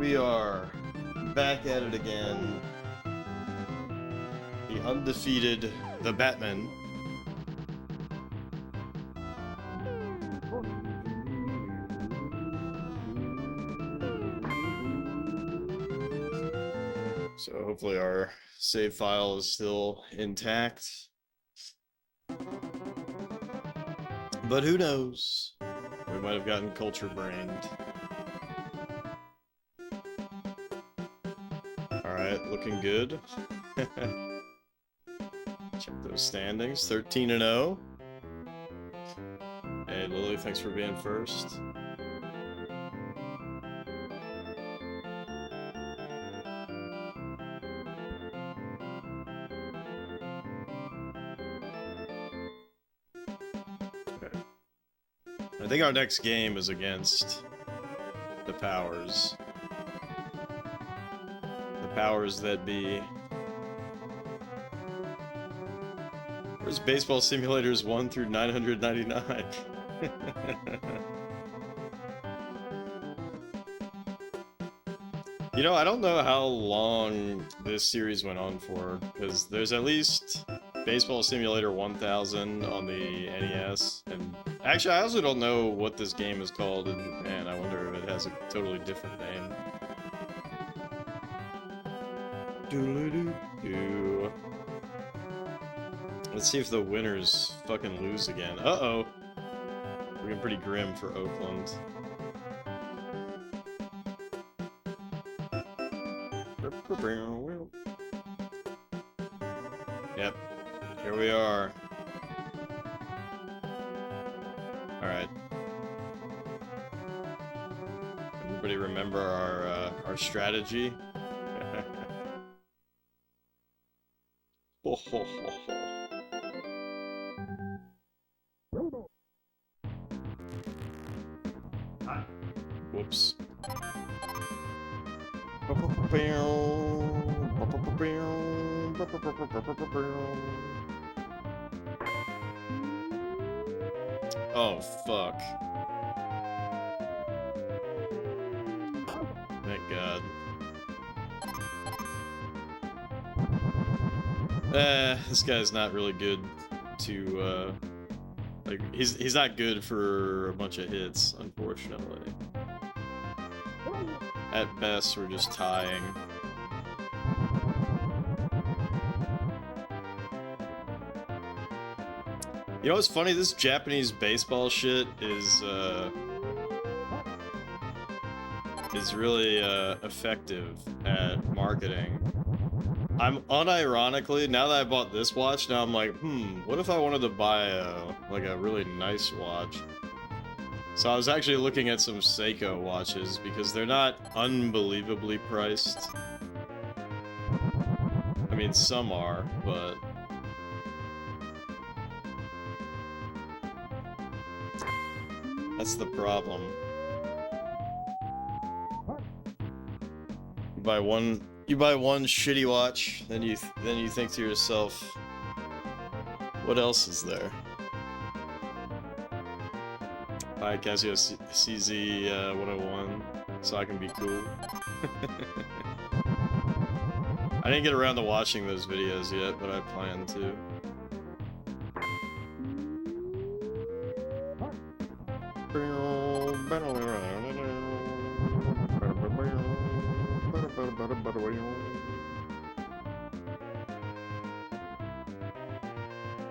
we are back at it again. The undefeated, the Batman. So hopefully our save file is still intact. But who knows? We might have gotten culture brained. Alright, looking good. Check those standings. 13-0. Hey Lily, thanks for being first. I think our next game is against the powers. The powers that be. Where's Baseball Simulators 1 through 999? You know, I don't know how long this series went on for, because there's at least Baseball Simulator 1000 on the NES, and actually I also don't know what this game is called, and I wonder if it has a totally different name. Doo-doo-doo-doo. Let's see if the winners fucking lose again. Uh-oh. We're getting pretty grim for Oakland. Yep. Here we are. Alright. Everybody remember our strategy? Ho ho ho ho. Whoops. Oh, fuck. Thank God. This guy's not really good to, like, he's not good for a bunch of hits, unfortunately. At best, we're just tying. You know what's funny? This Japanese baseball shit is really effective at marketing. I'm unironically, now that I bought this watch, now I'm like, what if I wanted to buy like a really nice watch? So I was actually looking at some Seiko watches because they're not unbelievably priced. I mean, some are, but that's the problem. You buy one shitty watch, then you think to yourself, what else is there? Buy Casio CZ 101 so I can be cool. I didn't get around to watching those videos yet, but I plan to.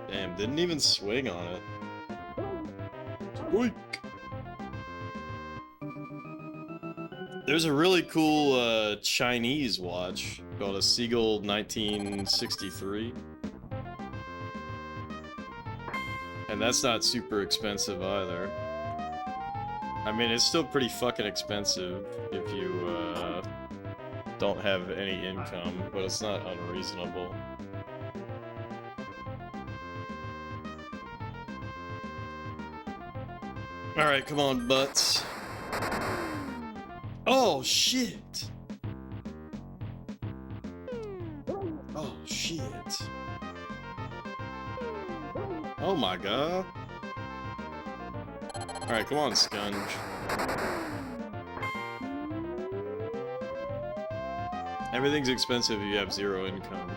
Damn, didn't even swing on it. Squeak! There's a really cool Chinese watch called a Seagull 1963. And that's not super expensive either. I mean, it's still pretty fucking expensive if you don't have any income, but it's not unreasonable. Alright, come on, butts. Oh, shit! Oh, shit. Oh my god. Alright, come on, Scunge. Everything's expensive if you have zero income.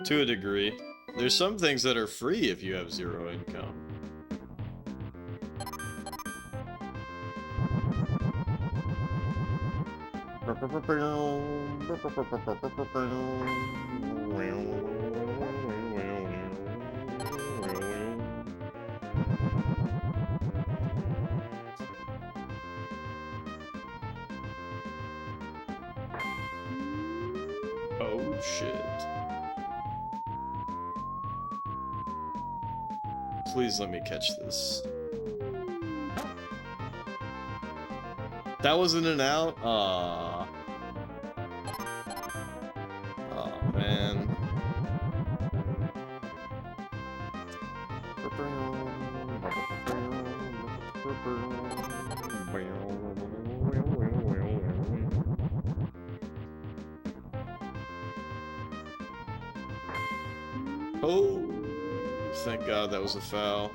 To a degree. There's some things that are free if you have zero income. Oh shit. Please let me catch this. That wasn't an out? Aww. Oh man. Oh, thank God that was a foul.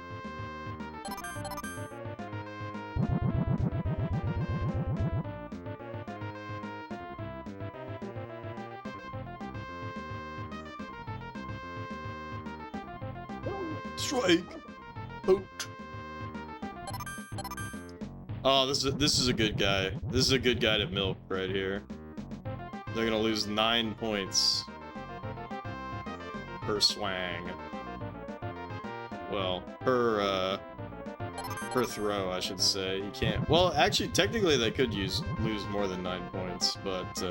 Strike. Out. Oh, this is a good guy. This is a good guy to milk right here. They're gonna lose 9 points per swang. Well, per throw, I should say. You can't. Well, actually, technically, they could lose more than 9 points, but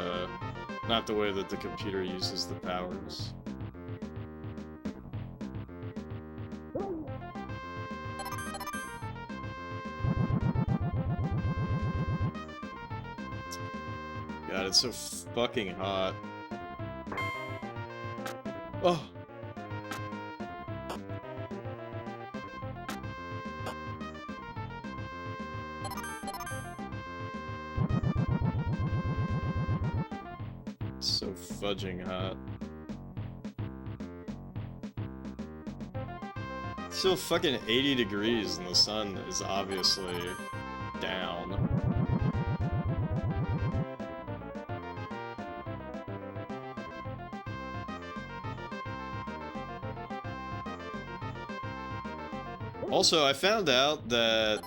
not the way that the computer uses the powers. God, it's so fucking hot. Oh. So fudging hot. It's still fucking 80 degrees and the sun is obviously down. Also, I found out that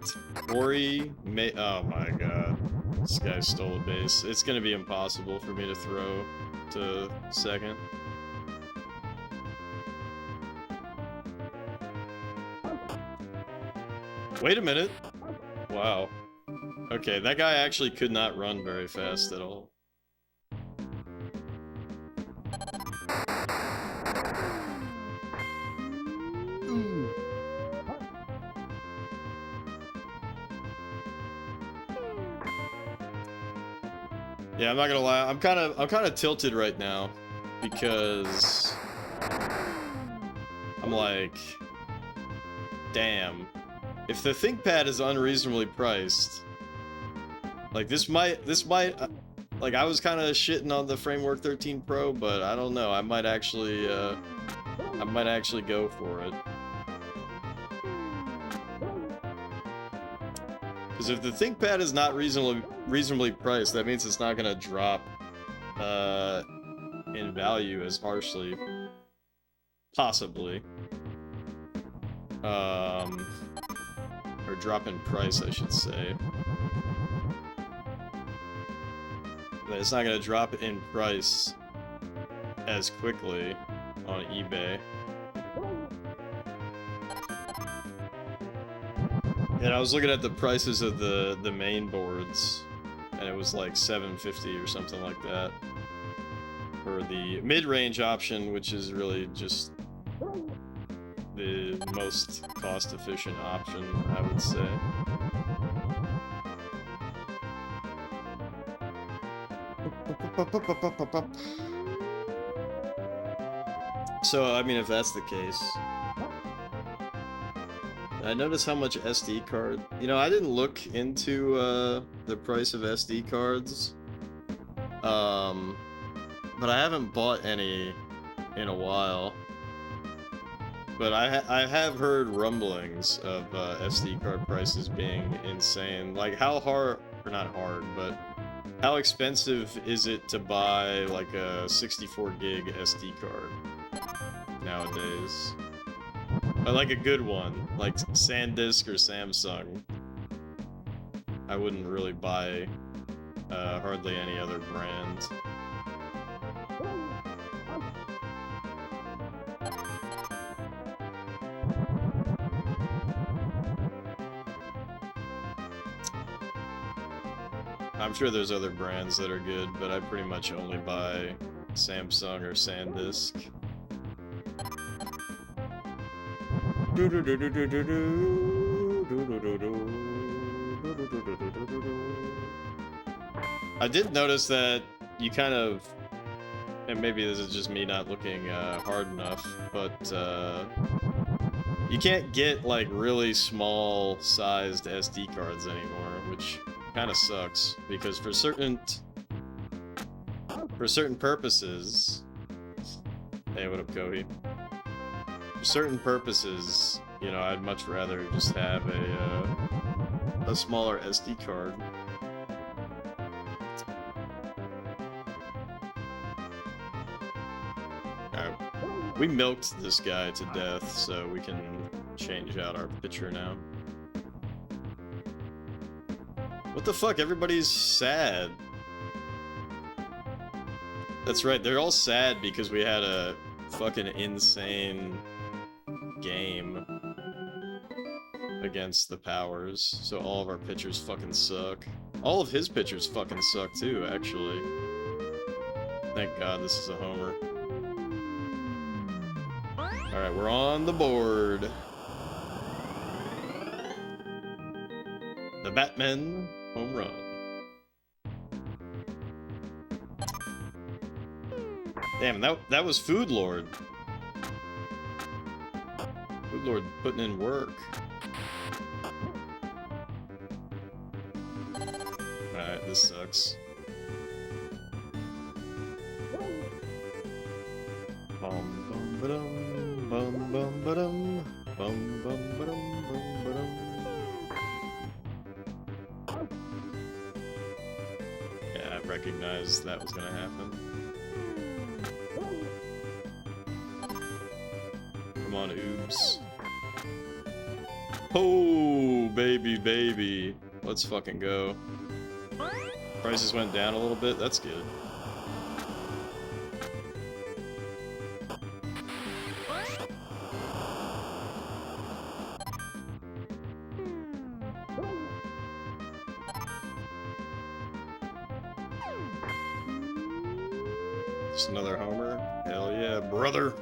Ori may— oh my god. This guy stole a base. It's gonna be impossible for me to throw to second. Wait a minute. Wow. Okay, that guy actually could not run very fast at all. Yeah, I'm not gonna lie. I'm kind of tilted right now because I'm like, damn. If the ThinkPad is unreasonably priced, like this might, like I was kind of shitting on the Framework 13 Pro, but I don't know. I might actually go for it. Because if the ThinkPad is not reasonably priced, that means it's not gonna drop in value as harshly, possibly, or drop in price, I should say. But it's not gonna drop in price as quickly on eBay. And I was looking at the prices of the main boards, and it was like $750 or something like that for the mid-range option, which is really just the most cost-efficient option, I would say. So, I mean, if that's the case, I noticed how much SD card... You know, I didn't look into the price of SD cards, but I haven't bought any in a while. but I have heard rumblings of SD card prices being insane. Like, how hard, or not hard, but how expensive is it to buy like a 64 gig SD card nowadays? But like a good one, like SanDisk or Samsung. I wouldn't really buy hardly any other brand. I'm sure there's other brands that are good, but I pretty much only buy Samsung or SanDisk. I did notice that you kind of, and maybe this is just me not looking hard enough, but you can't get like really small sized SD cards anymore, which kind of sucks, because for certain purposes, hey, what up, Cody? For certain purposes, you know, I'd much rather just have a smaller SD card. Alright, we milked this guy to death, so we can change out our picture now. What the fuck? Everybody's sad. That's right, they're all sad because we had a fucking insane game against the Powers, so all of our pitchers fucking suck. All of his pitchers fucking suck too, actually. Thank God this is a homer. Alright, we're on the board. The Batman home run. Damn, that was Food Lord. Food Lord putting in work. Alright, this sucks. Bum bum ba-dum, bum bum ba-dum, bum bum ba-dum, bum ba-dum. Yeah, I recognized that was gonna happen. Come on, oops. Oh, baby, baby. Let's fucking go. Prices went down a little bit. That's good. Just another homer? Hell yeah, brother.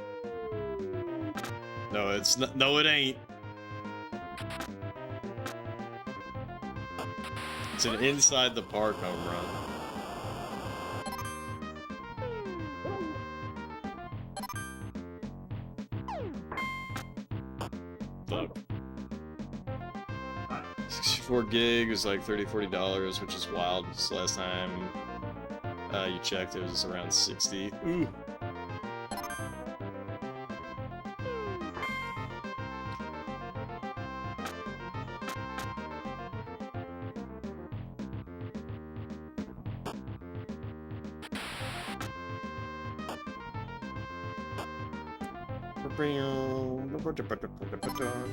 No, it's not. No, it ain't. It's an inside the park home run. Fuck. 64 gig is like $30–40, which is wild. Just last time you checked, it was around 60. Ooh.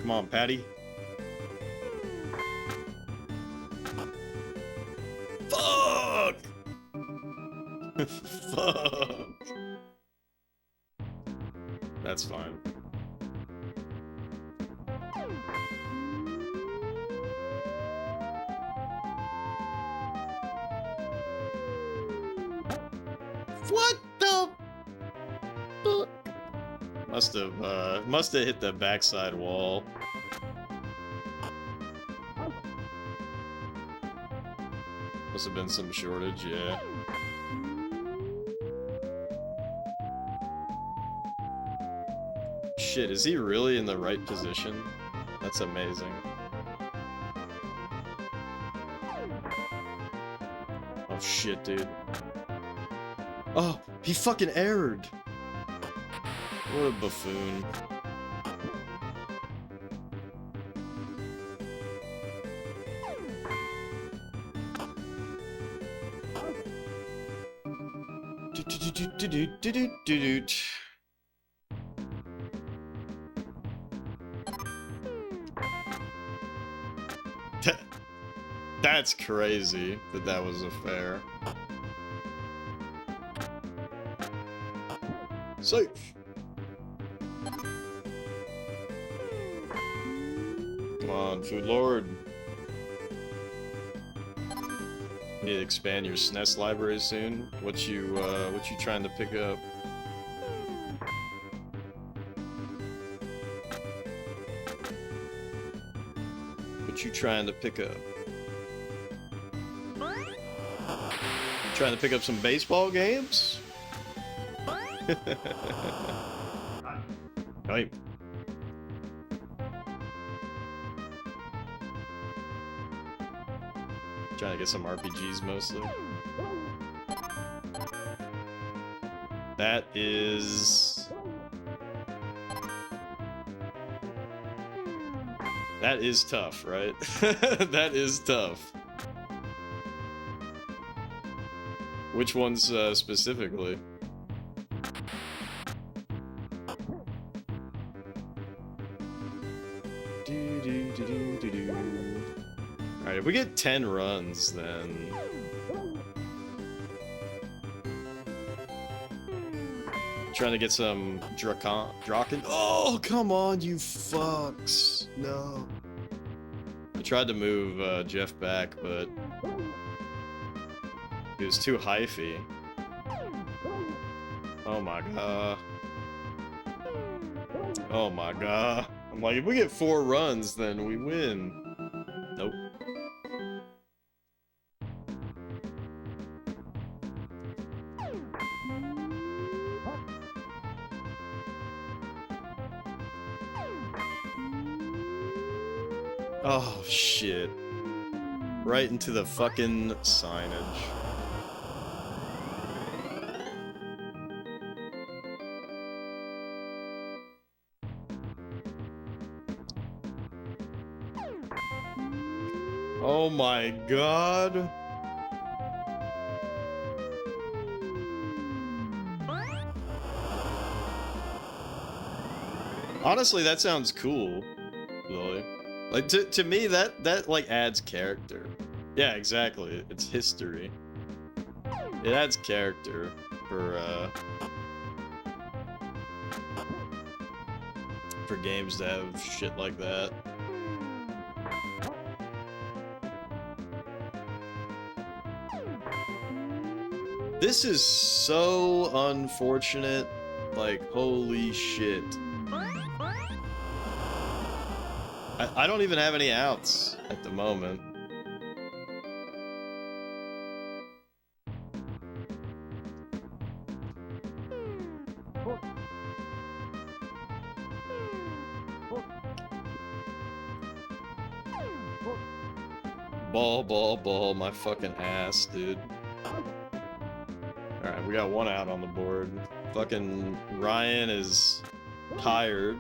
Come on, Patty. Fuck! Fuck! That's fine. What the fuck? Must have hit the backside wall. Must have been some shortage, yeah. Shit, is he really in the right position? That's amazing. Oh shit, dude. Oh, he fucking erred. What a buffoon. That's crazy that that was a fair. Safe. Come on, Food Lord. You need to expand your SNES library soon. What you trying to pick up? What you trying to pick up? Trying to pick up some baseball games? Right. Trying to get some RPGs mostly. That is tough, right? That is tough. Which ones specifically? Alright, if we get 10 runs, then... Trying to get some Draken. Oh, come on, you fucks. No. I tried to move Jeff back, but... He was too hyphy. Oh my god. Oh my god. I'm like, if we get 4 runs, then we win. Nope. Oh shit. Right into the fucking signage. Oh my god. Honestly, that sounds cool, Lily. Like, to me, that like adds character. Yeah, exactly. It's history. It adds character for games to have shit like that. This is so unfortunate. Like, holy shit. I don't even have any outs at the moment. Ball, my fucking ass, dude. Alright, we got 1 out on the board. Fucking Ryan is tired.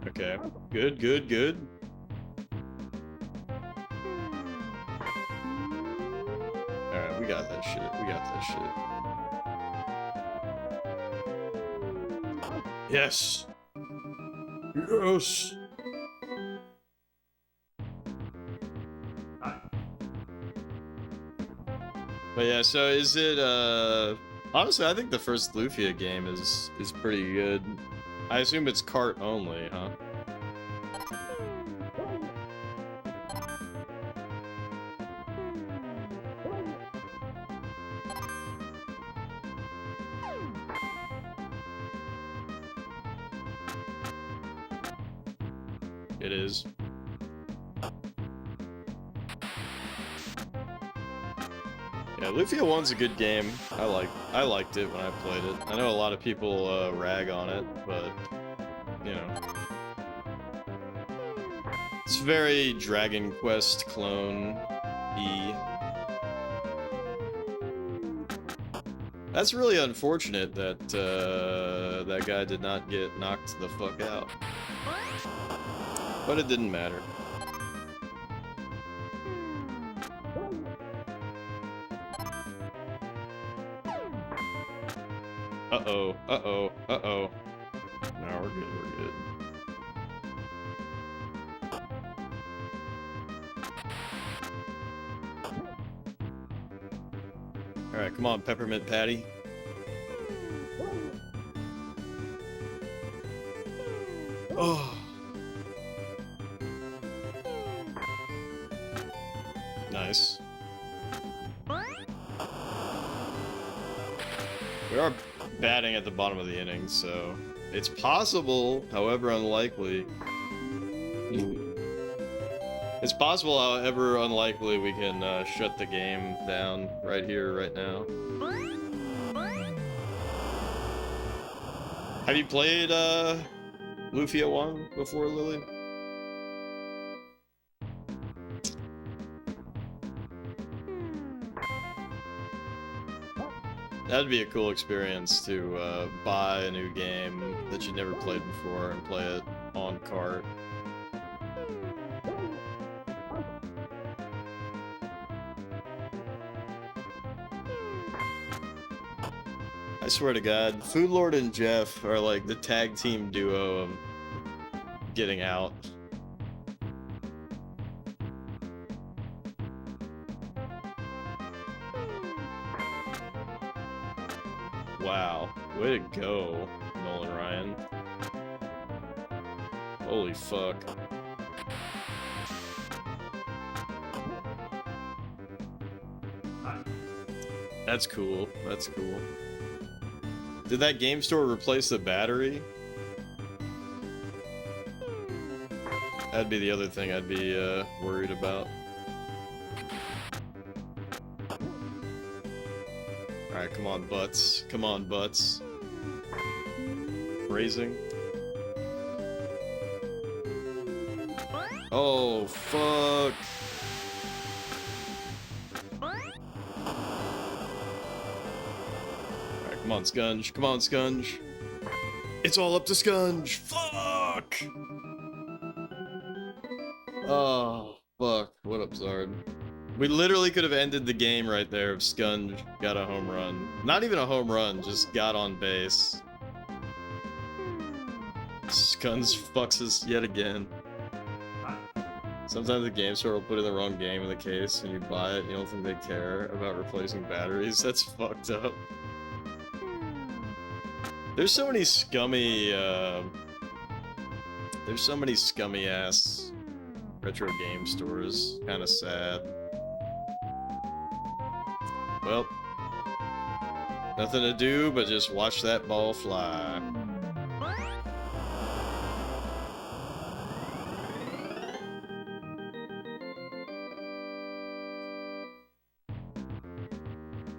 Okay, good. Alright, we got that shit. Yes! Yes! But yeah, so is it, honestly, I think the first Lufia game is pretty good. I assume it's cart only, huh? It is. Yeah, Lufia 1's a good game. I liked it when I played it. I know a lot of people rag on it, but you know, it's very Dragon Quest clone-y. That's really unfortunate that that guy did not get knocked the fuck out. But it didn't matter. Uh-oh, uh-oh, uh-oh. No, we're good, we're good. Alright, come on, Peppermint Patty. Oh. Nice. We are batting at the bottom of the inning, so it's possible, however unlikely. It's possible, however unlikely, we can shut the game down right here, right now. Have you played Lufia 1 before, Lily? That'd be a cool experience to buy a new game that you never played before and play it on cart. I swear to God, Foodlord and Jeff are like the tag team duo of getting out. Wow, way to go, Nolan Ryan. Holy fuck. That's cool, that's cool. Did that game store replace the battery? That'd be the other thing I'd be worried about. Alright, come on, butts. Come on, butts. Raising. Oh, fuck. Alright, come on, Scunge. Come on, Scunge. It's all up to Scunge. Fuck! Oh, fuck. What up, Zard? We literally could have ended the game right there if Scunge got a home run. Not even a home run, just got on base. Scunge fucks us yet again. Sometimes the game store will put in the wrong game in the case and you buy it and you don't think they care about replacing batteries. That's fucked up. There's so many scummy, there's so many scummy ass retro game stores. Kinda sad. Well, nothing to do but just watch that ball fly.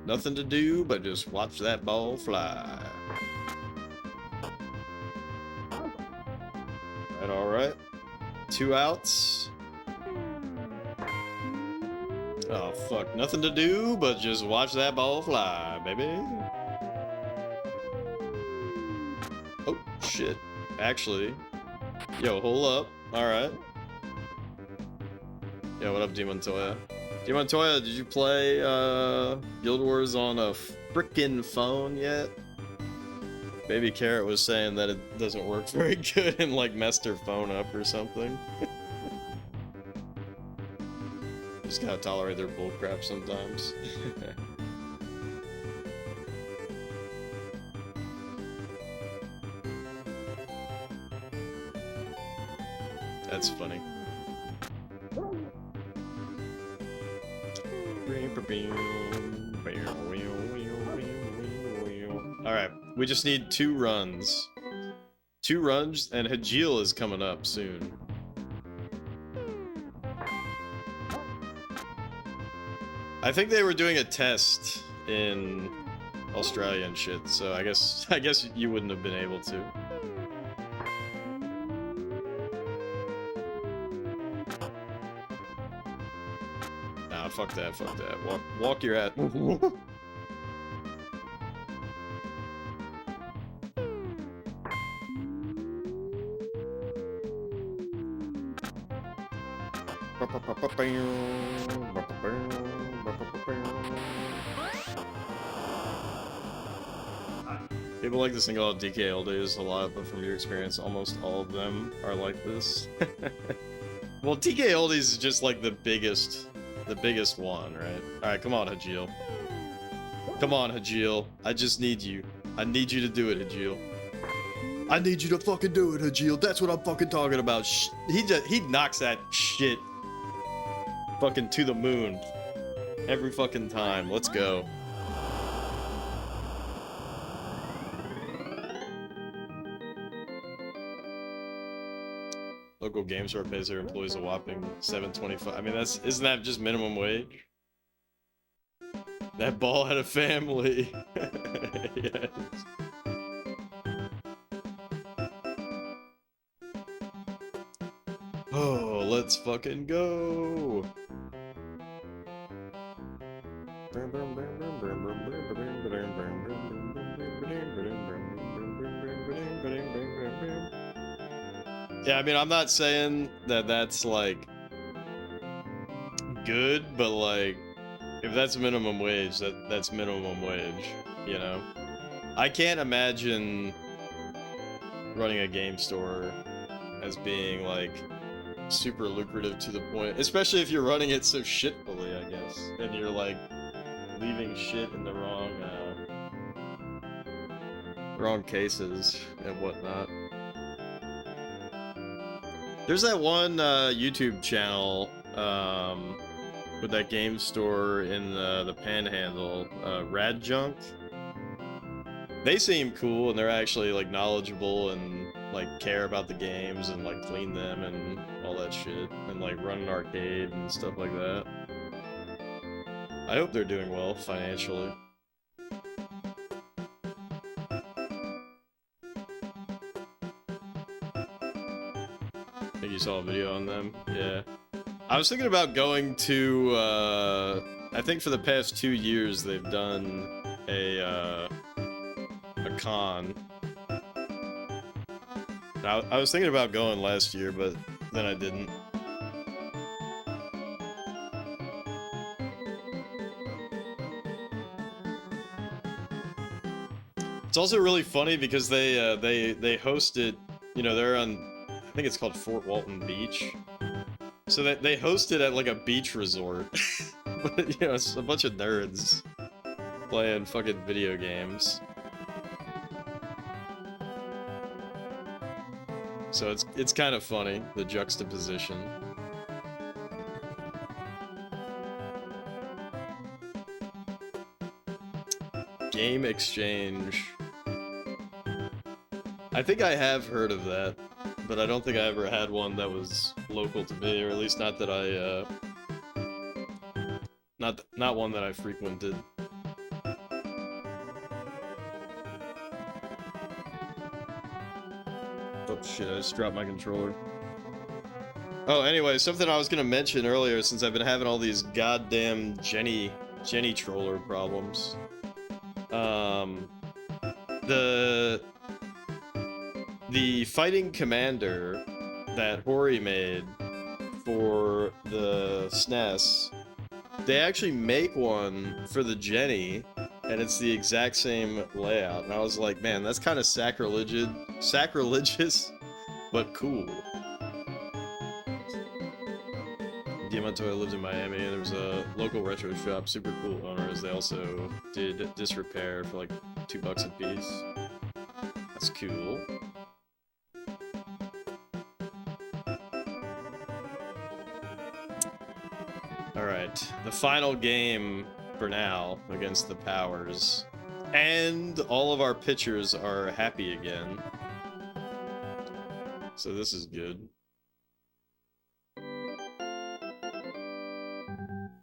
Nothing to do but just watch that ball fly. Alright. 2 outs. Oh, fuck. Nothing to do but just watch that ball fly, baby. Oh, shit. Actually. Yo, hold up. Alright. Yo, what up, Demontoya? Demontoya, did you play, Guild Wars on a frickin' phone yet? Baby Carrot was saying that it doesn't work very good and, like, messed her phone up or something. Just gotta tolerate their bullcrap sometimes. That's funny. Alright, we just need 2 runs. 2 runs, and Hajil is coming up soon. I think they were doing a test in Australia and shit, so I guess you wouldn't have been able to. Nah, fuck that, fuck that. Walk your ass. People like to single out DK oldies a lot, but from your experience, almost all of them are like this. Well, DK oldies is just like the biggest one, right? Alright, come on, Hajil. Come on, Hajil. I just need you. I need you to do it, Hajil. I need you to fucking do it, Hajil. That's what I'm fucking talking about. He knocks that shit fucking to the moon every fucking time. Let's go. Local game store pays their employees a whopping $7.25. I mean, isn't that just minimum wage? That ball had a family. Yes. Oh, let's fucking go. Yeah, I mean, I'm not saying that that's, like, good, but, like, if that's minimum wage, that's minimum wage, you know? I can't imagine running a game store as being, like, super lucrative to the point, especially if you're running it so shitfully, I guess, and you're, like, leaving shit in the wrong cases and whatnot. There's that one YouTube channel with that game store in the Panhandle, Rad Junk. They seem cool, and they're actually like knowledgeable and like care about the games and like clean them and all that shit, and like run an arcade and stuff like that. I hope they're doing well financially. I think you saw a video on them. Yeah. I was thinking about going to, I think for the past 2 years they've done a con. I was thinking about going last year, but then I didn't. It's also really funny because they host it, you know, they're on, I think it's called Fort Walton Beach. So they host it at like a beach resort. But, you know, it's a bunch of nerds playing fucking video games. So it's kind of funny, the juxtaposition. Game Exchange. I think I have heard of that, but I don't think I ever had one that was local to me, or at least not that I, not one that I frequented. Oh shit, I just dropped my controller. Oh, anyway, something I was gonna mention earlier, since I've been having all these goddamn Jenny troller problems. The fighting commander that Hori made for the SNES, they actually make one for the Jenny, and it's the exact same layout. And I was like, man, that's kind of sacrilegious, but cool. Diamantoy lived in Miami, and there was a local retro shop, super cool owners. They also did disrepair for like $2 a piece. That's cool. Alright, the final game for now against the Powers. And all of our pitchers are happy again. So this is good.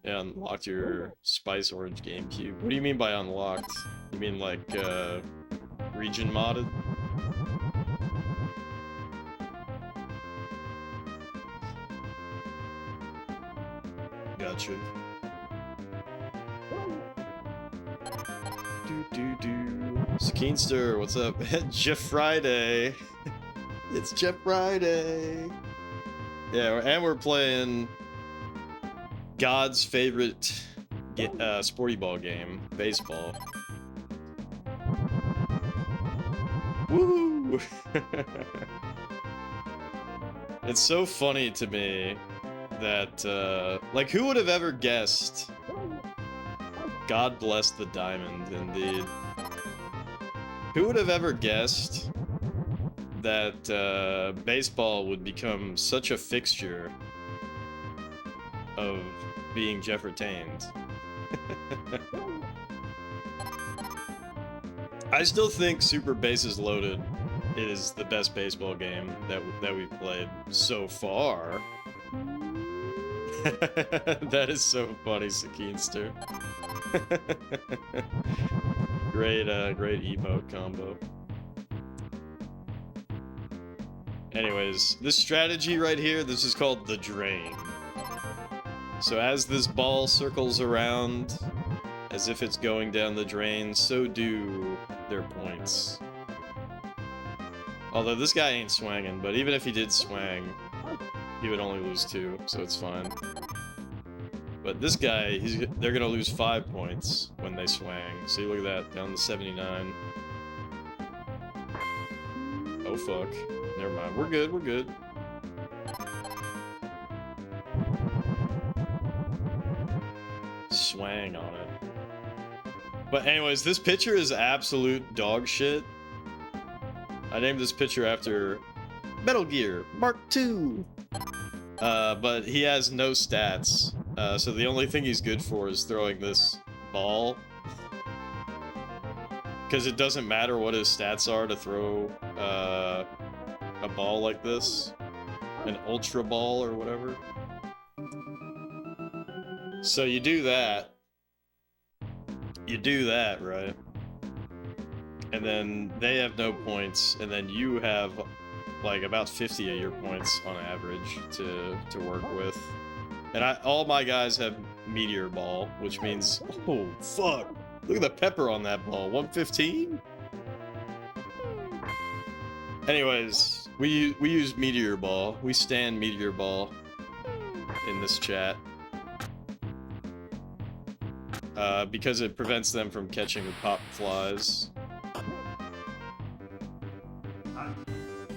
Yeah, unlocked your Spice Orange GameCube. What do you mean by unlocked? You mean like, region modded? Gotcha. Skeenster, what's up? Jeff Friday. It's Jeff Friday. Yeah, and we're playing God's favorite sporty ball game, baseball. Woo! It's so funny to me that, like, who would have ever guessed? God bless the diamond, indeed. Who would have ever guessed that baseball would become such a fixture of being Jeffertained? I still think Super Bases Loaded is the best baseball game that we've played so far. That is so funny, Sakeenster. Great emote combo. Anyways, this strategy right here, this is called the drain. So as this ball circles around, as if it's going down the drain, so do their points. Although this guy ain't swanging, but even if he did swang, he would only lose 2, so it's fine. But this guy, they're gonna lose 5 points when they swang. See, look at that, down to 79. Oh fuck. Never mind, we're good, we're good. Swang on it. But anyways, this pitcher is absolute dog shit. I named this pitcher after Metal Gear Mark II. But he has no stats. So the only thing he's good for is throwing this ball. Because it doesn't matter what his stats are to throw a ball like this. An ultra ball or whatever. So you do that. You do that, right? And then they have no points, and then you have like about 50 of your points on average to work with. And all my guys have Meteor Ball, which means, oh fuck, look at the pepper on that ball, 115? Anyways, we use Meteor Ball. We stand Meteor Ball in this chat. Because it prevents them from catching the pop flies.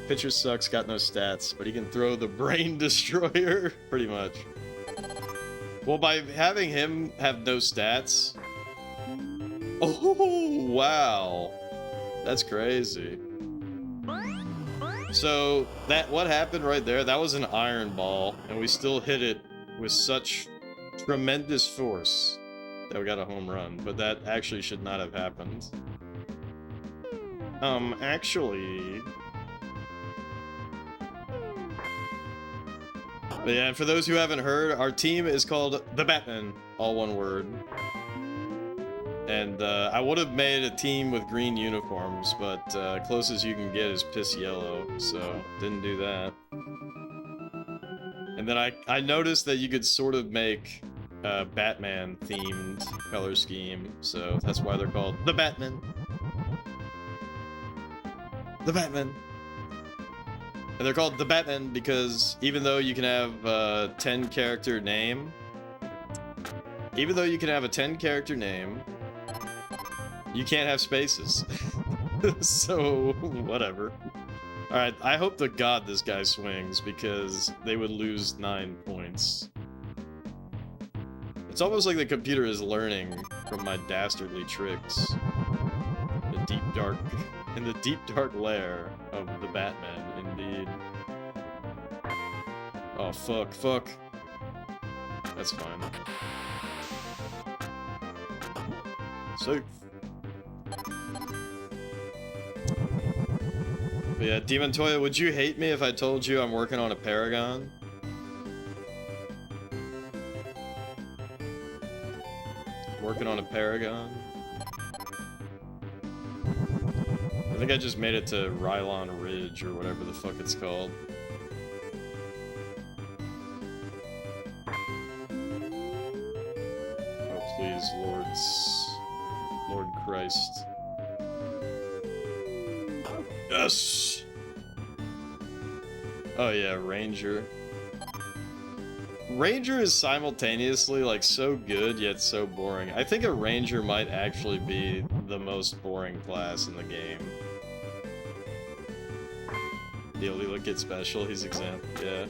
Pitcher sucks, got no stats, but he can throw the Brain Destroyer, pretty much. Well, by having him have no stats... Oh, wow. That's crazy. So, what happened right there, that was an iron ball, and we still hit it with such tremendous force that we got a home run, but that actually should not have happened. Actually... But yeah, and for those who haven't heard, our team is called the Batman, all one word. And I would have made a team with green uniforms, but closest you can get is piss yellow, so didn't do that. And then I noticed that you could sort of make a Batman-themed color scheme, so that's why they're called the Batman. The Batman. And they're called the Batman because even though you can have a 10-character name, you can't have spaces. So, whatever. Alright, I hope to God this guy swings because they would lose 9 points. It's almost like the computer is learning from my dastardly tricks. In the deep dark lair of the Batman, indeed. Oh, fuck. That's fine. Safe. But yeah, Demon Toya, would you hate me if I told you I'm working on a Paragon? Working on a Paragon? I think I just made it to Rylon Ridge, or whatever the fuck it's called. Oh, please, Lord Christ. Yes! Oh yeah, Ranger. Ranger is simultaneously, like, so good, yet so boring. I think a Ranger might actually be the most boring class in the game. The Alila Kid special, he's exempt, yeah.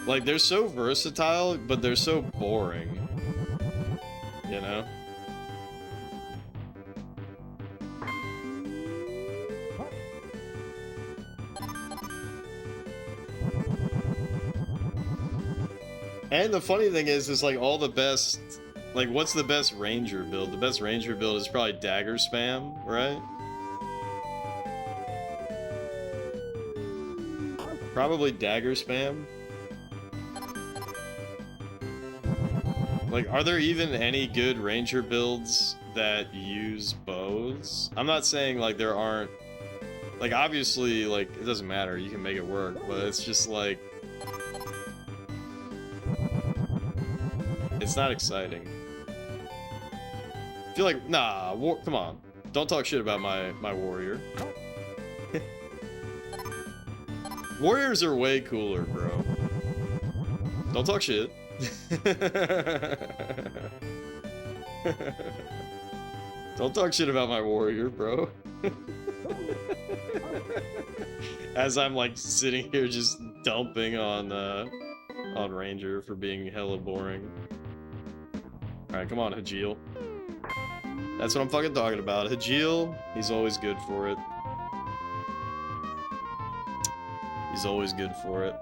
Like, they're so versatile, but they're so boring. You know? And the funny thing is like all the best, like what's the best ranger build? The best ranger build is probably dagger spam, right? Probably dagger spam. Like, are there even any good ranger builds that use bows? I'm not saying like there aren't, like obviously like it doesn't matter, you can make it work, but it's just like, it's not exciting. I feel like, nah, come on. Don't talk shit about my warrior. Warriors are way cooler, bro. Don't talk shit. Don't talk shit about my warrior, bro. As I'm like sitting here just dumping on Ranger for being hella boring. Alright, come on, Hajil. That's what I'm fucking talking about. Hajil, he's always good for it. He's always good for it.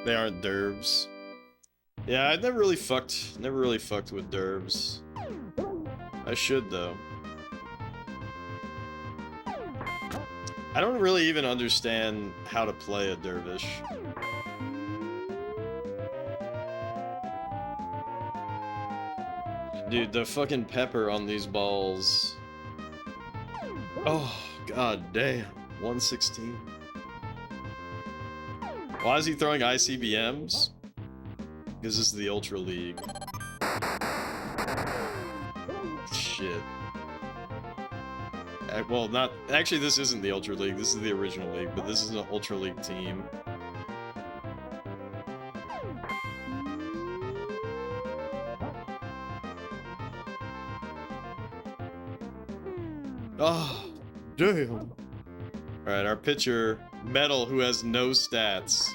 They aren't derbs. Yeah, I never really fucked with derbs. I should though. I don't really even understand how to play a dervish. Dude, the fucking pepper on these balls. Oh, god damn. 116. Why is he throwing ICBMs? Because this is the Ultra League. Shit. Well, not... Actually, this isn't the Ultra League. This is the original league, but this is an Ultra League team. Oh, damn. Alright, our pitcher, Metal, who has no stats.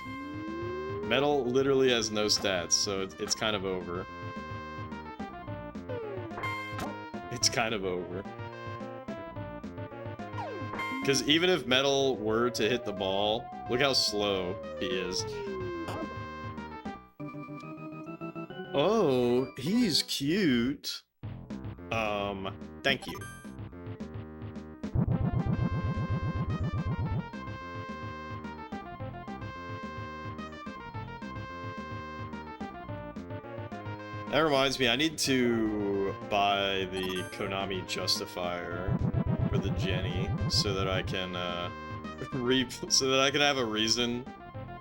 Metal literally has no stats, so it's kind of over. It's kind of over. Because even if Metal were to hit the ball, look how slow he is. Oh, he's cute. Thank you. That reminds me, I need to buy the Konami Justifier for the Jenny so that I can so that I can have a reason.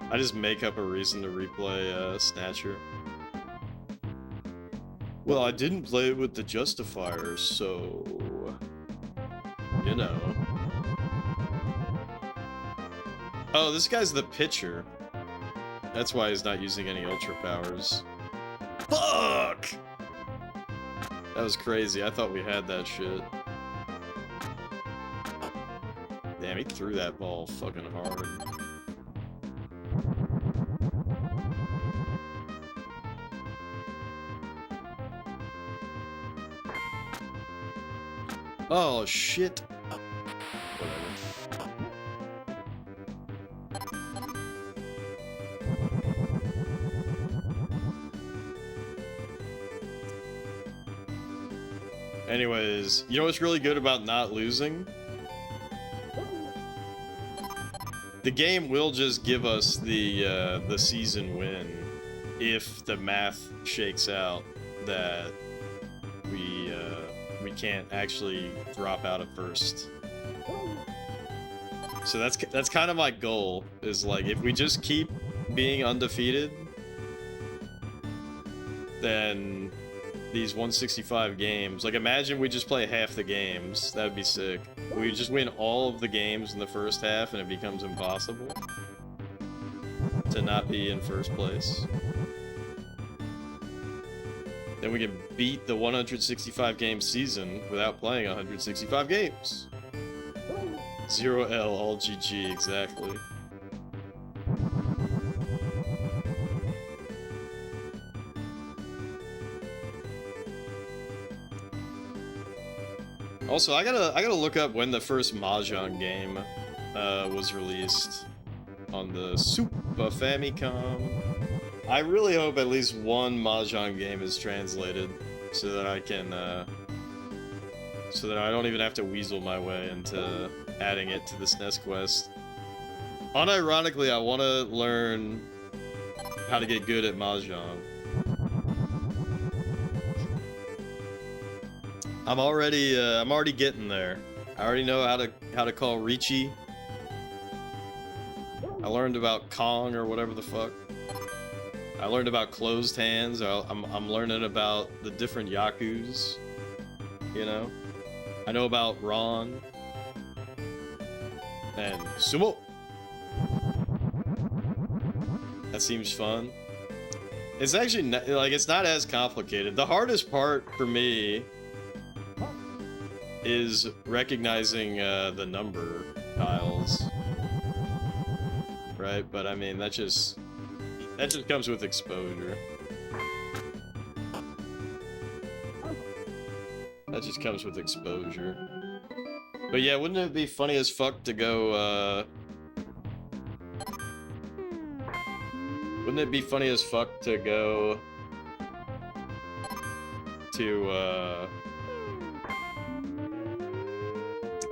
I just make up a reason to replay Snatcher. Well, I didn't play it with the Justifier, so you know. Oh, this guy's the pitcher. That's why he's not using any ultra powers. Fuck! That was crazy. I thought we had that shit. Damn, he threw that ball fucking hard. Oh, shit. Whatever. Anyways, you know what's really good about not losing? The game will just give us the season win if the math shakes out that we can't actually drop out of first. So that's kind of my goal, is like if we just keep being undefeated, then these 165 games, like imagine we just play half the games, that would be sick. We just win all of the games in the first half and it becomes impossible to not be in first place. Then we can beat the 165 game season without playing 165 games. 0L, all GG, exactly. Also, I gotta look up when the first Mahjong game was released on the Super Famicom. I really hope at least one Mahjong game is translated so that I can so that I don't even have to weasel my way into adding it to the SNES quest. Unironically, I want to learn how to get good at Mahjong. I'm already getting there. I already know how to call Ricci. I learned about Kong or whatever the fuck. I learned about closed hands. I'm learning about the different Yakus. You know? I know about Ron. And Sumo! That seems fun. It's actually, like, it's not as complicated. The hardest part for me is recognizing the number tiles. Right? But I mean, that just comes with exposure. That just comes with exposure. But yeah, wouldn't it be funny as fuck to go, wouldn't it be funny as fuck to go to,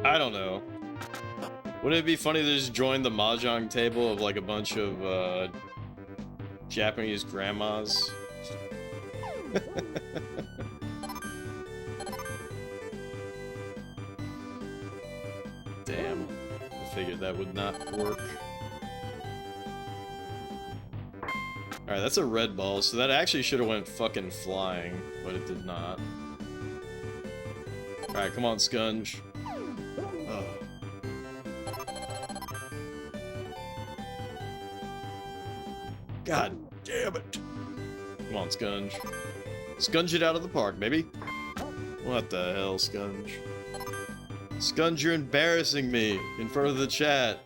I don't know. Wouldn't it be funny to just join the Mahjong table of like a bunch of, Japanese grandmas? Damn. I figured that would not work. Alright, that's a red ball, so that actually should have went fucking flying, but it did not. Alright, come on, Scunge. Oh. God damn it. Come on, Scunge. Scunge it out of the park, baby. What the hell, Scunge? Scunge, you're embarrassing me in front of the chat.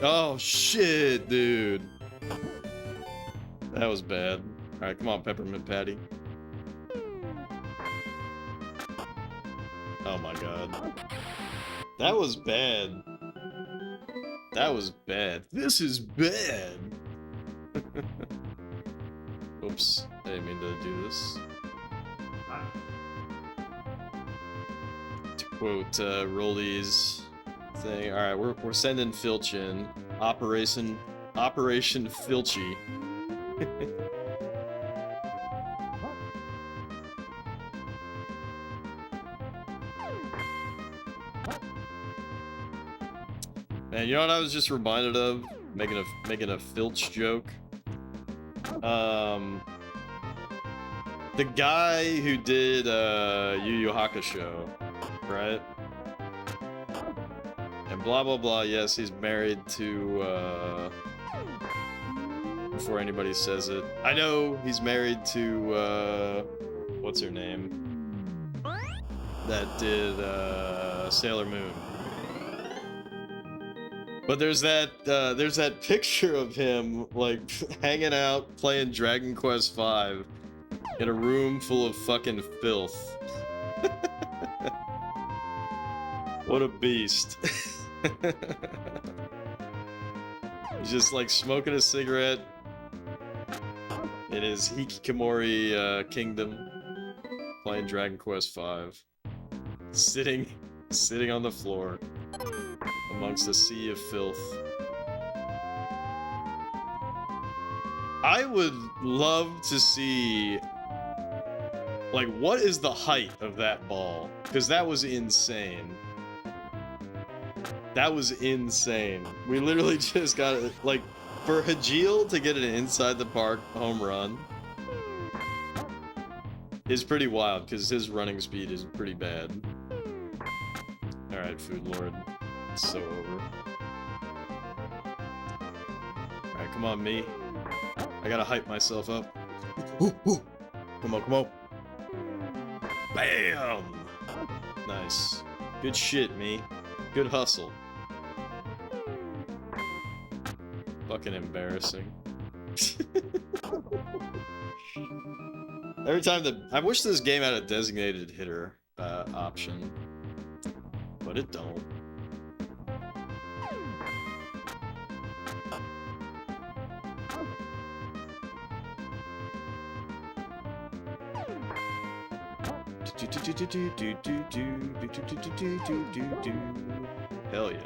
Oh shit, dude. That was bad. Alright, come on, Peppermint Patty. Oh my god. That was bad. That was bad. This is bad! Oops. I didn't mean to do this. To quote Rolly's thing. Alright, we're sending Filch in. Operation Filchy. Man, you know what I was just reminded of? Making a Filch joke. The guy who did Yu Yu Hakusho, right? And blah blah blah, yes, he's married to before anybody says it. I know he's married to what's her name? That did Sailor Moon. But there's that picture of him like hanging out playing Dragon Quest V in a room full of fucking filth. What a beast. He's just like smoking a cigarette in his Hikikomori kingdom, playing Dragon Quest V, sitting on the floor amongst a sea of filth. I would love to see, like, what is the height of that ball? Because that was insane. That was insane. We literally just got it, like, for Hajil to get an inside the park home run. is pretty wild because his running speed is pretty bad. Alright, Food Lord. It's so over. Alright, come on, me. I gotta hype myself up. Come on, come on. Bam! Nice. Good shit, me. Good hustle. Fucking embarrassing. Every time I wish this game had a designated hitter option, but it don't. Hell yeah.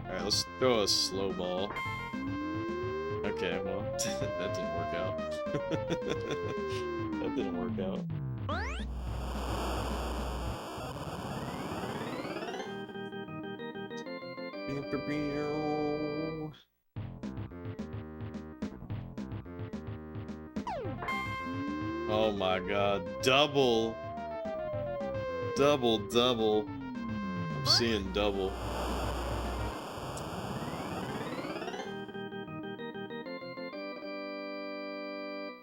Alright, let's throw a slow ball. Okay, well, that didn't work out. That didn't work out. Oh my god, double! Double, double. I'm seeing double.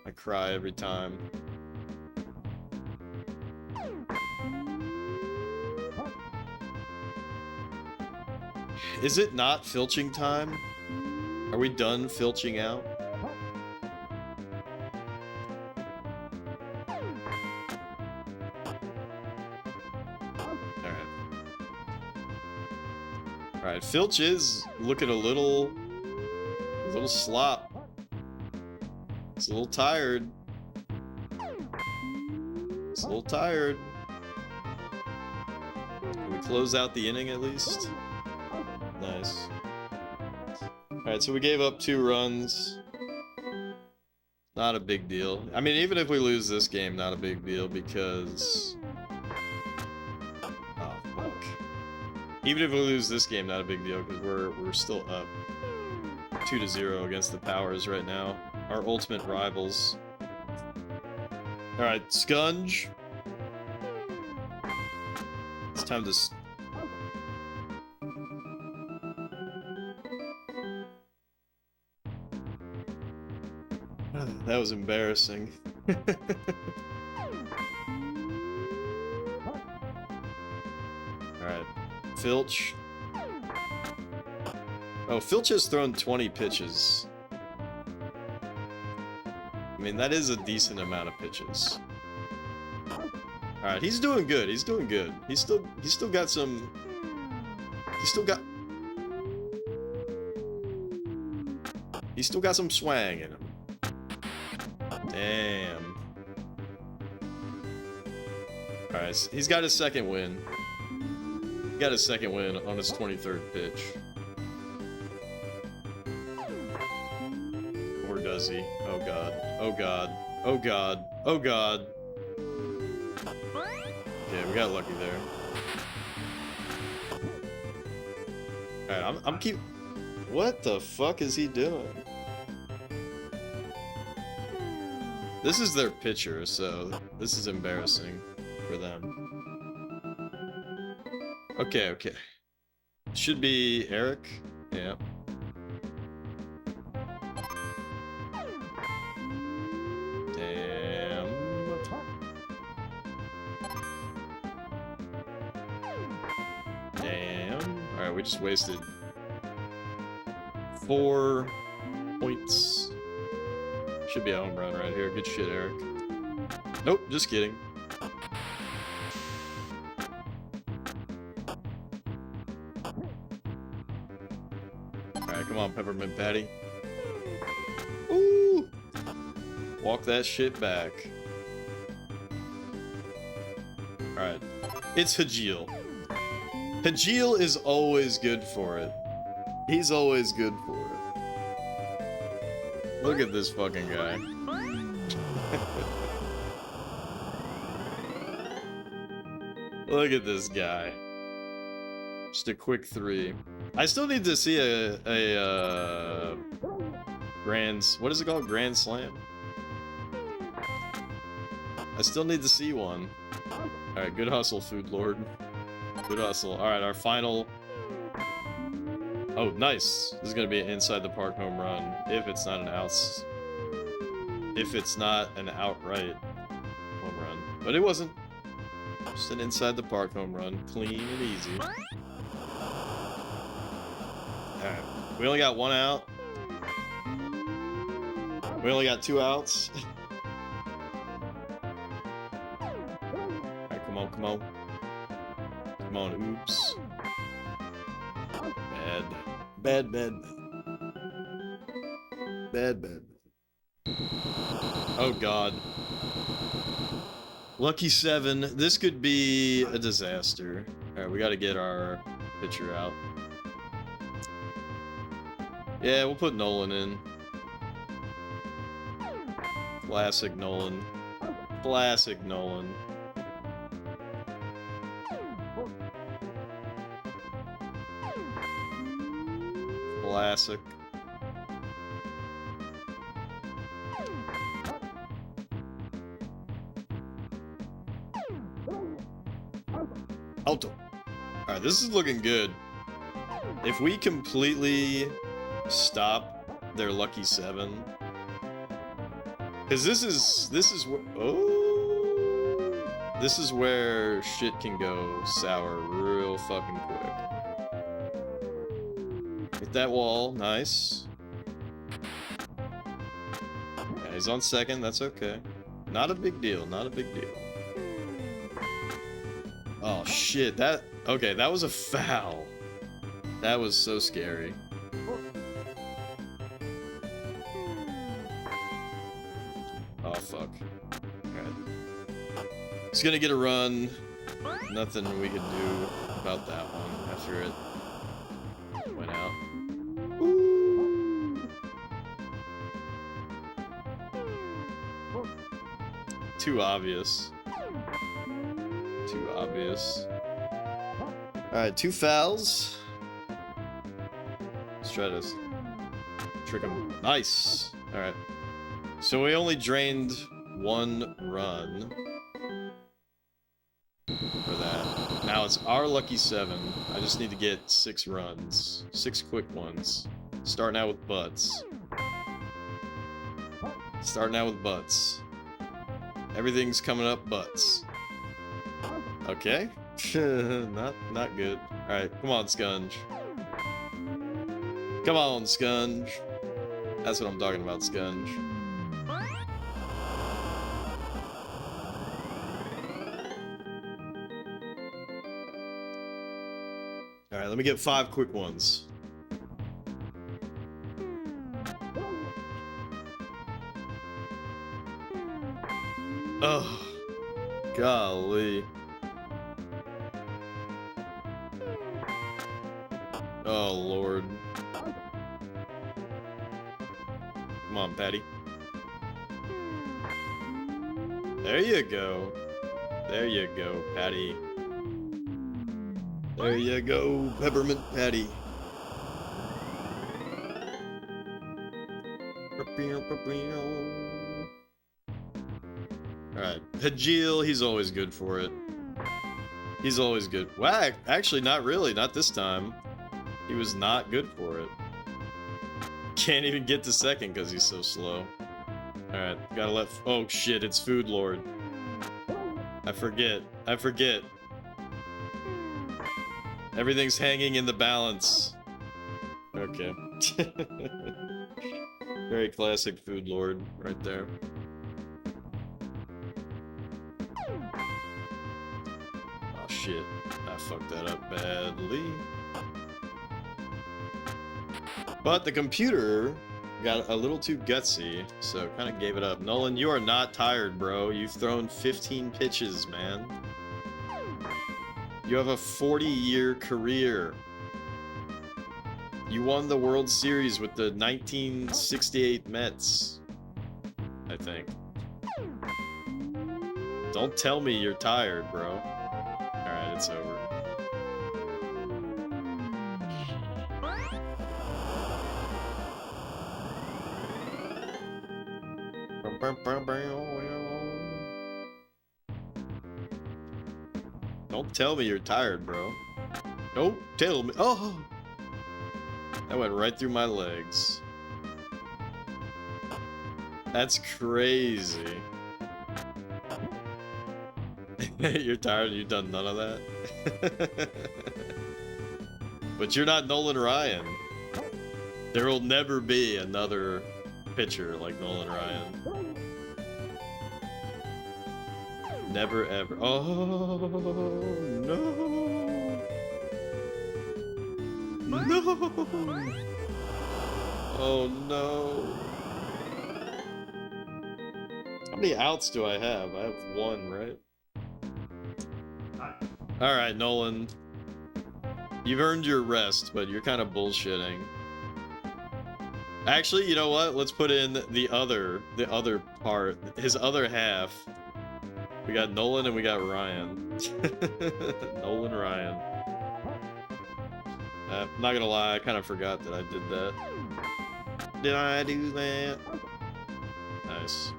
I cry every time. Is it not filching time? Are we done filching out? Alright, filch is looking a little slop. It's a little tired. It's a little tired. Can we close out the inning at least? Nice. Alright, so we gave up 2 runs. Not a big deal. I mean, even if we lose this game, not a big deal because... Oh, fuck. Even if we lose this game, not a big deal because we're still up 2-0 against the Powers right now. Our ultimate rivals. Alright, Scunge. It's time to... That was embarrassing. Alright. Filch. Oh, Filch has thrown 20 pitches. I mean, that is a decent amount of pitches. Alright, he's doing good. He's doing good. He's still got some... He's still got some swang in him. Damn. Alright, so he's got his second win. He got his second win on his 23rd pitch. Or does he? Oh god. Oh god. Oh god. Oh god. Okay, we got lucky there. Alright, I'm keep... What the fuck is he doing? This is their pitcher, so this is embarrassing for them. Okay, okay. Should be Eric. Yeah. Damn. Damn. Alright, we just wasted 4 points. Should be a home run right here. Good shit, Eric. Nope, just kidding. Alright, come on, Peppermint Patty. Ooh! Walk that shit back. Alright. It's Hajil. Hajil is always good for it. He's always good for it. Look at this fucking guy. Look at this guy. Just a quick 3. I still need to see a grand... What is it called? Grand Slam? I still need to see one. Alright, good hustle, Food Lord. Good hustle. Alright, our final... Oh, nice. This is gonna be an inside the park home run. If it's not an outs... If it's not an outright home run. But it wasn't. Just an inside the park home run. Clean and easy. Alright. We only got one out. We only got 2 outs. Alright, come on, come on. Come on, oops. Bad. Bad, bad. Bad, bad. Oh god. Lucky 7. This could be a disaster. Alright, we gotta get our pitcher out. Yeah, we'll put Nolan in. Classic Nolan. Classic Nolan. Classic. Alto. Alright, this is looking good. If we completely stop their lucky 7, because this is this is where shit can go sour real fucking quick. Hit that wall, nice. Yeah, he's on second, that's okay. Not a big deal, not a big deal. Oh shit, okay, that was a foul. That was so scary. Oh fuck. Alright. He's gonna get a run. Nothing we can do about that one after it went out. Ooh. Too obvious. Too obvious. Alright, 2 fouls. Let's try to trick him. Nice! Alright. So we only drained 1 run for that. Now it's our lucky 7. I just need to get 6 runs. 6 quick ones. Starting out with butts. Starting out with butts. Everything's coming up butts. Okay. not good. Alright, come on, Scunge. Come on, Scunge. That's what I'm talking about, Scunge. Alright, let me get 5 quick ones. Oh, golly. Oh, Lord. Come on, Patty. There you go. There you go, Patty. There you go, Peppermint Patty. Alright, Pajil, he's always good for it. He's always good. Wow, actually, not really. Not this time. He was not good for it. Can't even get to second because he's so slow. Alright, gotta let... Oh shit, it's Food Lord. I forget. I forget. Everything's hanging in the balance. Okay. Very classic Food Lord right there. Oh shit, I fucked that up badly. But the computer got a little too gutsy, so kind of gave it up. Nolan, you are not tired, bro. You've thrown 15 pitches, man. You have a 40-year career. You won the World Series with the 1968 Mets, I think. Don't tell me you're tired, bro. Alright, it's over. Don't tell me you're tired, bro. Don't tell me. Oh! That went right through my legs. That's crazy. You're tired and you've done none of that? But you're not Nolan Ryan. There will never be another pitcher like Nolan Ryan. Never ever. Oh no! No! Oh no! How many outs do I have? I have one, right? Alright, Nolan. You've earned your rest, but you're kind of bullshitting. Actually, you know what? Let's put in the other part. His other half. We got Nolan and we got Ryan. Nolan Ryan. I'm not gonna lie, I kind of forgot that I did that. Did I do that? Nice.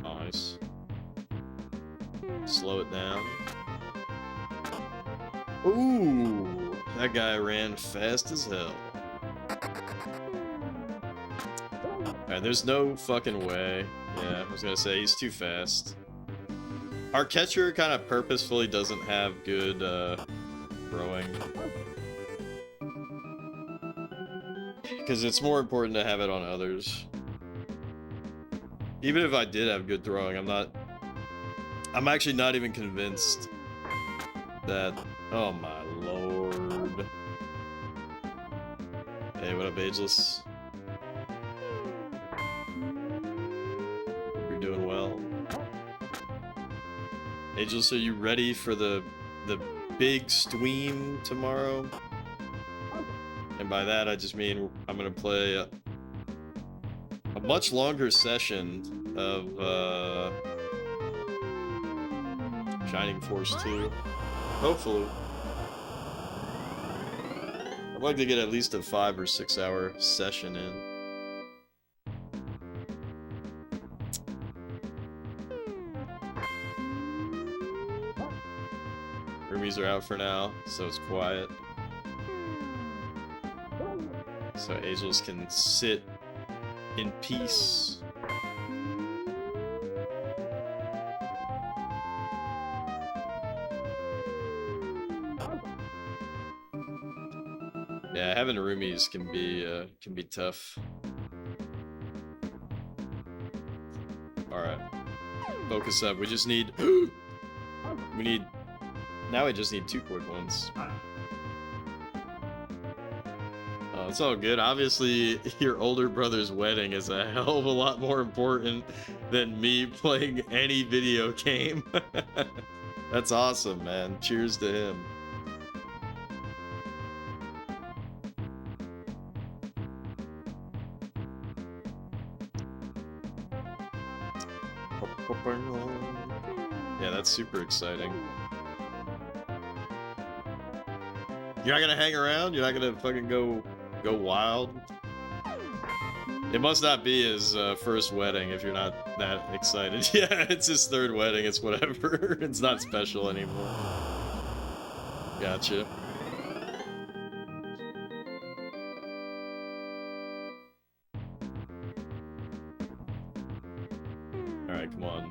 Nice. Slow it down. Ooh! That guy ran fast as hell. Alright, there's no fucking way. Yeah, I was gonna say, he's too fast. Our catcher kind of purposefully doesn't have good, throwing. Because it's more important to have it on others. Even if I did have good throwing, I'm actually not even convinced that... Oh my lord. Hey, what up, Ageless? You're doing well. Ageless, are you ready for the big stream tomorrow? And by that, I just mean I'm gonna play a much longer session of Shining Force 2. Hopefully. I'd like to get at least a 5 or 6 hour session in. Roomies are out for now, so it's quiet. So Ageless can sit in peace. Yeah, having roomies can be tough. All right, focus up. We just need. Now we just need 2 quick ones. Oh, it's all good. Obviously, your older brother's wedding is a hell of a lot more important than me playing any video game. That's awesome, man. Cheers to him. Yeah, that's super exciting. You're not gonna hang around? You're not gonna fucking go wild? It must not be his first wedding if you're not that excited. Yeah, it's his 3rd wedding. It's whatever. It's not special anymore. Gotcha. Alright, come on.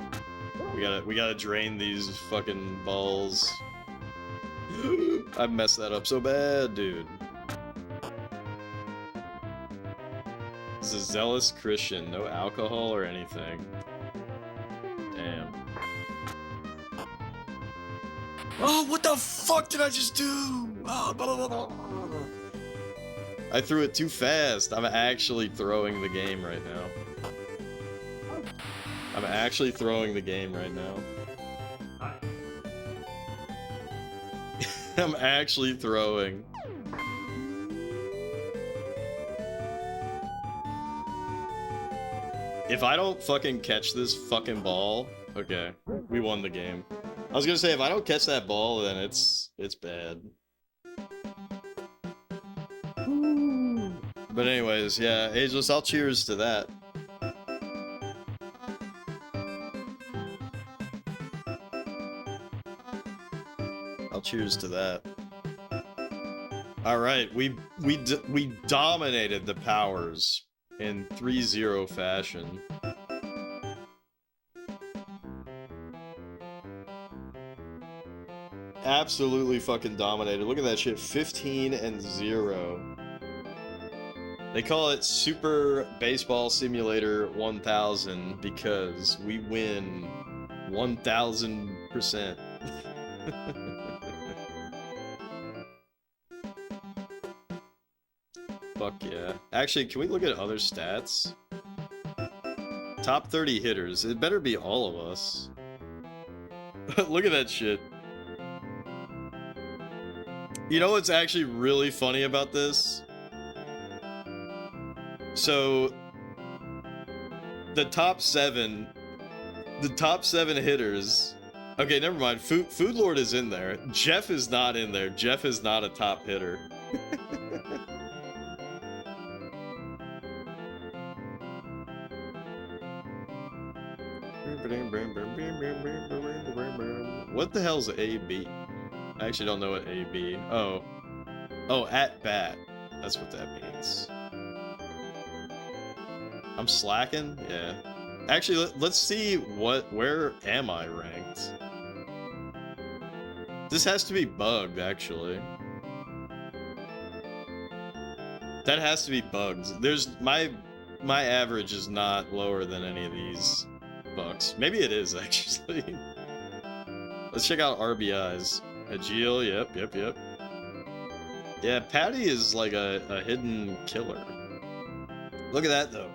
We gotta drain these fucking balls. I messed that up so bad, dude. This is a zealous Christian, no alcohol or anything. Damn. Oh, what the fuck did I just do? Oh, blah, blah, blah, blah. I threw it too fast. I'm actually throwing the game right now. I'm actually throwing the game right now. I'm actually throwing. If I don't fucking catch this fucking ball, okay, we won the game. I was gonna say, if I don't catch that ball, then it's bad. But anyways, yeah, Ageless, I'll cheers to that. cheers to that. All right, we dominated the powers in 3-0 fashion. Absolutely fucking dominated. Look at that shit, 15-0. They call it Super Baseball Simulator 1000 because we win 1000%. Fuck yeah. Actually, can we look at other stats? Top 30 hitters. It better be all of us. Look at that shit. You know what's actually really funny about this? So, the top seven hitters. Okay, never mind. Food Lord is in there. Jeff is not in there. Jeff is not a top hitter. What the hell's AB? I actually don't know what AB. Oh, at bat. That's what that means. I'm slacking? Yeah. Actually, let's see where am I ranked? This has to be bugged, actually. That has to be bugged. There's my average is not lower than any of these bucks. Maybe it is, actually. Let's check out RBIs. Agil, yep. Yeah, Patty is like a hidden killer. Look at that, though.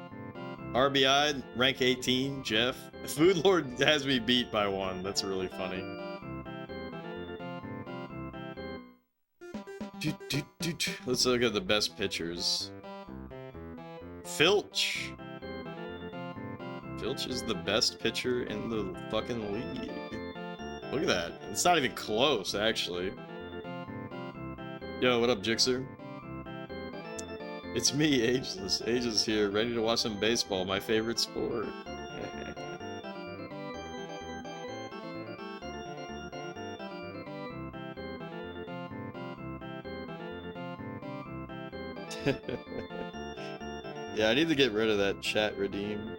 RBI, rank 18, Jeff. Food Lord has me beat by 1. That's really funny. Let's look at the best pitchers. Filch. Filch is the best pitcher in the fucking league. Look at that. It's not even close, actually. Yo, what up, Jixer? It's me, Ageless. Ageless here, ready to watch some baseball, my favorite sport. Yeah, I need to get rid of that chat redeem.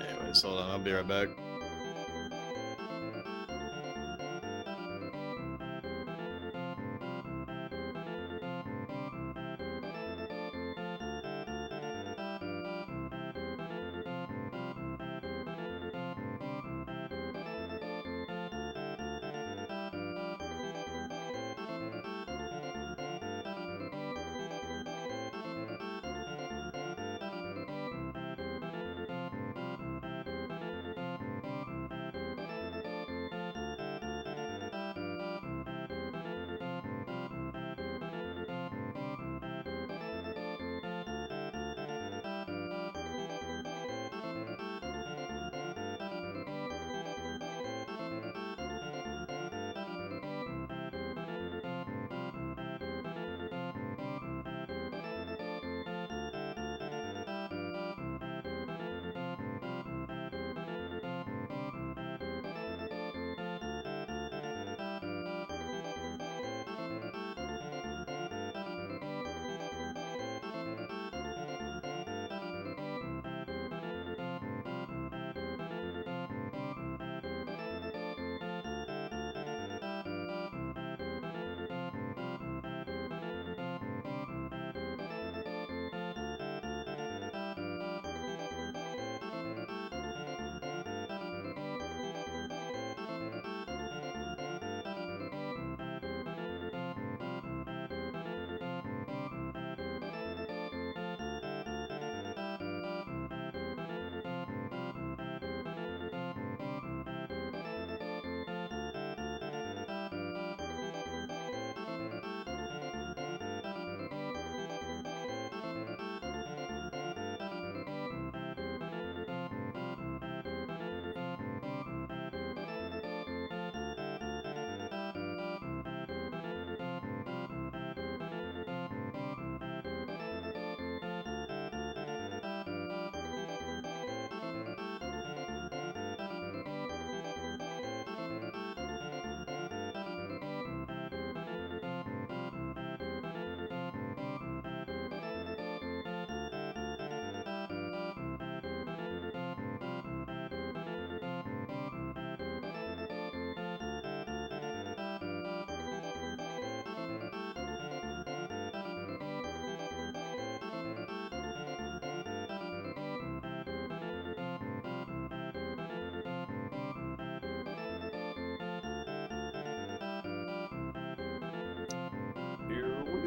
Anyways, hold on, I'll be right back.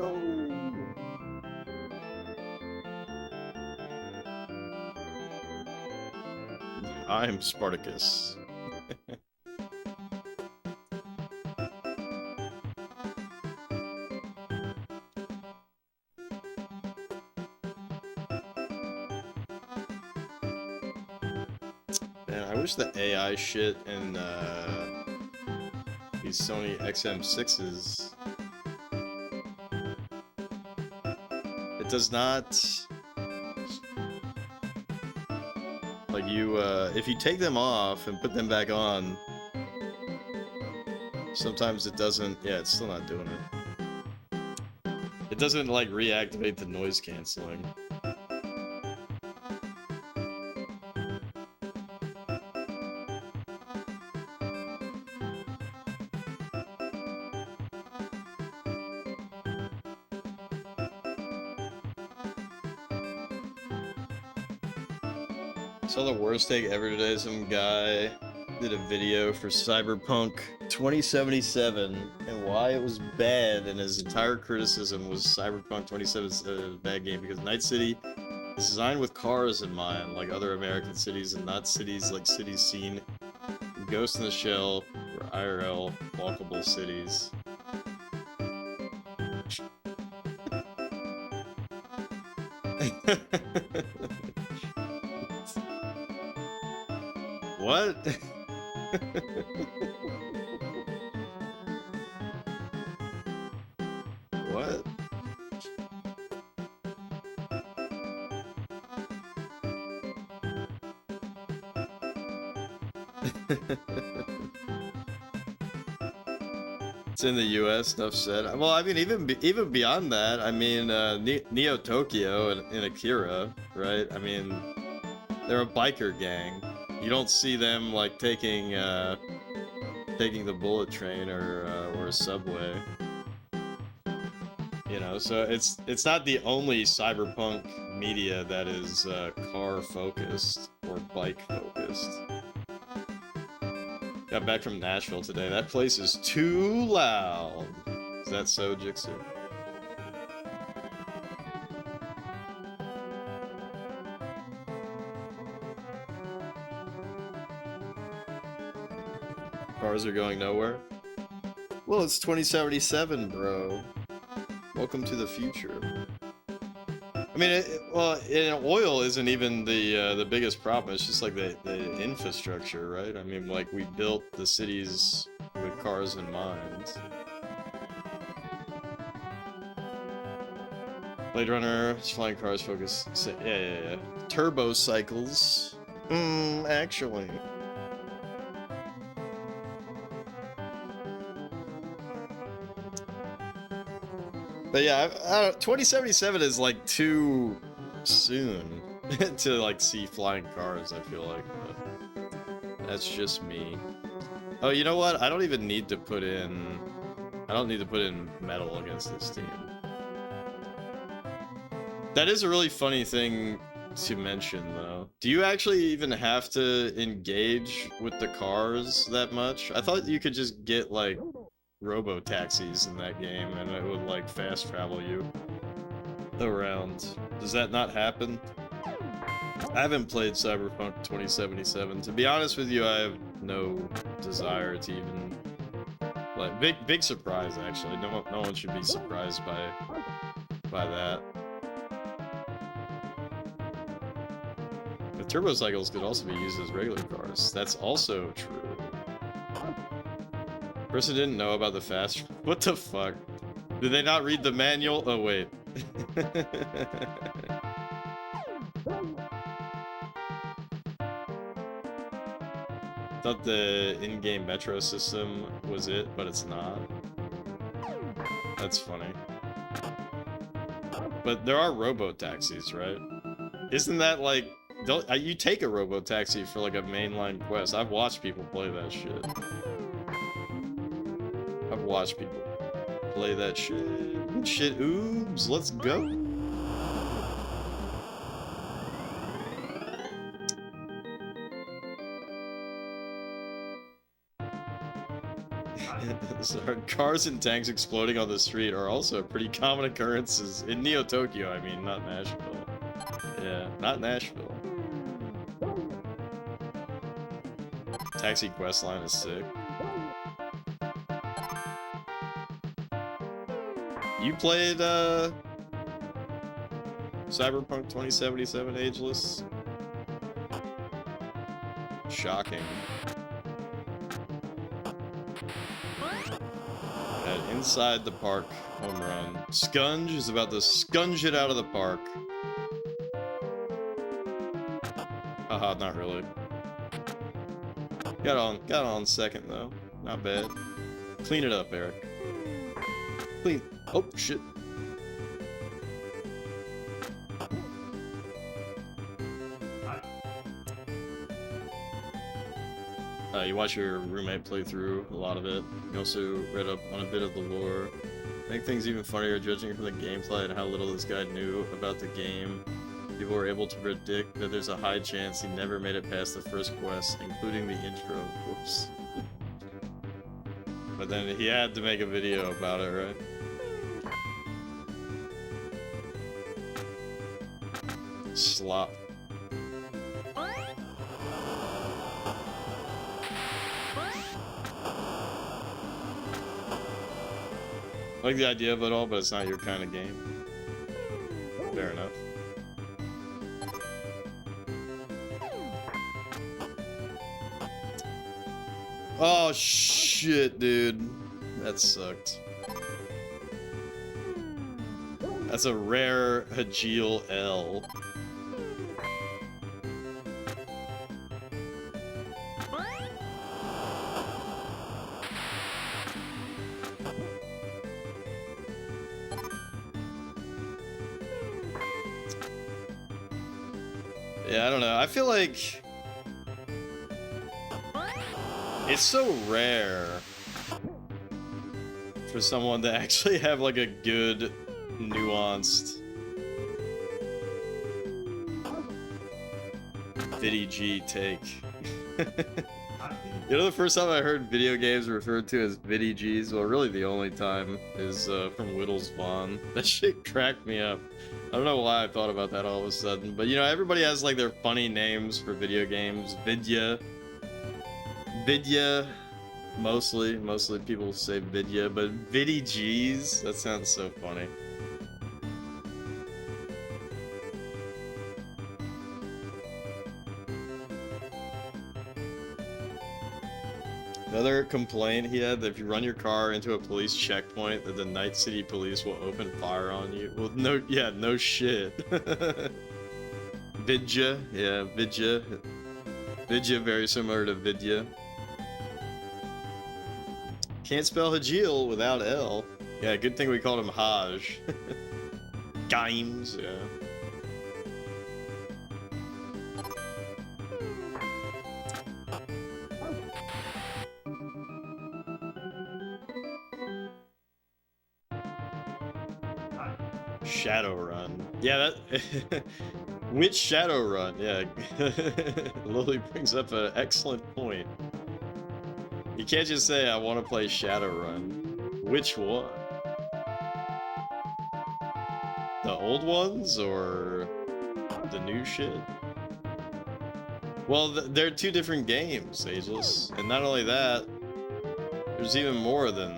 go. I'm Spartacus. Man, I wish the AI shit in these Sony XM6s, it does not, like, you if you take them off and put them back on, sometimes it doesn't. Yeah, it's still not doing it. It doesn't like reactivate the noise canceling. Saw the worst take ever today. Some guy did a video for Cyberpunk 2077 and why it was bad, and his entire criticism was Cyberpunk 2077 is a bad game because Night City is designed with cars in mind, like other American cities, and not cities like cities seen in Ghost in the Shell or IRL walkable cities. What? What? It's in the U.S. Enough said. Well, I mean, even beyond that, I mean, Neo Tokyo and Akira, right? I mean, they're a biker gang. You don't see them like taking the bullet train or a subway. You know, so it's not the only cyberpunk media that is car focused or bike focused. Got back from Nashville today. That place is too loud. Is that so, Jixer? Cars are going nowhere? Well, it's 2077, bro. Welcome to the future. I mean, oil isn't even the biggest problem. It's just like the infrastructure, right? I mean, like, we built the cities with cars in mind. Blade Runner, flying cars focus. Yeah. Turbo cycles. Actually. But yeah, 2077 is like too soon to like see flying cars, I feel like, but that's just me. Oh, you know what? I don't need to put in metal against this team. That is a really funny thing to mention, though. Do you actually even have to engage with the cars that much? I thought you could just get like robo taxis in that game and it would like fast travel you around. Does that not happen? I haven't played Cyberpunk 2077. To be honest with you, I have no desire to even like big surprise actually. No one should be surprised by that. The turbo cycles could also be used as regular cars. That's also true. Person didn't know about the fast. What the fuck? Did they not read the manual? Oh wait. Thought the in-game metro system was it, but it's not. That's funny. But there are robo-taxis, right? Isn't that like... you take a robo-taxi for like a mainline quest. I've watched people play that shit. I've watched people play that shit. Shit oobs, let's go. Cars and tanks exploding on the street are also pretty common occurrences in Neo Tokyo. I mean, not Nashville. Yeah, not Nashville. Taxi quest line is sick. You played Cyberpunk 2077 Ageless? Shocking. At inside the park home run. Scunge is about to scunge it out of the park. Haha, not really. Got on second though. Not bad. Clean it up, Eric. Clean. Oh shit. You watch your roommate play through a lot of it. You also read up on a bit of the lore. Make things even funnier judging from the gameplay and how little this guy knew about the game. People were able to predict that there's a high chance he never made it past the first quest, including the intro. Whoops. But then he had to make a video about it, right? Slop. I like the idea of it all, but it's not your kind of game. Fair enough. Oh shit, dude. That sucked. That's a rare Hajil L. Yeah, I don't know. I feel like it's so rare for someone to actually have like a good, nuanced VDG take. You know, the first time I heard video games referred to as VDGs, well, really the only time, is from Whittles Vaughn. That shit cracked me up. I don't know why I thought about that all of a sudden, but you know, everybody has like their funny names for video games. Vidya, mostly people say Vidya, but VDGs, that sounds so funny. Another complaint he had that if you run your car into a police checkpoint, that the Night City police will open fire on you. Well, no shit. Vidya, yeah, Vidya. Vidya, very similar to Vidya. Can't spell Hajil without L. Yeah, good thing we called him Haj. Games, yeah. Shadowrun. Yeah, that... Which Shadowrun? Yeah. Lily brings up an excellent point. You can't just say, I want to play Shadowrun. Which one? The old ones, or the new shit? Well, they're two different games, Ageless. And not only that, there's even more than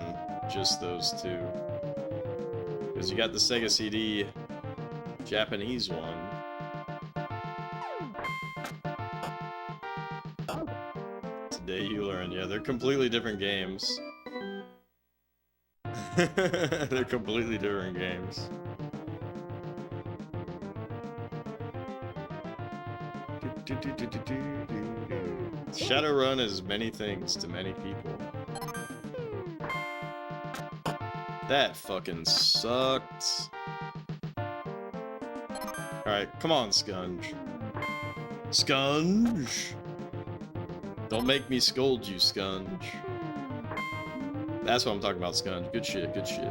just those two. Because you got the Sega CD Japanese one. Today you learn. Yeah, they're completely different games. They're completely different games. Shadowrun is many things to many people. That fucking sucked. Alright, come on, Scunge. Scunge! Don't make me scold you, Scunge. That's what I'm talking about, Scunge. Good shit, good shit.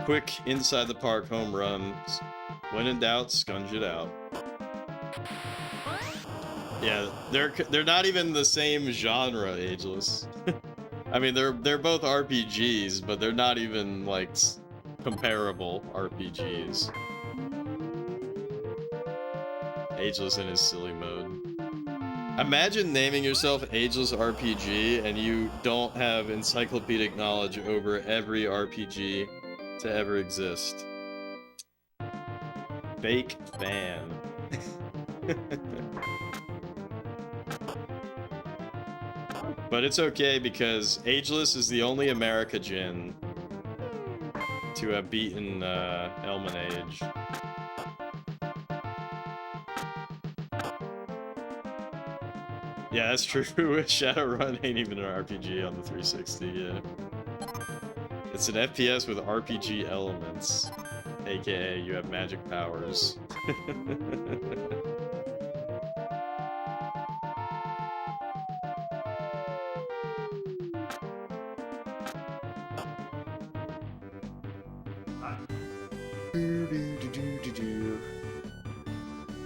Quick, inside the park home run. When in doubt, Scunge it out. Yeah, they're not even the same genre, Ageless. I mean, they're both RPGs, but they're not even like comparable RPGs. Ageless in his silly mode. Imagine naming yourself Ageless RPG and you don't have encyclopedic knowledge over every RPG to ever exist. Fake fan. But it's okay because Ageless is the only America Jin to have beaten Elmanage. Yeah, that's true. Shadowrun ain't even an RPG on the 360, yeah. It's an FPS with RPG elements, aka you have magic powers.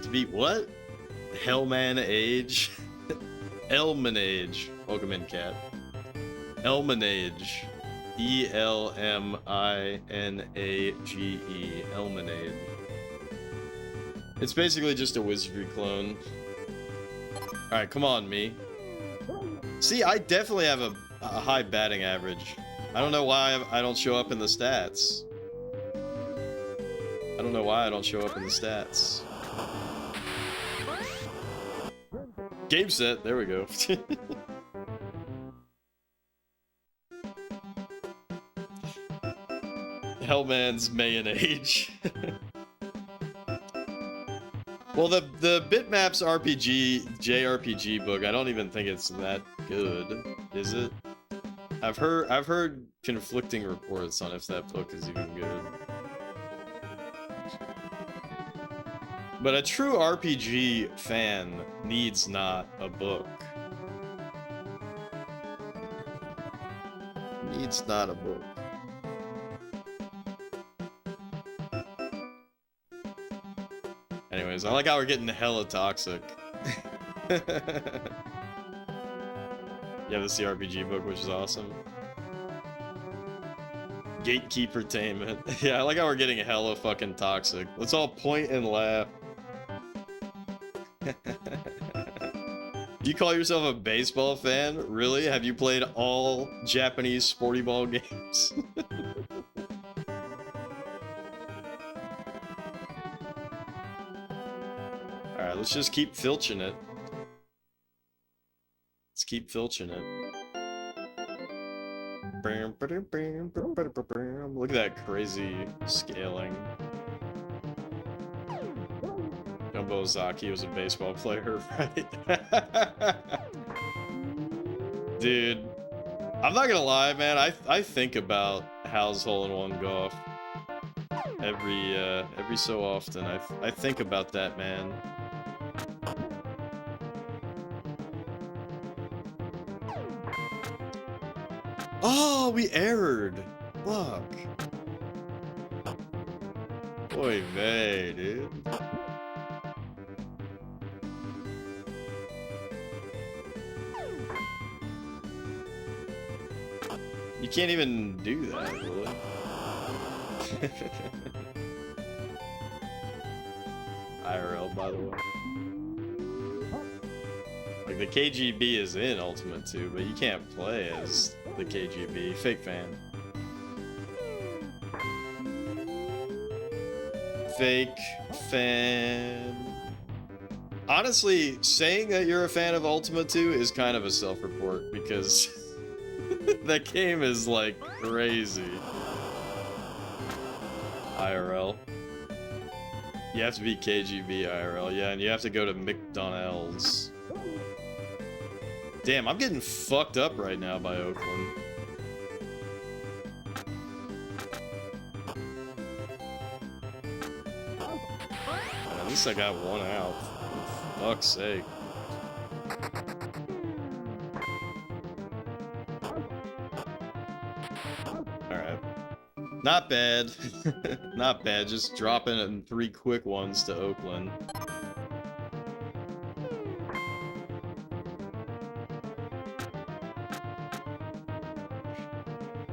To beat what? Hellman Age? Elmanage. Welcome in, cat. Elmanage. E-L-M-I-N-A-G-E. Elmanage. It's basically just a wizardry clone. Alright, come on, me. See, I definitely have a high batting average. I don't know why I don't show up in the stats. I don't know why I don't show up in the stats. Game set, there we go. Hellman's mayonnaise. Well, the Bitmaps RPG, JRPG book, I don't even think it's that good, is it? I've heard conflicting reports on if that book is even good. But a true RPG fan needs not a book. Needs not a book. Anyways, I like how we're getting hella toxic. You have the CRPG book, which is awesome. Gatekeepertainment. Yeah, I like how we're getting hella fucking toxic. Let's all point and laugh. You call yourself a baseball fan? Really? Have you played all Japanese sporty ball games? Alright, let's just keep filching it. Let's keep filching it. Look at that crazy scaling. Jumbo Ozaki was a baseball player, right? Dude, I'm not gonna lie, man. I think about Hal's hole-in-one golf every so often. I think about that, man. Oh, we errored. Fuck. Oy vey, dude. You can't even do that, really. IRL, by the way. Like, the KGB is in Ultimate 2, but you can't play as the KGB. Fake fan. Fake fan. Honestly, saying that you're a fan of Ultimate 2 is kind of a self-report, because that game is, like, crazy. IRL. You have to be KGB IRL, yeah, and you have to go to McDonald's. Damn, I'm getting fucked up right now by Oakland. At least I got one out. For fuck's sake. Alright. Not bad. Not bad, just dropping in 3 quick ones to Oakland.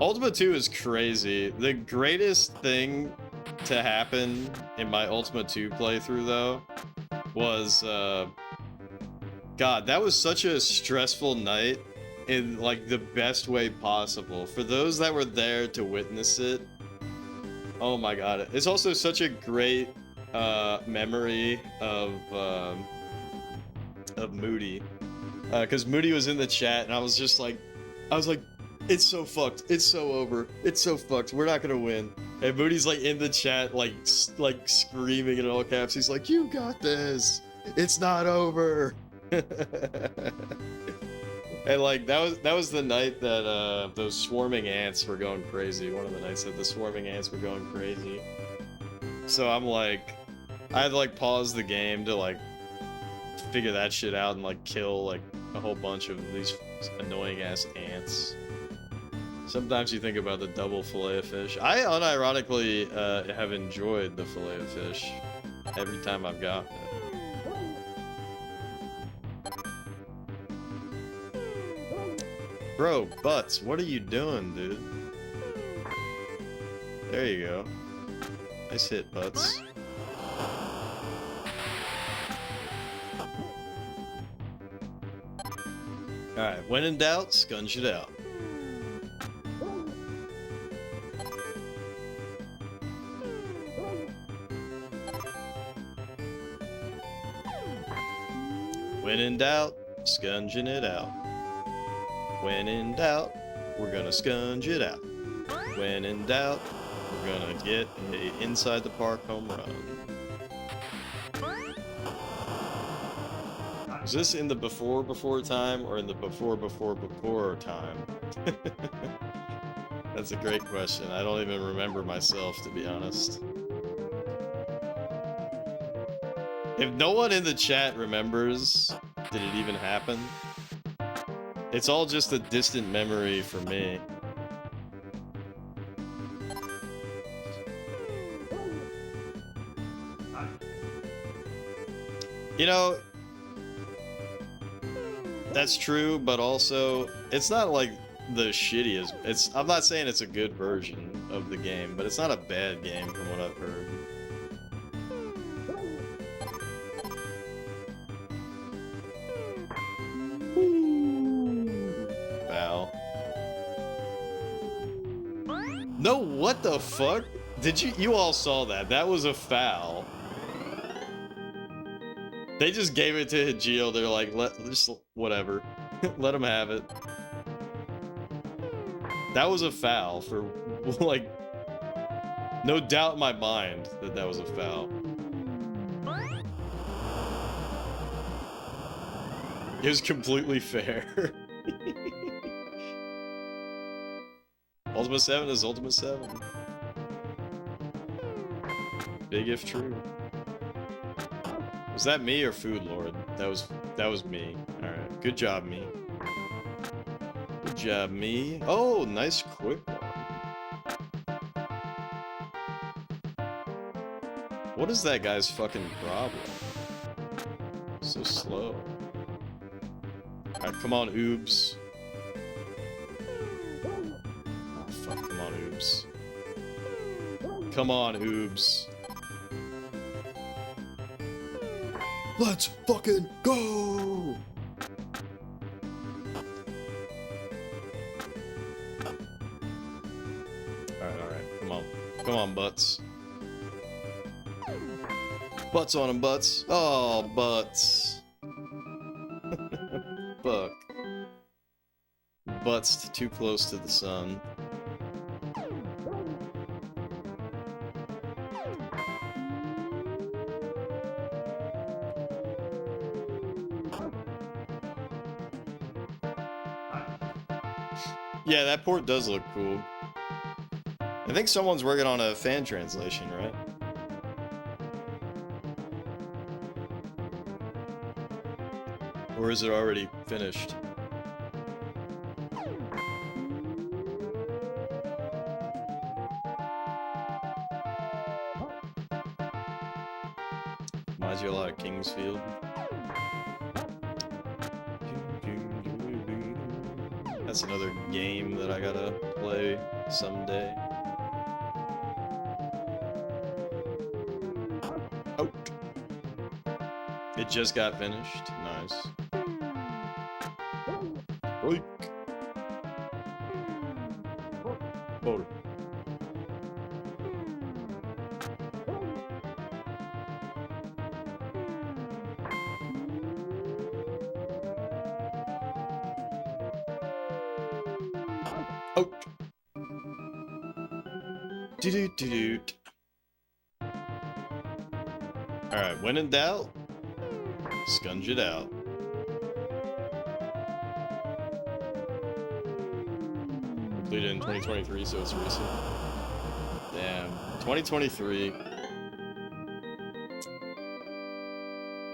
Ultima 2 is crazy. The greatest thing to happen in my Ultima 2 playthrough, though, was, God, that was such a stressful night in, like, the best way possible. For those that were there to witness it, oh my God. It's also such a great, memory of Moody. Because Moody was in the chat, and I was like, it's so fucked. It's so over. It's so fucked. We're not gonna win. And Moody's like in the chat, like screaming in all caps. He's like, "You got this. It's not over." And like that was the night that those swarming ants were going crazy. One of the nights that the swarming ants were going crazy. So I'm like, I had to like pause the game to like figure that shit out and like kill like a whole bunch of these annoying ass ants. Sometimes you think about the double fillet of fish. I unironically have enjoyed the fillet of fish every time I've gotten it. Bro, Butts, what are you doing, dude? There you go. Nice hit, Butts. Alright, when in doubt, scunge it out. When in doubt, scunging it out. When in doubt, we're gonna scunge it out. When in doubt, we're gonna get a inside the park home run. Is this in the before time or in the before time? That's a great question. I don't even remember myself, to be honest. If no one in the chat remembers, did it even happen? It's all just a distant memory for me. You know, that's true, but also, it's not like the shittiest. I'm not saying it's a good version of the game, but it's not a bad game from what I've heard. Foul. No, what the fuck? Did you all saw that? That was a foul. They just gave it to Hajio. They're like, just whatever. Let him have it. That was a foul for, like, no doubt in my mind that that was a foul. It was completely fair. Ultima 7 is Ultima 7. Big if true. Was that me or Food Lord? That was me. Alright. Good job, me. Good job, me. Oh, nice quick one. What is that guy's fucking problem? So slow. Alright, come on, Oobs. Oh, fuck, come on, Oobs. Come on, Oobs. Let's fucking go! Alright. Come on. Come on, Butts. Butts on him, Butts. Oh, Butts. Fuck. Butts too close to the sun. Yeah, that port does look cool. I think someone's working on a fan translation, right? Or is it already finished? Reminds you a lot of Kingsfield. That's another game that I gotta play someday. Oh! It just got finished. Nice. Oink. Oh. Oh. Doo-doo-doo-doo. Alright, when in doubt, scunge it out. Completed in 2023, so it's recent. Damn. 2023.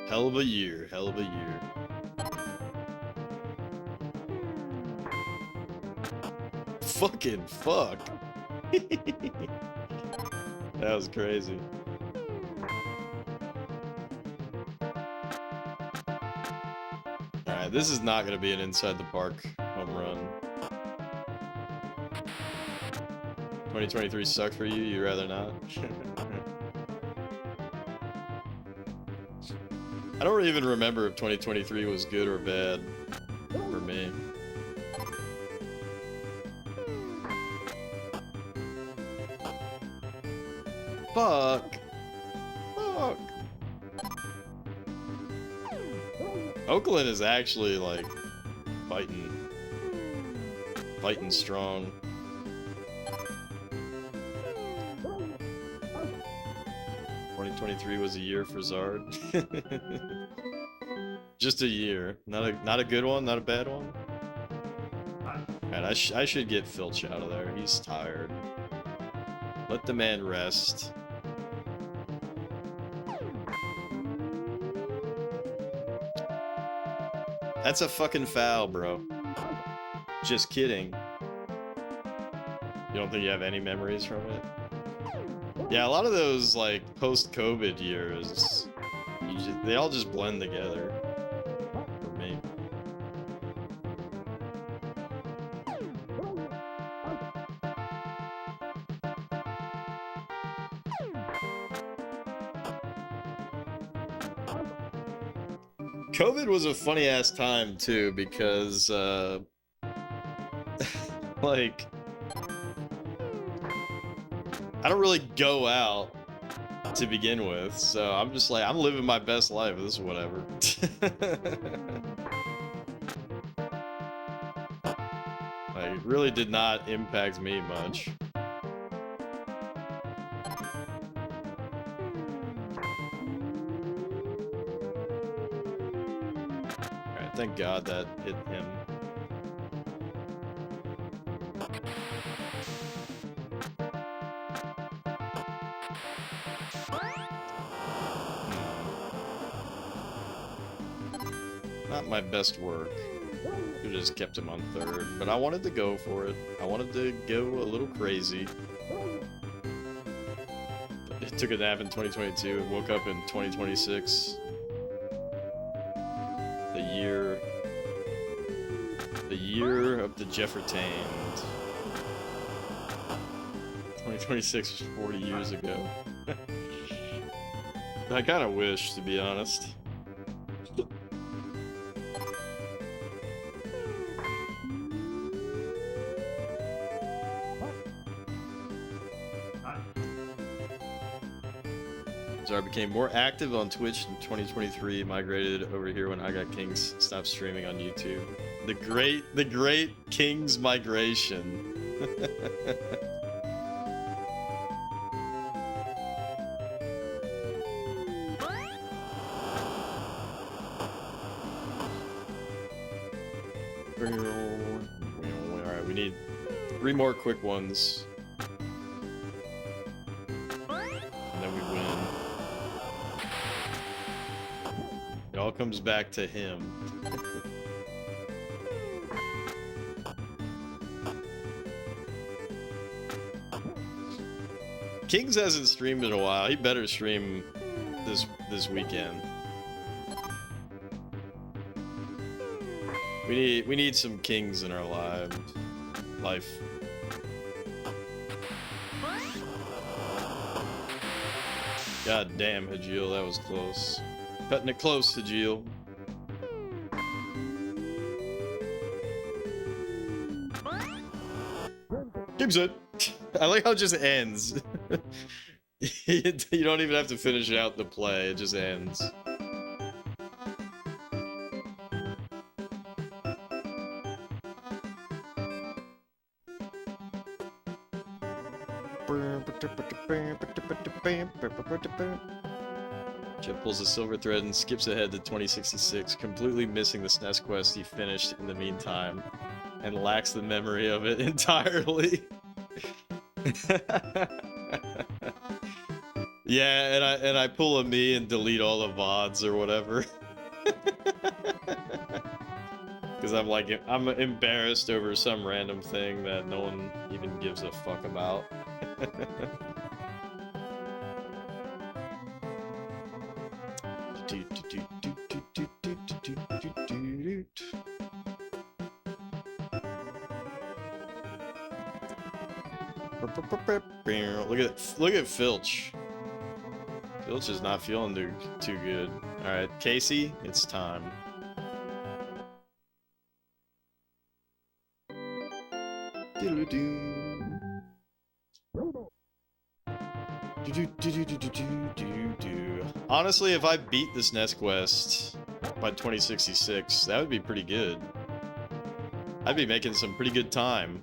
Hell of a year, hell of a year. Fucking fuck. That was crazy. Alright, this is not gonna be an inside the park home run. 2023 sucked for you, you'd rather not? I don't even remember if 2023 was good or bad for me. Fuck. Fuck. Oakland is actually like fighting strong. '23 was a year for Zard. Just a year, not a good one, not a bad one. And I should get Filch out of there. He's tired. Let the man rest. That's a fucking foul, bro. Just kidding. You don't think you have any memories from it? Yeah, a lot of those, like, post-COVID years, they all just blend together. For me. COVID was a funny-ass time, too, because, like, I don't really go out to begin with, so I'm just like, I'm living my best life. This is whatever. Like, it really did not impact me much. Alright, thank God that hit him. Not my best work. Who just kept him on third, but I wanted to go for it. I wanted to go a little crazy. It took a nap in 2022 and woke up in 2026. The year of the Jeffertained. 2026 was 40 years ago. I kind of wish, to be honest. I became more active on Twitch in 2023, migrated over here when I Got Kings stopped streaming on YouTube. The great Kings migration. Alright, we need 3 more quick ones. It all comes back to him. Kings hasn't streamed in a while. He better stream this weekend. We need some kings in our life. God damn, Hajil, that was close. Cutting it close, Hajil. Game's it. I like how it just ends. You don't even have to finish out the play, it just ends. Jeff pulls a silver thread and skips ahead to 2066, completely missing the SNES quest he finished in the meantime, and lacks the memory of it entirely. Yeah, and I pull a me and delete all the VODs or whatever. Because I'm embarrassed over some random thing that no one even gives a fuck about. Look at Filch. Filch is not feeling too good. All right, Casey, it's time. Honestly, if I beat this SNES quest by 2066, that would be pretty good. I'd be making some pretty good time.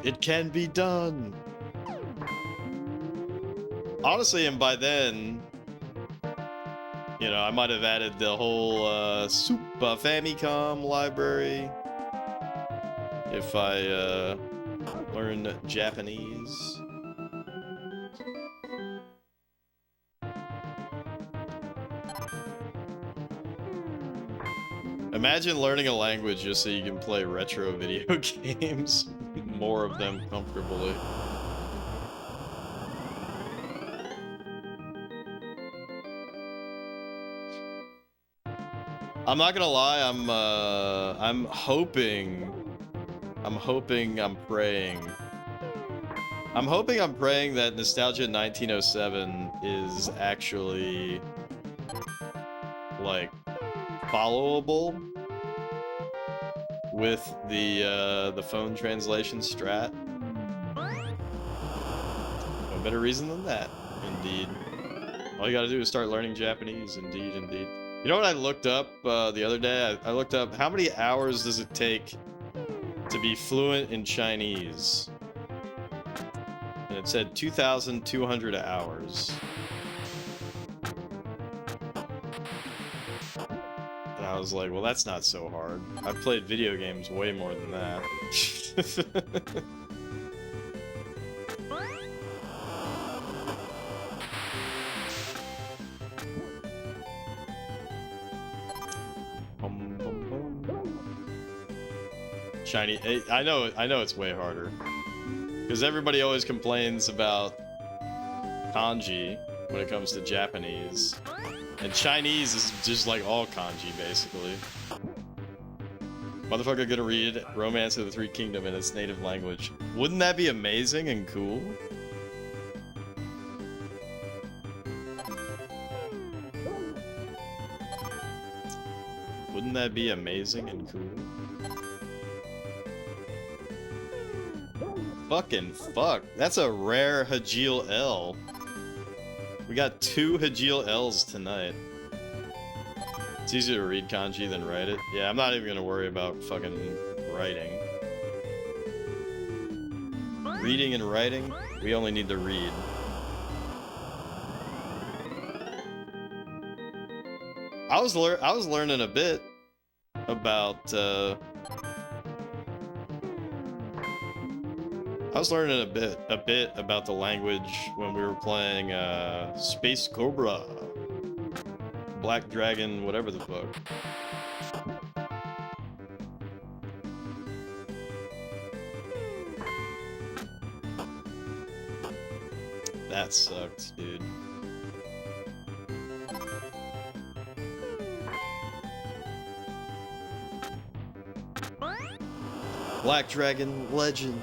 It can be done. Honestly, and by then, you know, I might have added the whole Super Famicom library if I learn Japanese. Imagine learning a language just so you can play retro video games, more of them comfortably. I'm not gonna lie, I'm hoping, I'm praying that Nostalgia 1907 is actually, like, followable with the phone translation strat. No better reason than that, indeed. All you gotta do is start learning Japanese, indeed, indeed. You know what I looked up the other day? I looked up how many hours does it take to be fluent in Chinese? And it said 2,200 hours. And I was like, well, that's not so hard. I've played video games way more than that. Chinese, I know it's way harder. Because everybody always complains about kanji when it comes to Japanese. And Chinese is just like all kanji, basically. Motherfucker gonna read Romance of the Three Kingdoms in its native language. Wouldn't that be amazing and cool? Wouldn't that be amazing and cool? Fucking fuck. That's a rare Hajil L. We got 2 Hajil L's tonight. It's easier to read kanji than write it. Yeah, I'm not even gonna worry about fucking writing. Reading and writing, we only need to read. I was learning a bit about I was learning a bit about the language when we were playing Space Cobra, Black Dragon, whatever the fuck. That sucked, dude. Black Dragon Legend.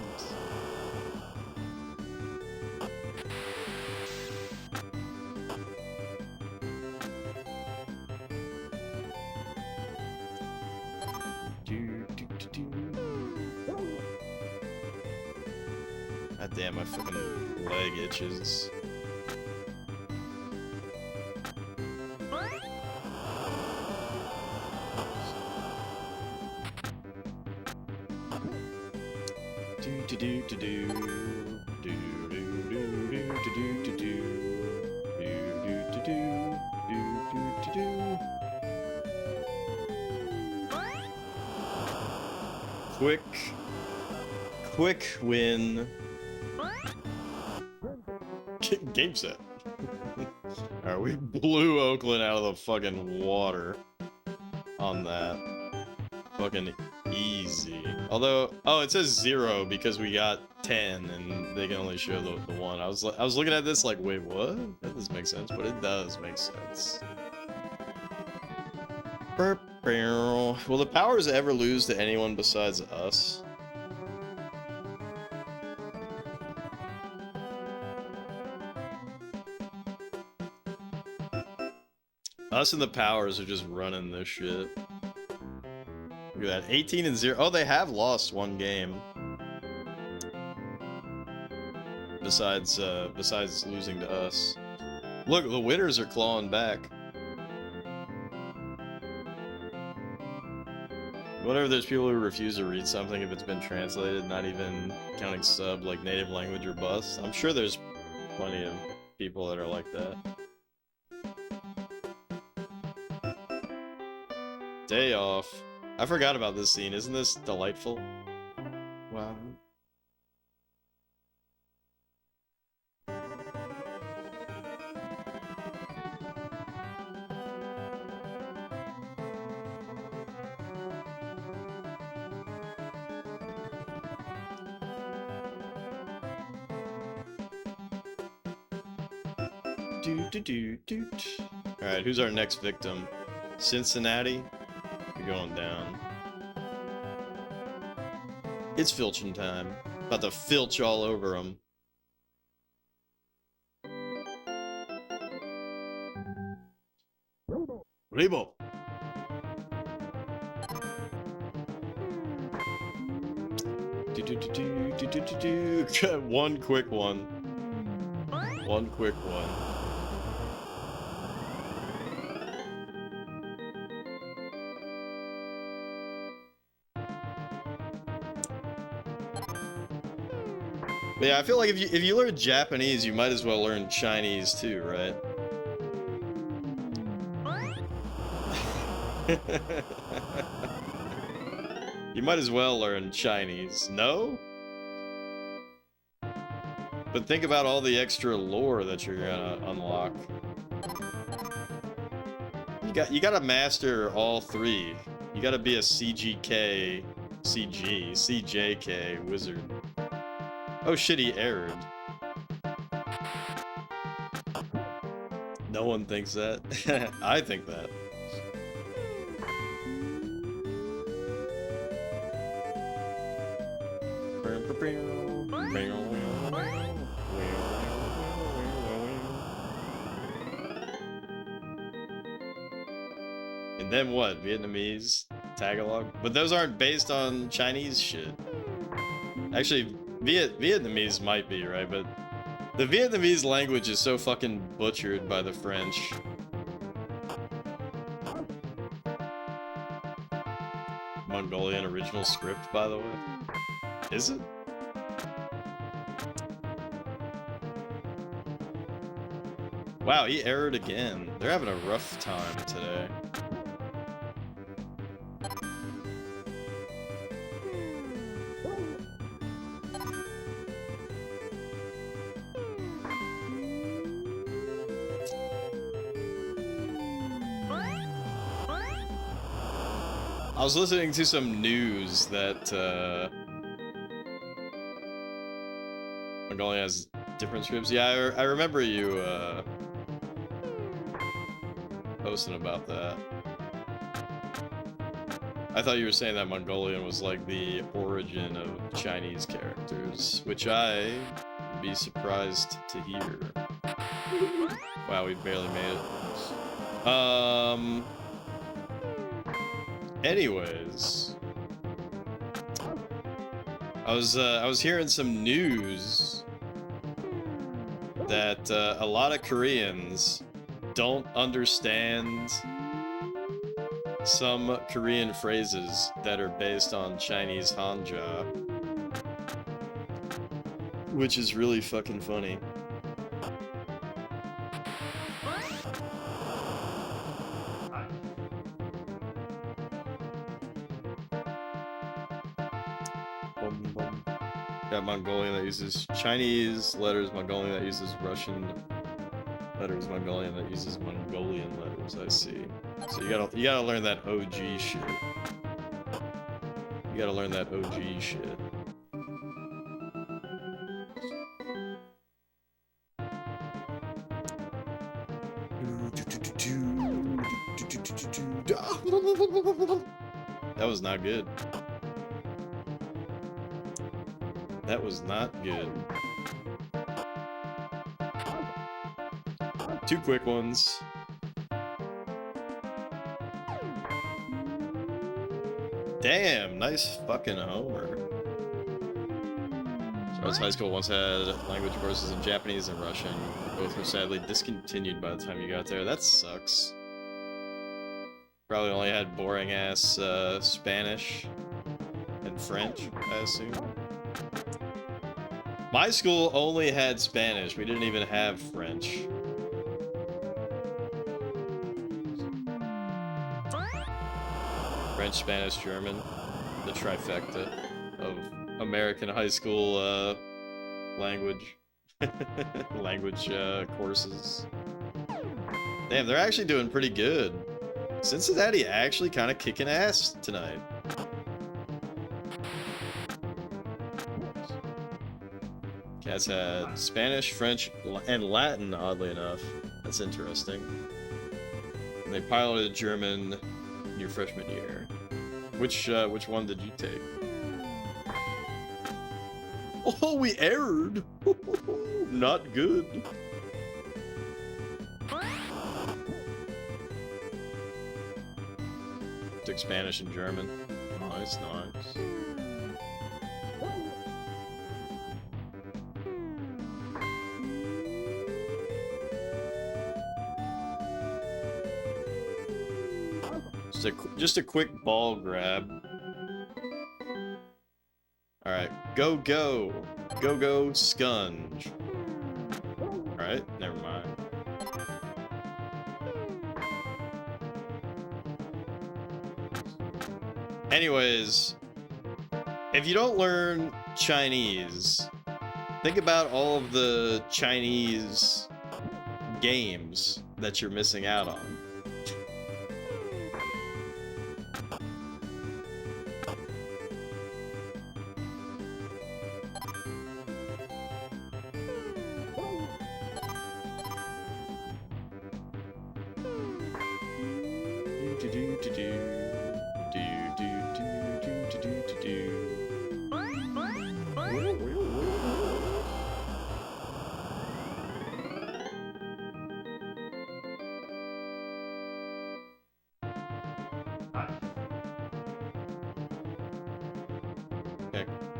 God damn, my fucking leg itches. Quick win. Game set. Alright, we blew Oakland out of the fucking water on that. Fucking easy. Although, oh, it says 0 because we got 10 and they can only show the 1. I was looking at this like, wait, what? That doesn't make sense, but it does make sense. Will the powers ever lose to anyone besides us? Us and the powers are just running this shit. Look at that, 18 and 0. Oh, they have lost one game. Besides losing to us. Look, the winners are clawing back. Whenever there's people who refuse to read something if it's been translated, not even counting sub, like native language or bus, I'm sure there's plenty of people that are like that. Day off. I forgot about this scene. Isn't this delightful? Wow. Alright, who's our next victim? Cincinnati? You're going down. It's filching time. About to filch all over them. Rebo! One quick one. One quick one. But yeah, I feel like if you learn Japanese, you might as well learn Chinese too, right? You might as well learn Chinese, no? But think about all the extra lore that you're gonna unlock. You gotta master all 3. You gotta be a CJK wizard. Oh shit, he erred. No one thinks that. I think that. And then what? Vietnamese? Tagalog? But those aren't based on Chinese shit. Actually, Vietnamese might be, right? But the Vietnamese language is so fucking butchered by the French. Mongolian original script, by the way. Is it? Wow, he erred again. They're having a rough time today. I was listening to some news that Mongolia has different scripts. Yeah, I remember you posting about that. I thought you were saying that Mongolian was like the origin of Chinese characters, which I'd be surprised to hear. Wow, we barely made it. Anyways, I was hearing some news that a lot of Koreans don't understand some Korean phrases that are based on Chinese Hanja, which is really fucking funny. Got Mongolian that uses Chinese letters, Mongolian that uses Russian letters, Mongolian that uses Mongolian letters. I see. So you gotta learn that OG shit. You gotta learn that OG shit. That was not good. That was not good. Two quick ones. Damn, nice fucking homer. Charles High School once had language courses in Japanese and Russian. Both were sadly discontinued by the time you got there. That sucks. Probably only had boring ass Spanish and French, I assume. My school only had Spanish. We didn't even have French. French, Spanish, German. The trifecta of American high school language. language courses. Damn, they're actually doing pretty good. Cincinnati actually kind of kicking ass tonight. Cats had Spanish, French, and Latin, oddly enough. That's interesting. And they piloted German your freshman year. Which one did you take? Oh, we erred! Not good. Took Spanish and German. Nice, nice. Just a quick ball grab. Alright, go, Scunge. Alright, never mind. Anyways, if you don't learn Chinese, think about all of the Chinese games that you're missing out on.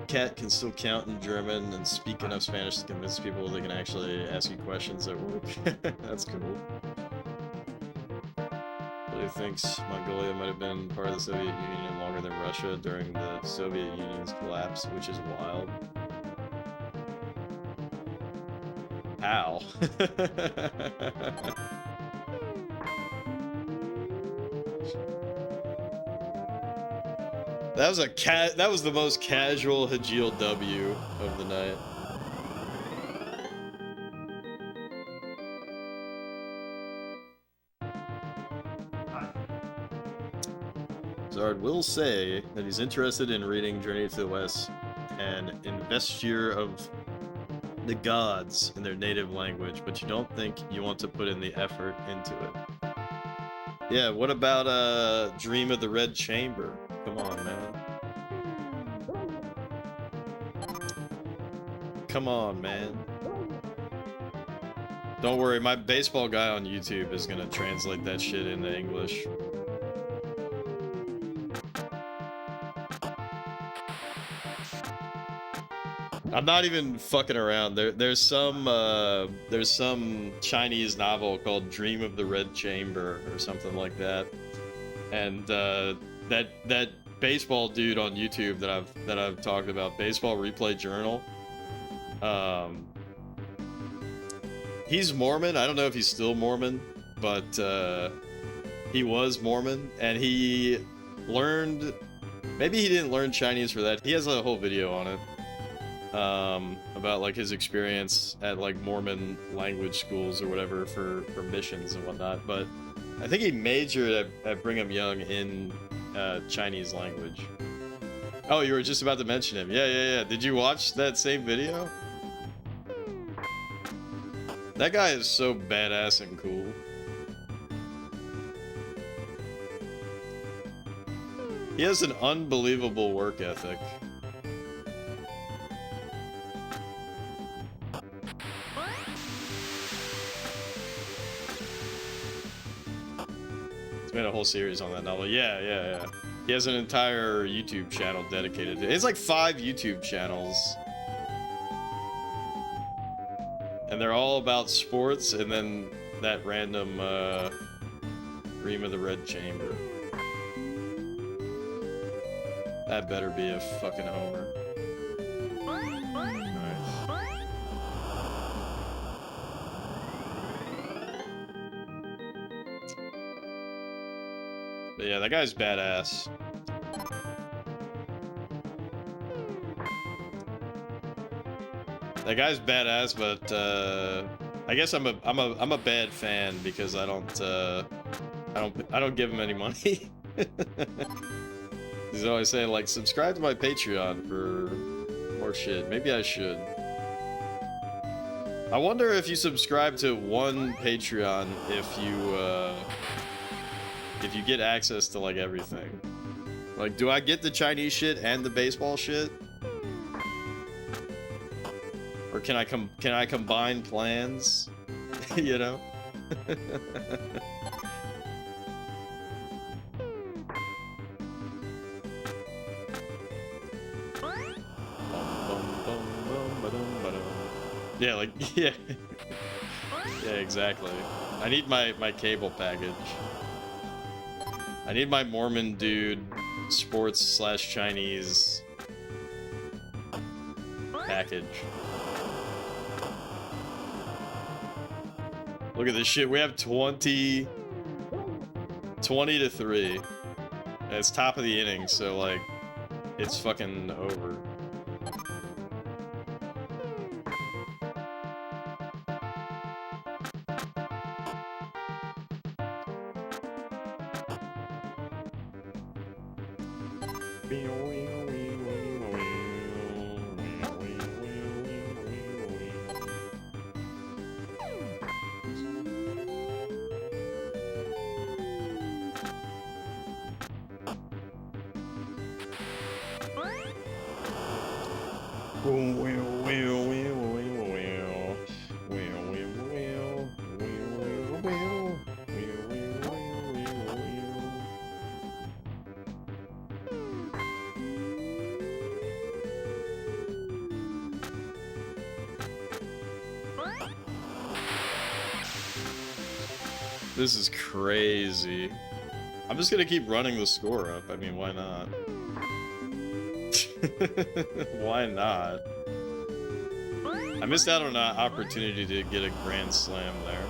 Cat can still count in German and speak enough Spanish to convince people they can actually ask you questions at work. That's cool. Really thinks Mongolia might have been part of the Soviet Union longer than Russia during the Soviet Union's collapse, which is wild. How? That was the most casual Hajil W of the night. Zard will say that he's interested in reading Journey to the West and Investiture of the gods in their native language, but you don't think you want to put in the effort into it. Yeah, what about Dream of the Red Chamber? Come on, man. Come on, man. Don't worry, my baseball guy on YouTube is gonna translate that shit into English. I'm not even fucking around. There's some Chinese novel called Dream of the Red Chamber or something like that. And that baseball dude on YouTube that I've talked about, Baseball Replay Journal. He's Mormon. I don't know if he's still Mormon, but he was Mormon, and he learned. Maybe he didn't learn Chinese for that. He has a whole video on it about like his experience at like Mormon language schools or whatever for missions and whatnot. But I think he majored at Brigham Young in Chinese language. Oh, you were just about to mention him. Yeah. Did you watch that same video? That guy is so badass and cool. He has an unbelievable work ethic. He's made a whole series on that novel. Yeah. He has an entire YouTube channel dedicated to it. It's like 5 YouTube channels. And they're all about sports, and then that random Dream of the Red Chamber. That better be a fucking homer. Nice. But yeah, that guy's badass. That guy's badass, but I guess I'm a bad fan because I don't give him any money. He's always saying like, subscribe to my Patreon for more shit. Maybe I should. I wonder if you subscribe to one Patreon if you get access to like everything. Like, do I get the Chinese shit and the baseball shit? Or can I combine plans? You know? Yeah, like, yeah. Yeah, exactly. I need my cable package. I need my Mormon dude sports / Chinese package. Look at this shit. We have 20 to 3. And it's top of the inning, so like it's fucking over. This is crazy. I'm just gonna keep running the score up. I mean, why not? Why not? I missed out on an opportunity to get a grand slam there.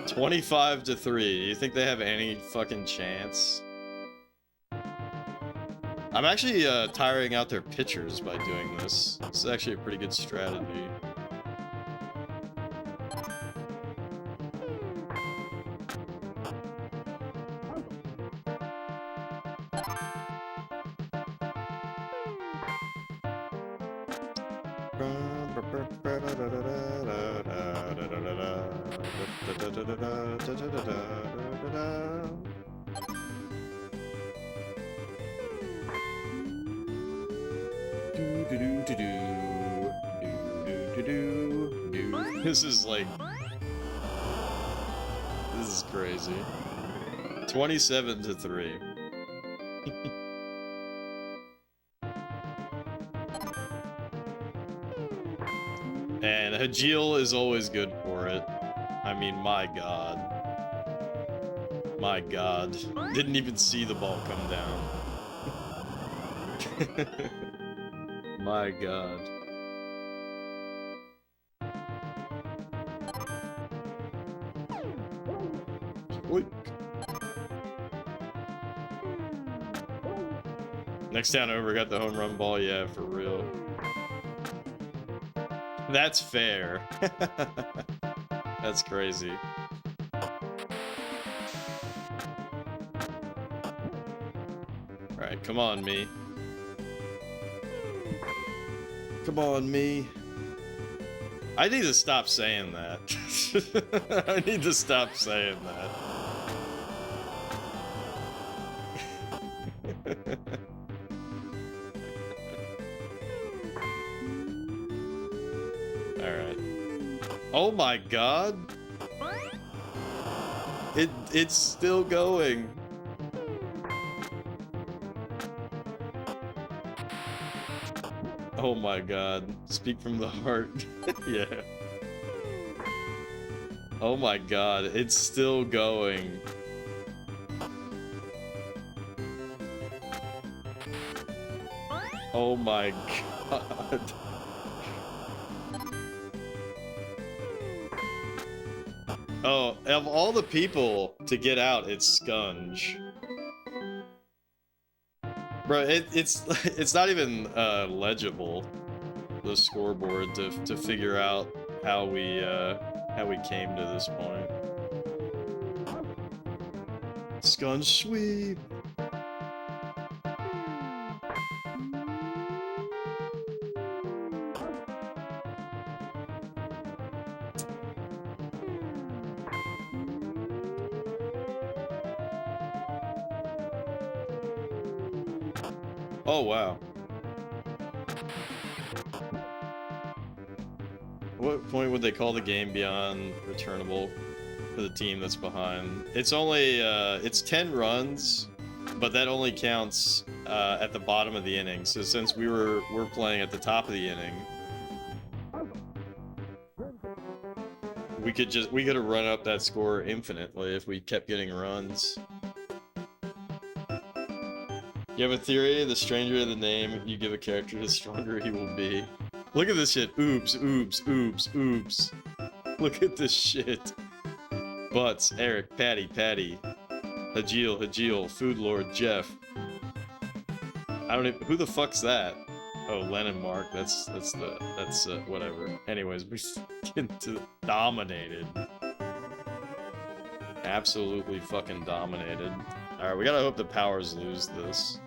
25 to 3. You think they have any fucking chance? I'm actually tiring out their pitchers by doing this. This is actually a pretty good strategy. This is like... This is crazy. 27-3. And Hajil is always good for it. I mean, my god. My god. Didn't even see the ball come down. My god. Wait. Next down over, got the home run ball. Yeah, for real. That's fair. That's crazy. Alright, come on, me. Come on, me. I need to stop saying that. I need to stop saying that. Alright. Oh my god! It's still going. Oh my god. Speak from the heart. Yeah. Oh my god, it's still going. Oh my god. Oh, of all the people to get out, it's Scunge. Bro, it's not even legible, the scoreboard, to figure out how we came to this point. Scunge sweep. Oh, wow. What point would they call the game beyond returnable for the team that's behind? It's only, it's 10 runs, but that only counts at the bottom of the inning. So since we're playing at the top of the inning, we could have run up that score infinitely if we kept getting runs. You have a theory? The stranger the name you give a character, the stronger he will be. Look at this shit. Oops, oops, oops, oops. Look at this shit. Butts, Eric, Patty, Hajil, Hajil, Food Lord, Jeff. I don't even... Who the fuck's that? Oh, Lennon Mark. That's whatever. Anyways, we're getting dominated. Absolutely fucking dominated. Alright, we gotta hope the Powers lose this.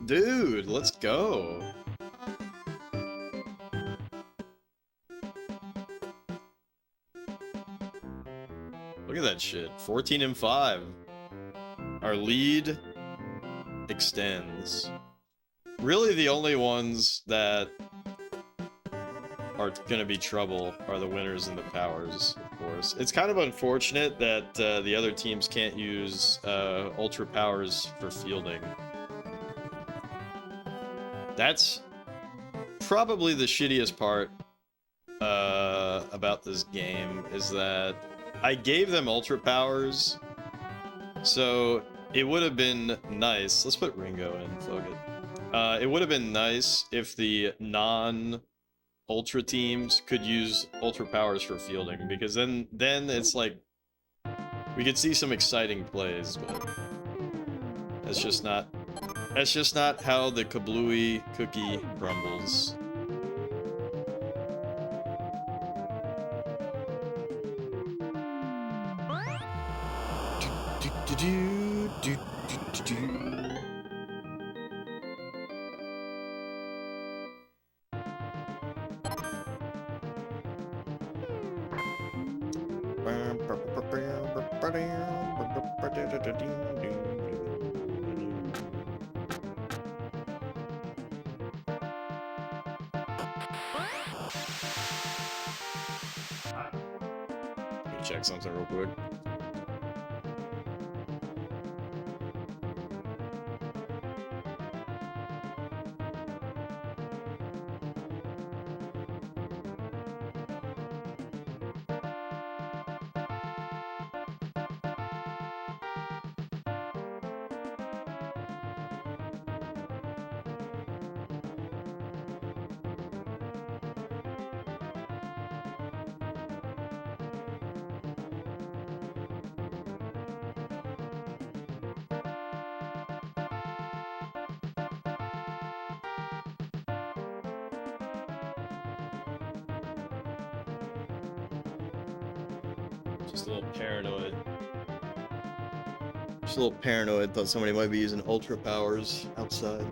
Dude, let's go. Look at that shit. 14-5. Our lead extends. Really, the only ones that are gonna be trouble are the winners and the Powers, of course. It's kind of unfortunate that the other teams can't use Ultra Powers for fielding. That's probably the shittiest part about this game, is that I gave them Ultra Powers, so it would have been nice. Let's put Ringo in, fuck it. It would have been nice if the non-Ultra teams could use Ultra Powers for fielding, because then it's like we could see some exciting plays, but that's just not how the kablooey cookie crumbles. Do, do, do, do, do, do, do. Let me check something real quick. Just a little paranoid. Just a little paranoid. Thought somebody might be using ultra powers outside.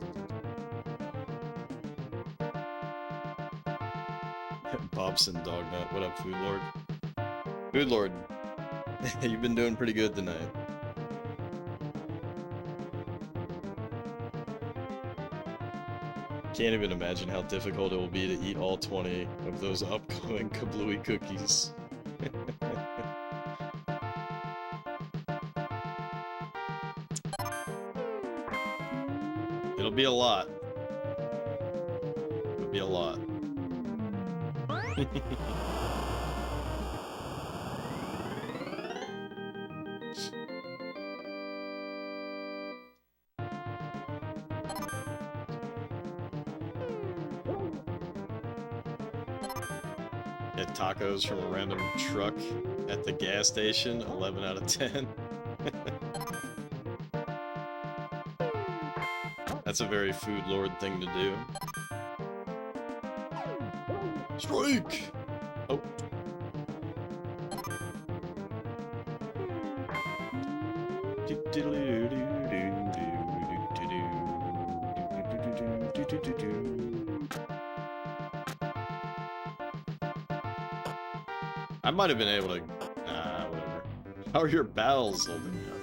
Bobson Dognut. What up, Food Lord? Food Lord. You've been doing pretty good tonight. Can't even imagine how difficult it will be to eat all 20 of those upcoming kablooey cookies. It'll be a lot. It'll be a lot. Get tacos from a random truck at the gas station, 11 out of 10. That's a very Food Lord thing to do. Strike! Oh. I might have been able to... Nah, whatever. How are your bowels holding up?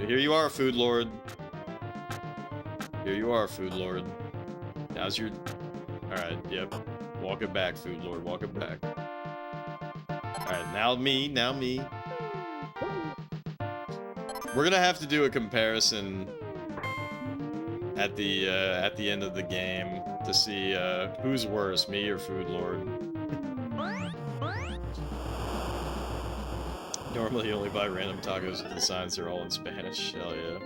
Here you are, Food Lord. Here you are, Food Lord. Now's your... Alright, yep. Walk it back, Food Lord. Walk it back. Alright, now me. Now me. We're gonna have to do a comparison at the end of the game to see who's worse, me or Food Lord. Normally you only buy random tacos with the signs, they're all in Spanish. Hell yeah.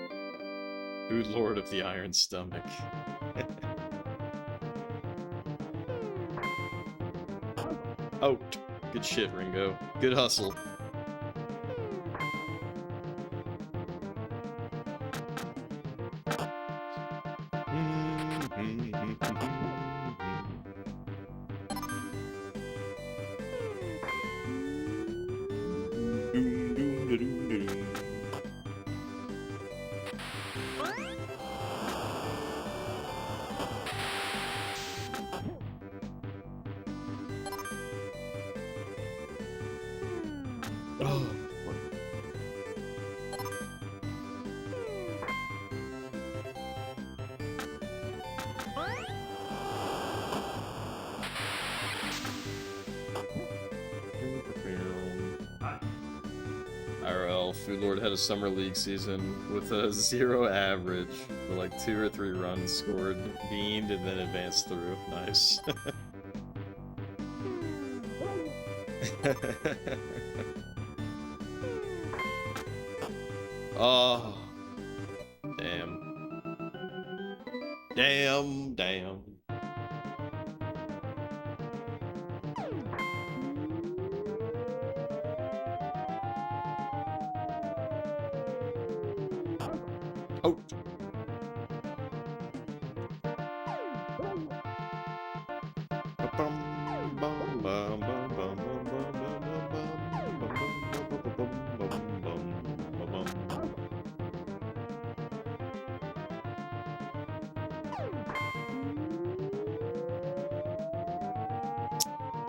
Food Lord of the Iron Stomach. Oh, good shit, Ringo. Good hustle. Food Lord had a summer league season with a 0 average, with like 2 or 3 runs scored, beamed, and then advanced through. Nice. Oh, damn. Damn.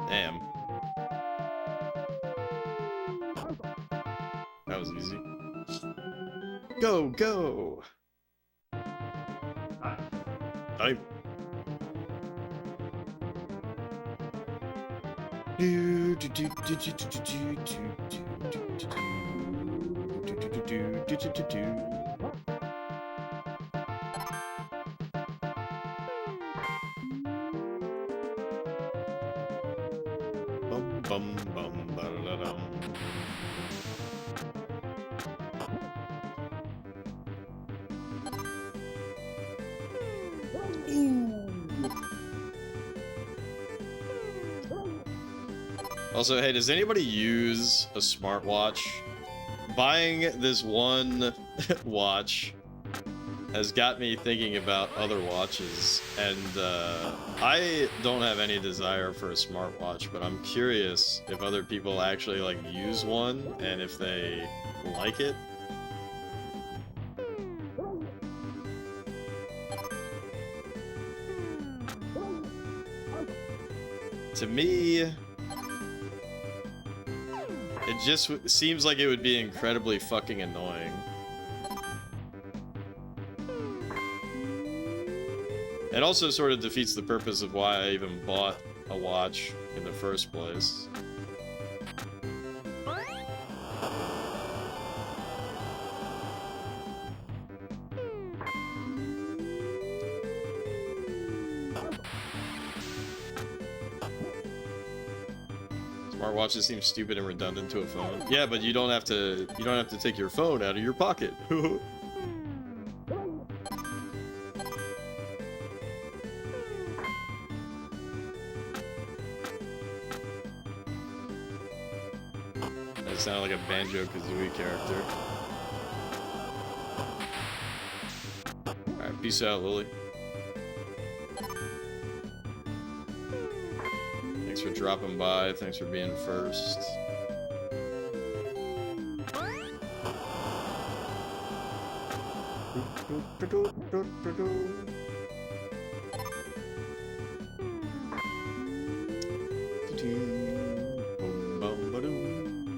Damn. That was easy. Go, go! I... Bum bum bum ba-da-da-dum. Also, hey, does anybody use a smartwatch? Buying this one watch has got me thinking about other watches, and I don't have any desire for a smartwatch, but I'm curious if other people actually like use one and if they like it. To me, it just seems like it would be incredibly fucking annoying. It also sort of defeats the purpose of why I even bought a watch in the first place. Smartwatches seem stupid and redundant to a phone. Yeah, but you don't have to take your phone out of your pocket. That sounded like a Banjo-Kazooie character. Alright, peace out, Lily. Thanks for dropping by, thanks for being first.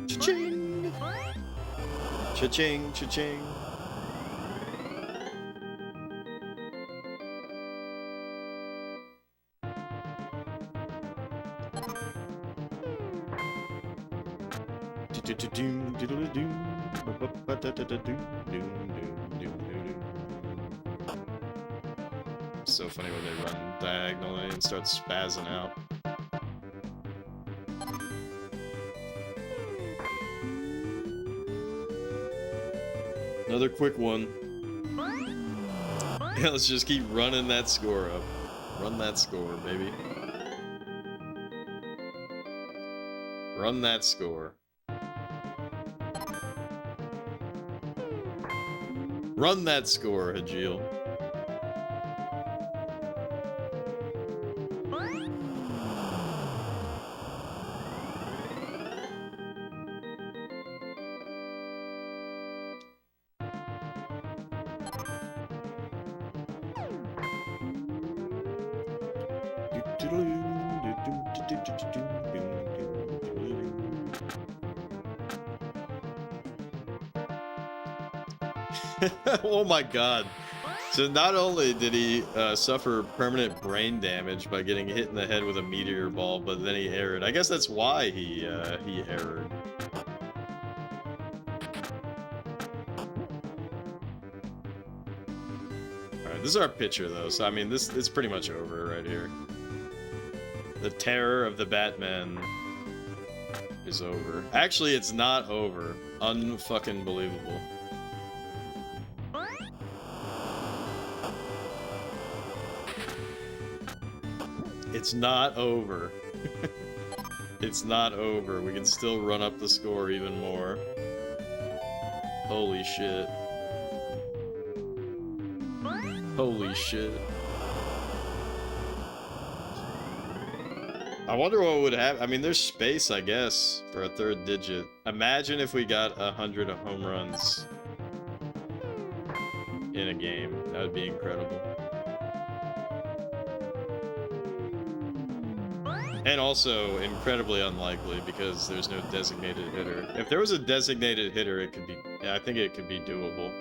Cha-ching! Cha-ching, cha-ching. So funny when they run diagonally and start spazzing out. Another quick one. Yeah, let's just keep running that score up. Run that score, baby. Run that score. Run that score, Hajil. Oh my god. So not only did he suffer permanent brain damage by getting hit in the head with a meteor ball, but then he erred. I guess that's why he erred. Alright, this is our picture though, so I mean this is pretty much over right here. The terror of the Batman is over. Actually, it's not over. Unfucking believable. It's not over. It's not over. We can still run up the score even more. Holy shit. Holy shit. I wonder what would happen. I mean, there's space, I guess, for a third digit. Imagine if we got 100 home runs in a game. That would be incredible. And also incredibly unlikely because there's no designated hitter. If there was a designated hitter, it could be. I think it could be doable.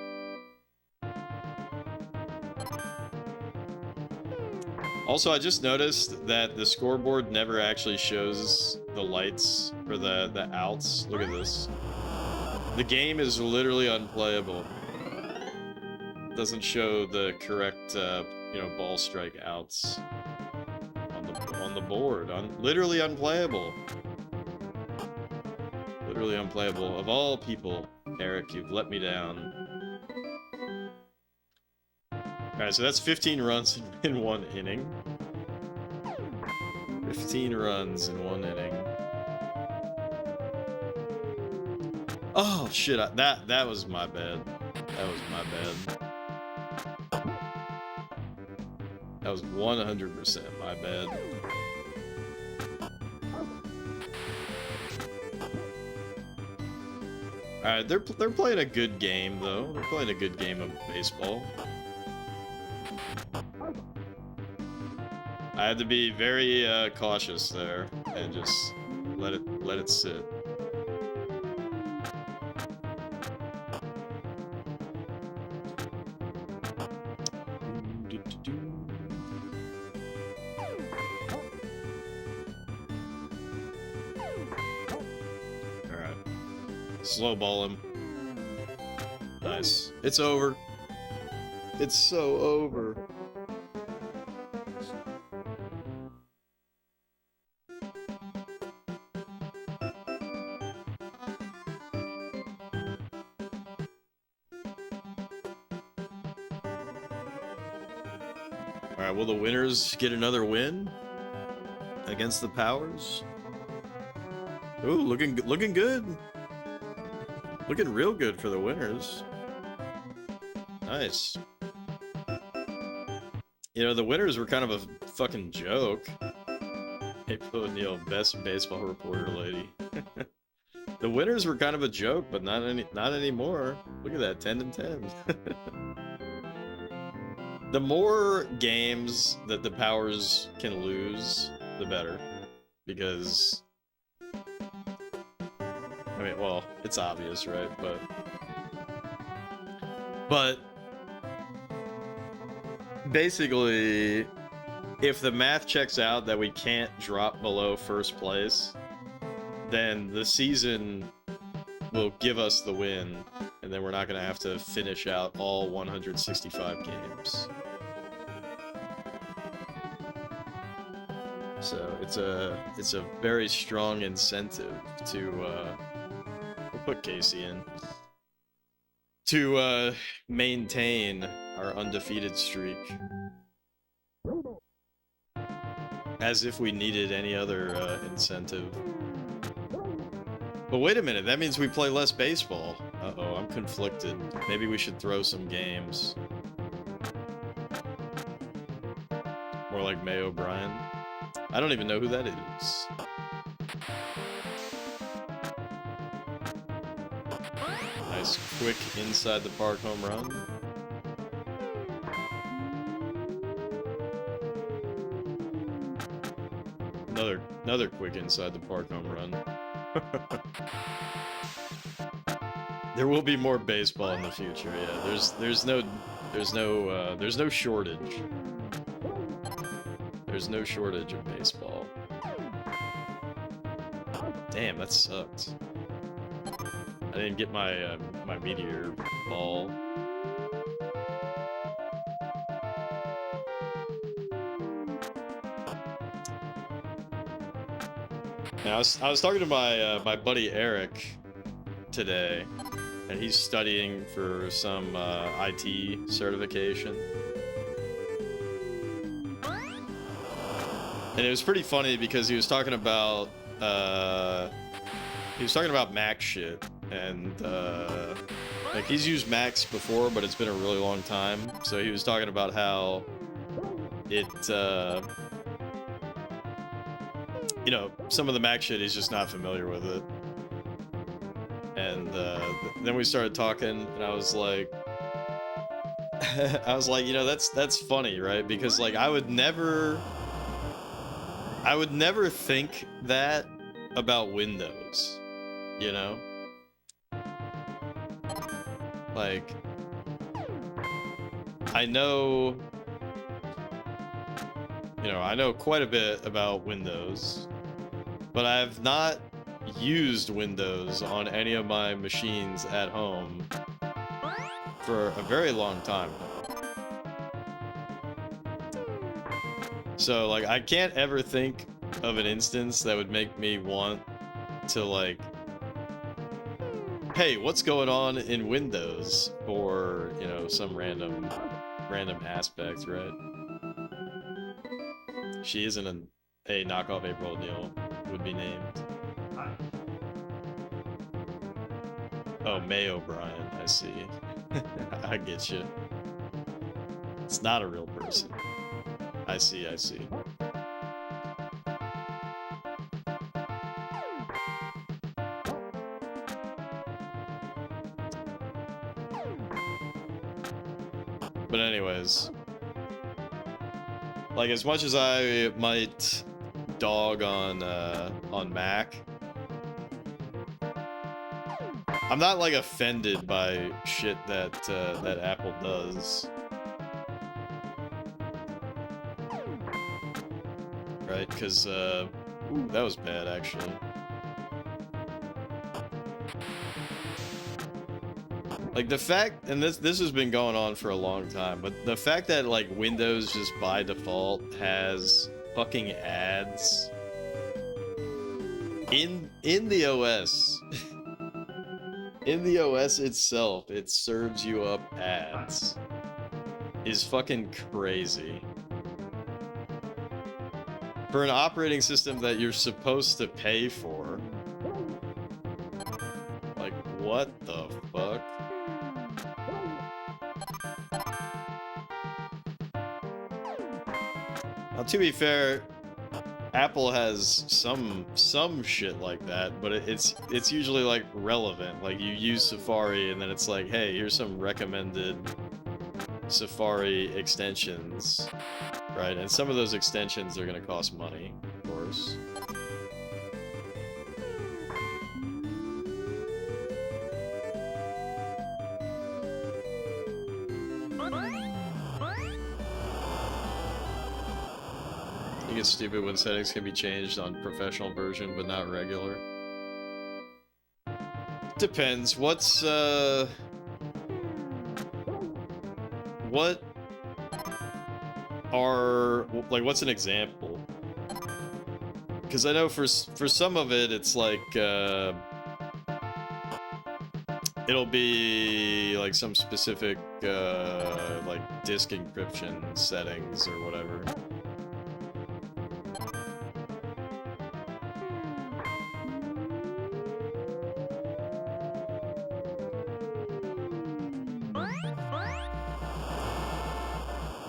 Also, I just noticed that the scoreboard never actually shows the lights for the outs. Look at this. The game is literally unplayable. It doesn't show the correct, you know, ball strike outs on the board. Literally unplayable. Literally unplayable. Of all people, Eric, you've let me down. Alright, so that's 15 runs in one inning. 15 runs in one inning. Oh shit, that was my bad. That was my bad. That was 100% my bad. Alright, they're playing a good game though. They're playing a good game of baseball. I had to be very cautious there and just let it sit. All right, slow ball him. Nice. It's over. It's so over. Alright, will the winners get another win against the Powers? Ooh, looking good. Looking real good for the winners. Nice. You know, the winners were kind of a fucking joke. April O'Neil, best baseball reporter lady. The winners were kind of a joke, but not anymore. Look at that, 10 and 10. The more games that the Powers can lose, the better. Because, I mean, well, it's obvious, right? But basically, if the math checks out that we can't drop below first place, then the season will give us the win, and then we're not going to have to finish out all 165 games. So it's a very strong incentive to we'll put Casey in to maintain our undefeated streak, as if we needed any other incentive. But wait a minute, that means we play less baseball. Uh-oh, I'm conflicted. Maybe we should throw some games. More like May O'Brien. I don't even know who that is. Nice quick inside the park home run. Another quick inside the park home run. There will be more baseball in the future. Yeah, there's no shortage. There's no shortage of baseball. Damn, that sucked. I didn't get my my meteor ball. Now, I was talking to my buddy Eric today, and he's studying for some IT certification. And it was pretty funny because he was talking about Mac shit, and like he's used Macs before, but it's been a really long time. So he was talking about how you know, some of the Mac shit, he's just not familiar with it. And then we started talking, and I was like, you know, that's funny, right? Because like I would never think that about Windows, you know? Like, I know, you know, I know quite a bit about Windows, but I have not used Windows on any of my machines at home for a very long time now. So, like, I can't ever think of an instance that would make me want to, like, hey, what's going on in Windows for, you know, some random aspect, right? She isn't a knockoff April O'Neil would be named. Oh, May O'Brien, I see. I get you. It's not a real person. I see, I see. But anyways, like, as much as I might dog on Mac, I'm not like offended by shit that that Apple does. Right? Because ooh, that was bad actually. Like the fact, and this has been going on for a long time, but the fact that like Windows just by default has fucking ads in the OS. In the OS itself, it serves you up ads. Is fucking crazy. For an operating system that you're supposed to pay for. Like, what the fuck? Now, to be fair, Apple has some shit like that, but it's usually like relevant. Like you use Safari and then it's like, hey, here's some recommended Safari extensions, right? And some of those extensions are gonna cost money, of course. Get stupid when settings can be changed on professional version but not regular. Depends. What's what are, like, what's an example? Because I know for some of it it's like it'll be like some specific like disk encryption settings or whatever.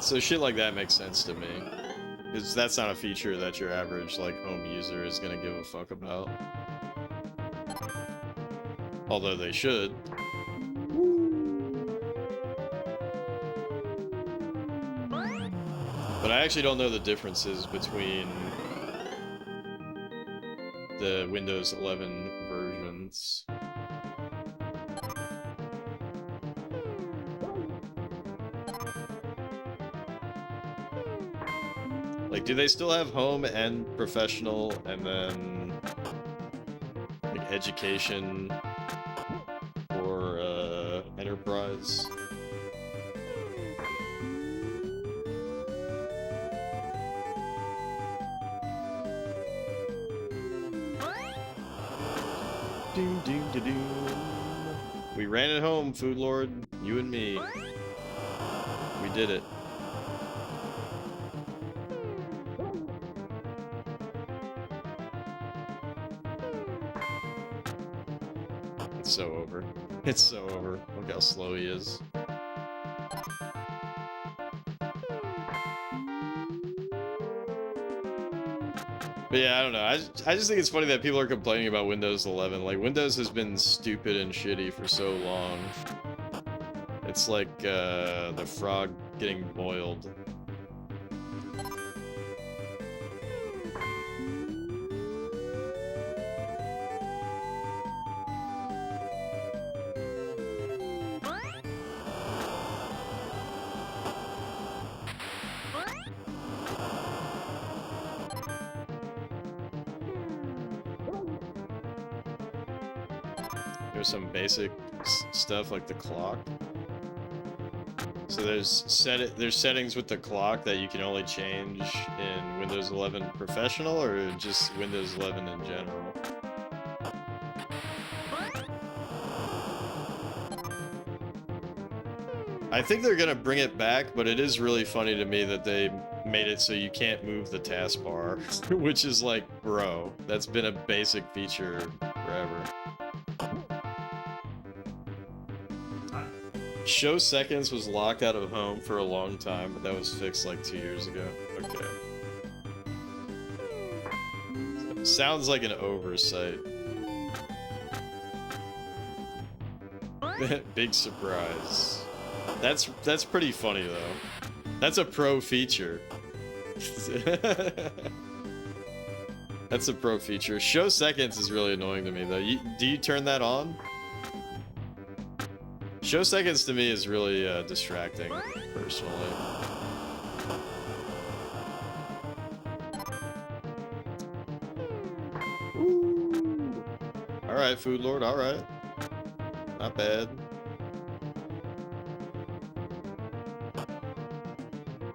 So shit like that makes sense to me, because that's not a feature that your average, like, home user is gonna give a fuck about. Although they should. But I actually don't know the differences between the Windows 11 versions. Like, do they still have home and professional, and then like education or enterprise? Doom, doom, doom, doom. We ran it home, Food Lord. You and me. We did it. It's so over. It's so over. Look how slow he is. But yeah, I don't know. I just think it's funny that people are complaining about Windows 11. Like, Windows has been stupid and shitty for so long. It's like the frog getting boiled. There's some basic stuff like the clock. So there's settings with the clock that you can only change in Windows 11 Professional or just Windows 11 in general. I think they're gonna bring it back, but it is really funny to me that they made it so you can't move the taskbar, which is like, bro, that's been a basic feature forever. Show seconds was locked out of home for a long time, but that was fixed like 2 years ago. Okay. Sounds like an oversight. Big surprise. That's pretty funny though. That's a pro feature. That's a pro feature. Show seconds is really annoying to me though. Do you turn that on? Show seconds to me is really distracting, personally. Ooh. All right, Food Lord. All right, not bad.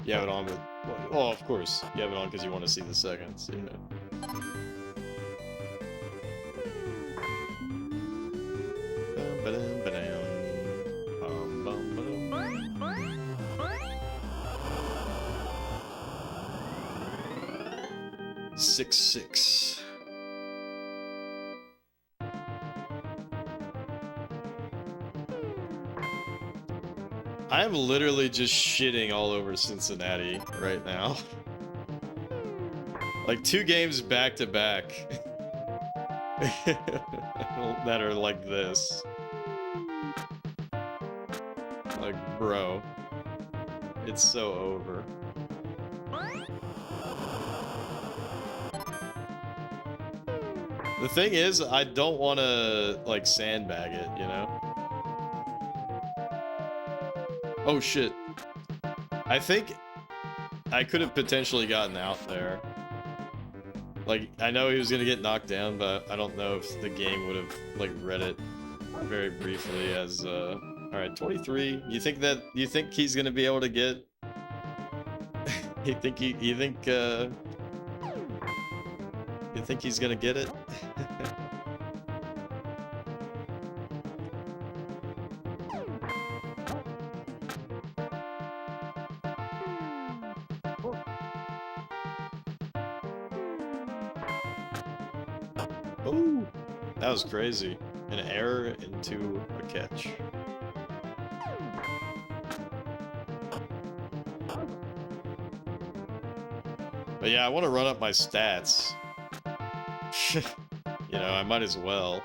You have it on with. Oh, of course, you have it on because you want to see the seconds. Yeah. 6-6. I am literally just shitting all over Cincinnati right now. Like 2 games back to back that are like this. Like, bro, it's so over. The thing is, I don't want to, like, sandbag it, you know? Oh, shit. I think I could have potentially gotten out there. Like, I know he was gonna get knocked down, but I don't know if the game would have, like, read it very briefly as, Alright, 23. You think he's gonna be able to get... you think he's gonna get it? Ooh, that was crazy. An error into a catch. But yeah, I want to run up my stats. You know, I might as well.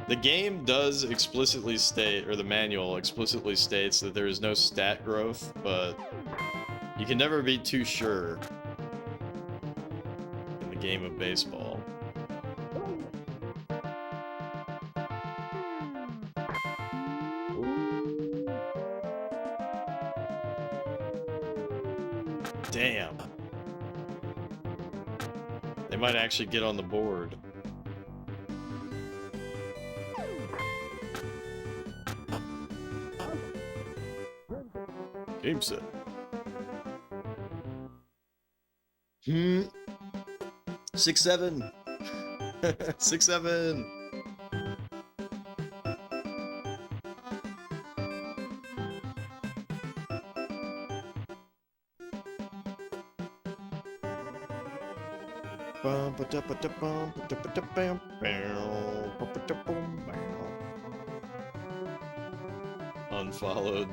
The game does explicitly state, or the manual explicitly states that there is no stat growth, but you can never be too sure in the game of baseball. Damn. They might actually get on the board. Game set. 6-7. 6-7. Unfollowed.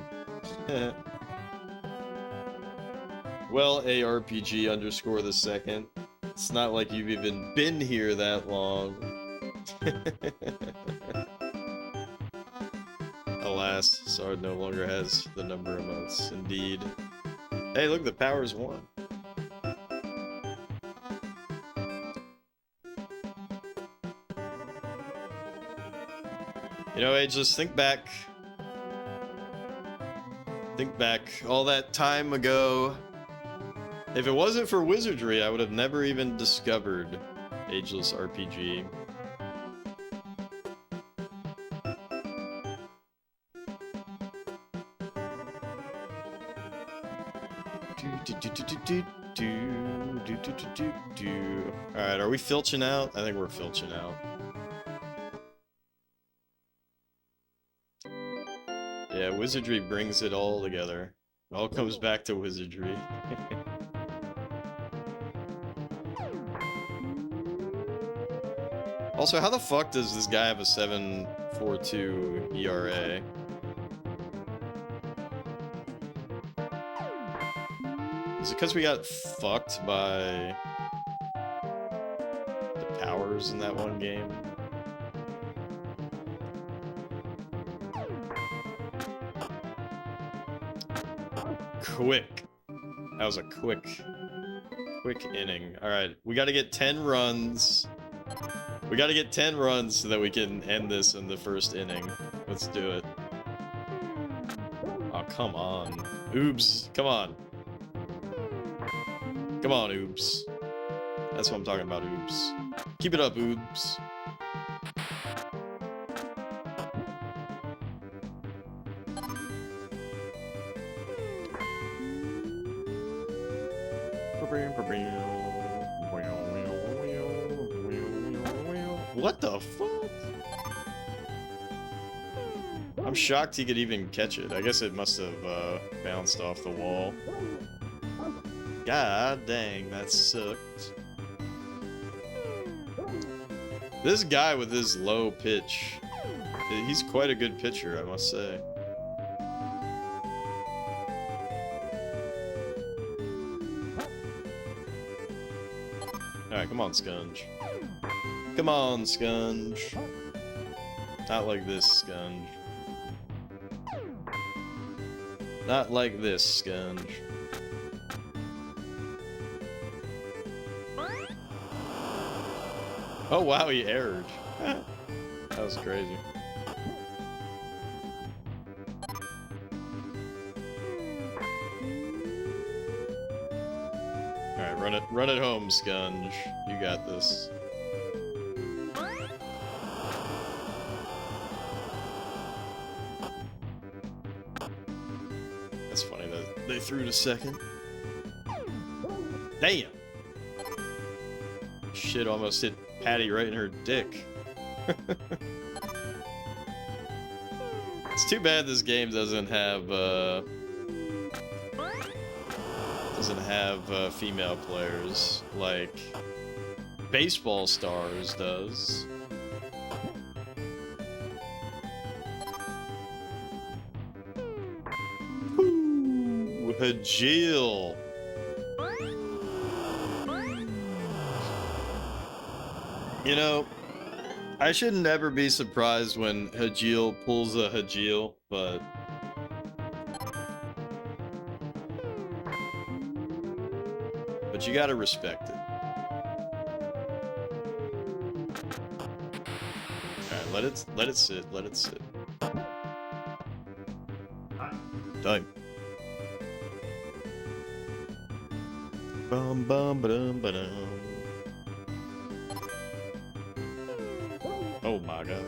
Well, ARPG underscore the second. It's not like you've even been here that long. Alas, Sard no longer has the number of months. Indeed. Hey, look, the power's won. You know, Ageless, think back. Think back all that time ago. If it wasn't for wizardry, I would have never even discovered Ageless RPG. Alright, are we filching out? I think we're filching out. Yeah, wizardry brings it all together. It all comes back to wizardry. Also, how the fuck does this guy have a 7.42 ERA? Is it because we got fucked by the powers in that one game? Quick. That was a quick inning. Alright, we gotta get 10 runs. We gotta get 10 runs so that we can end this in the first inning. Let's do it. Oh, come on. Oobs, come on. Come on, Oobs. That's what I'm talking about, Oobs. Keep it up, Oobs. What the fuck? I'm shocked he could even catch it. I guess it must have bounced off the wall. God dang, that sucked. This guy with his low pitch, he's quite a good pitcher, I must say. Alright, come on, Scunge. Come on, Scunge. Not like this, Scunge. Not like this, Scunge. Oh wow, he erred. That was crazy. Alright, run it home, Scunge. You got this. That's funny that they threw to second. Damn! Shit almost hit Patty right in her dick. It's too bad this game doesn't have female players like Baseball Stars does. Ooh, Hajil. You know, I should never be surprised when Hajil pulls a Hajil, but you gotta respect it. Alright, let it sit. Time. Bum bum ba-dum ba-dum. Oh my god.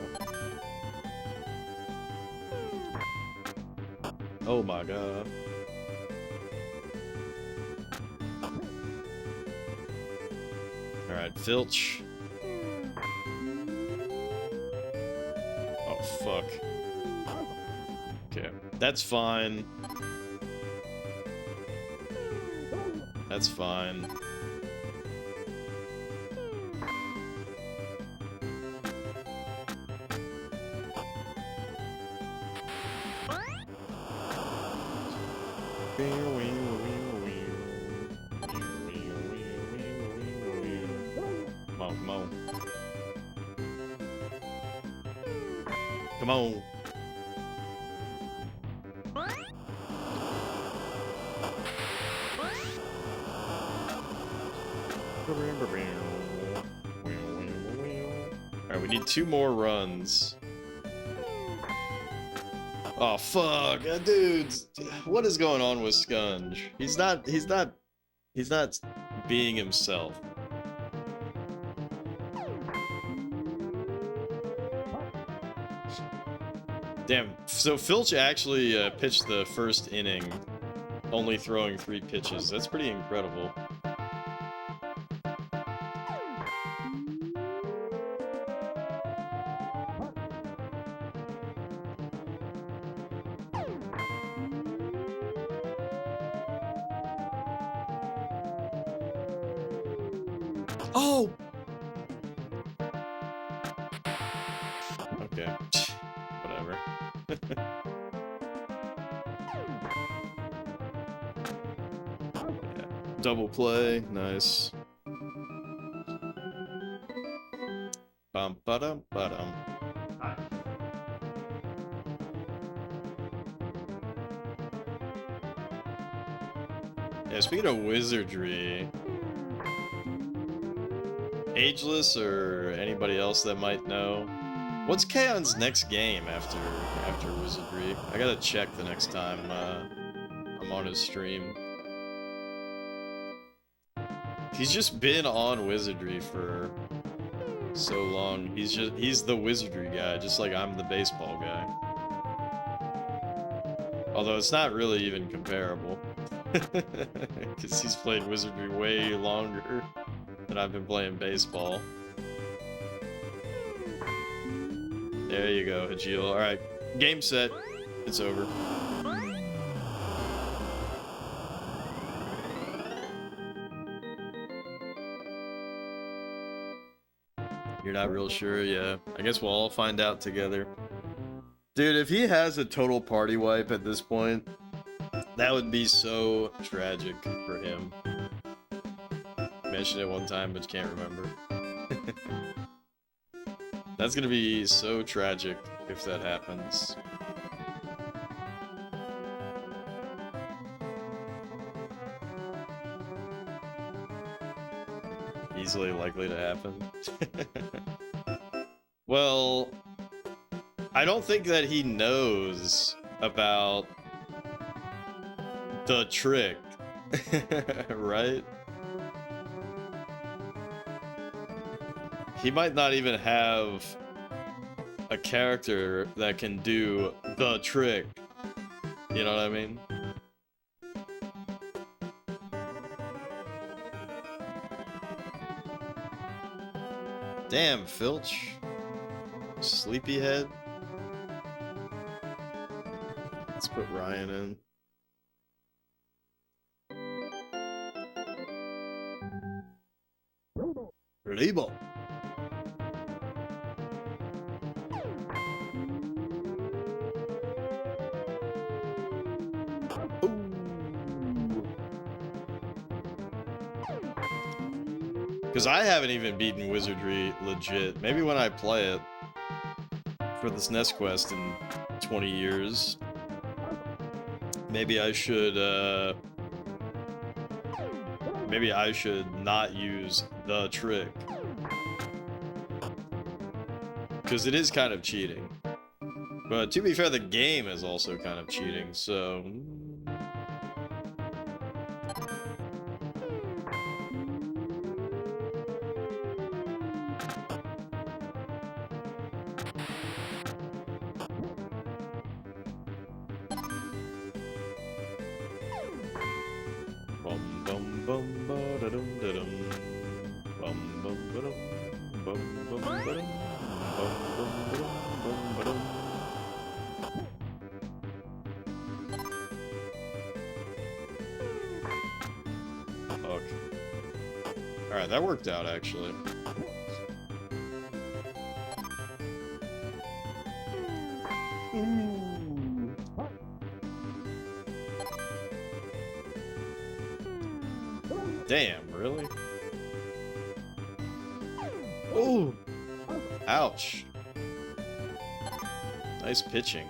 Oh my god. Alright, Filch. Oh fuck. Okay, that's fine. That's fine. Come on. Come on. Alright, we need 2 more runs. Oh fuck, dude! What is going on with Skunge? He's not being himself. Damn. So Filch actually pitched the first inning, only throwing 3 pitches. That's pretty incredible. Oh! Okay. Whatever. Yeah. Double play. Nice. Bum ba-dum ba-dum. Yeah, speaking of wizardry, Ageless or anybody else that might know, what's Kaon's next game after Wizardry? I gotta check the next time I'm on his stream. He's just been on Wizardry for so long. He's the Wizardry guy, just like I'm the baseball guy. Although it's not really even comparable. Because he's played Wizardry way longer than I've been playing baseball. There you go, Hajil. Alright, game set. It's over. You're not real sure? Yeah. I guess we'll all find out together. Dude, if he has a total party wipe at this point, that would be so tragic for him. Mentioned it one time, but can't remember. That's gonna be so tragic if that happens. Easily likely to happen. Well, I don't think that he knows about the trick, right? He might not even have a character that can do the trick. You know what I mean? Damn, Filch. Sleepyhead. Let's put Ryan in. Rebo. Because I haven't even beaten Wizardry legit. Maybe when I play it for the SNES quest in 20 years, maybe I should not use the trick. Because it is kind of cheating. But to be fair, the game is also kind of cheating, so... Alright, that worked out, actually. Damn, really? Oh! Ouch. Nice pitching.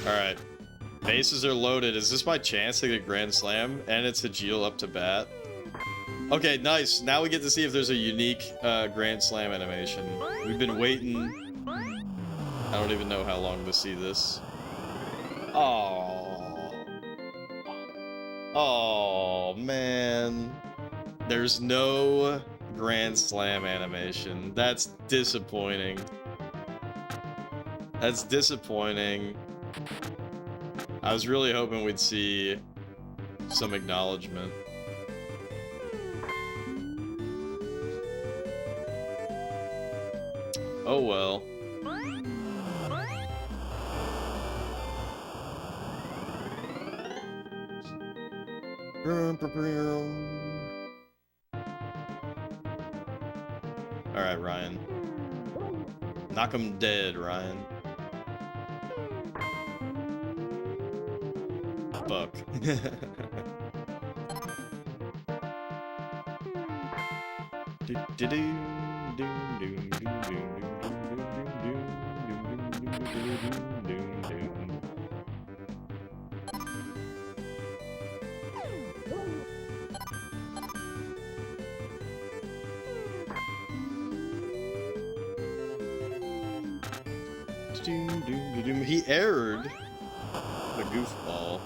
Alright. Bases are loaded. Is this my chance to get a Grand Slam? And it's Hajil up to bat. Okay, nice. Now we get to see if there's a unique Grand Slam animation. We've been waiting. I don't even know how long to see this. Oh. Oh, man. There's no Grand Slam animation. That's disappointing. That's disappointing. I was really hoping we'd see some acknowledgement. Oh well. Alright, Ryan. Knock him dead, Ryan. Fuck. He erred. The goofball.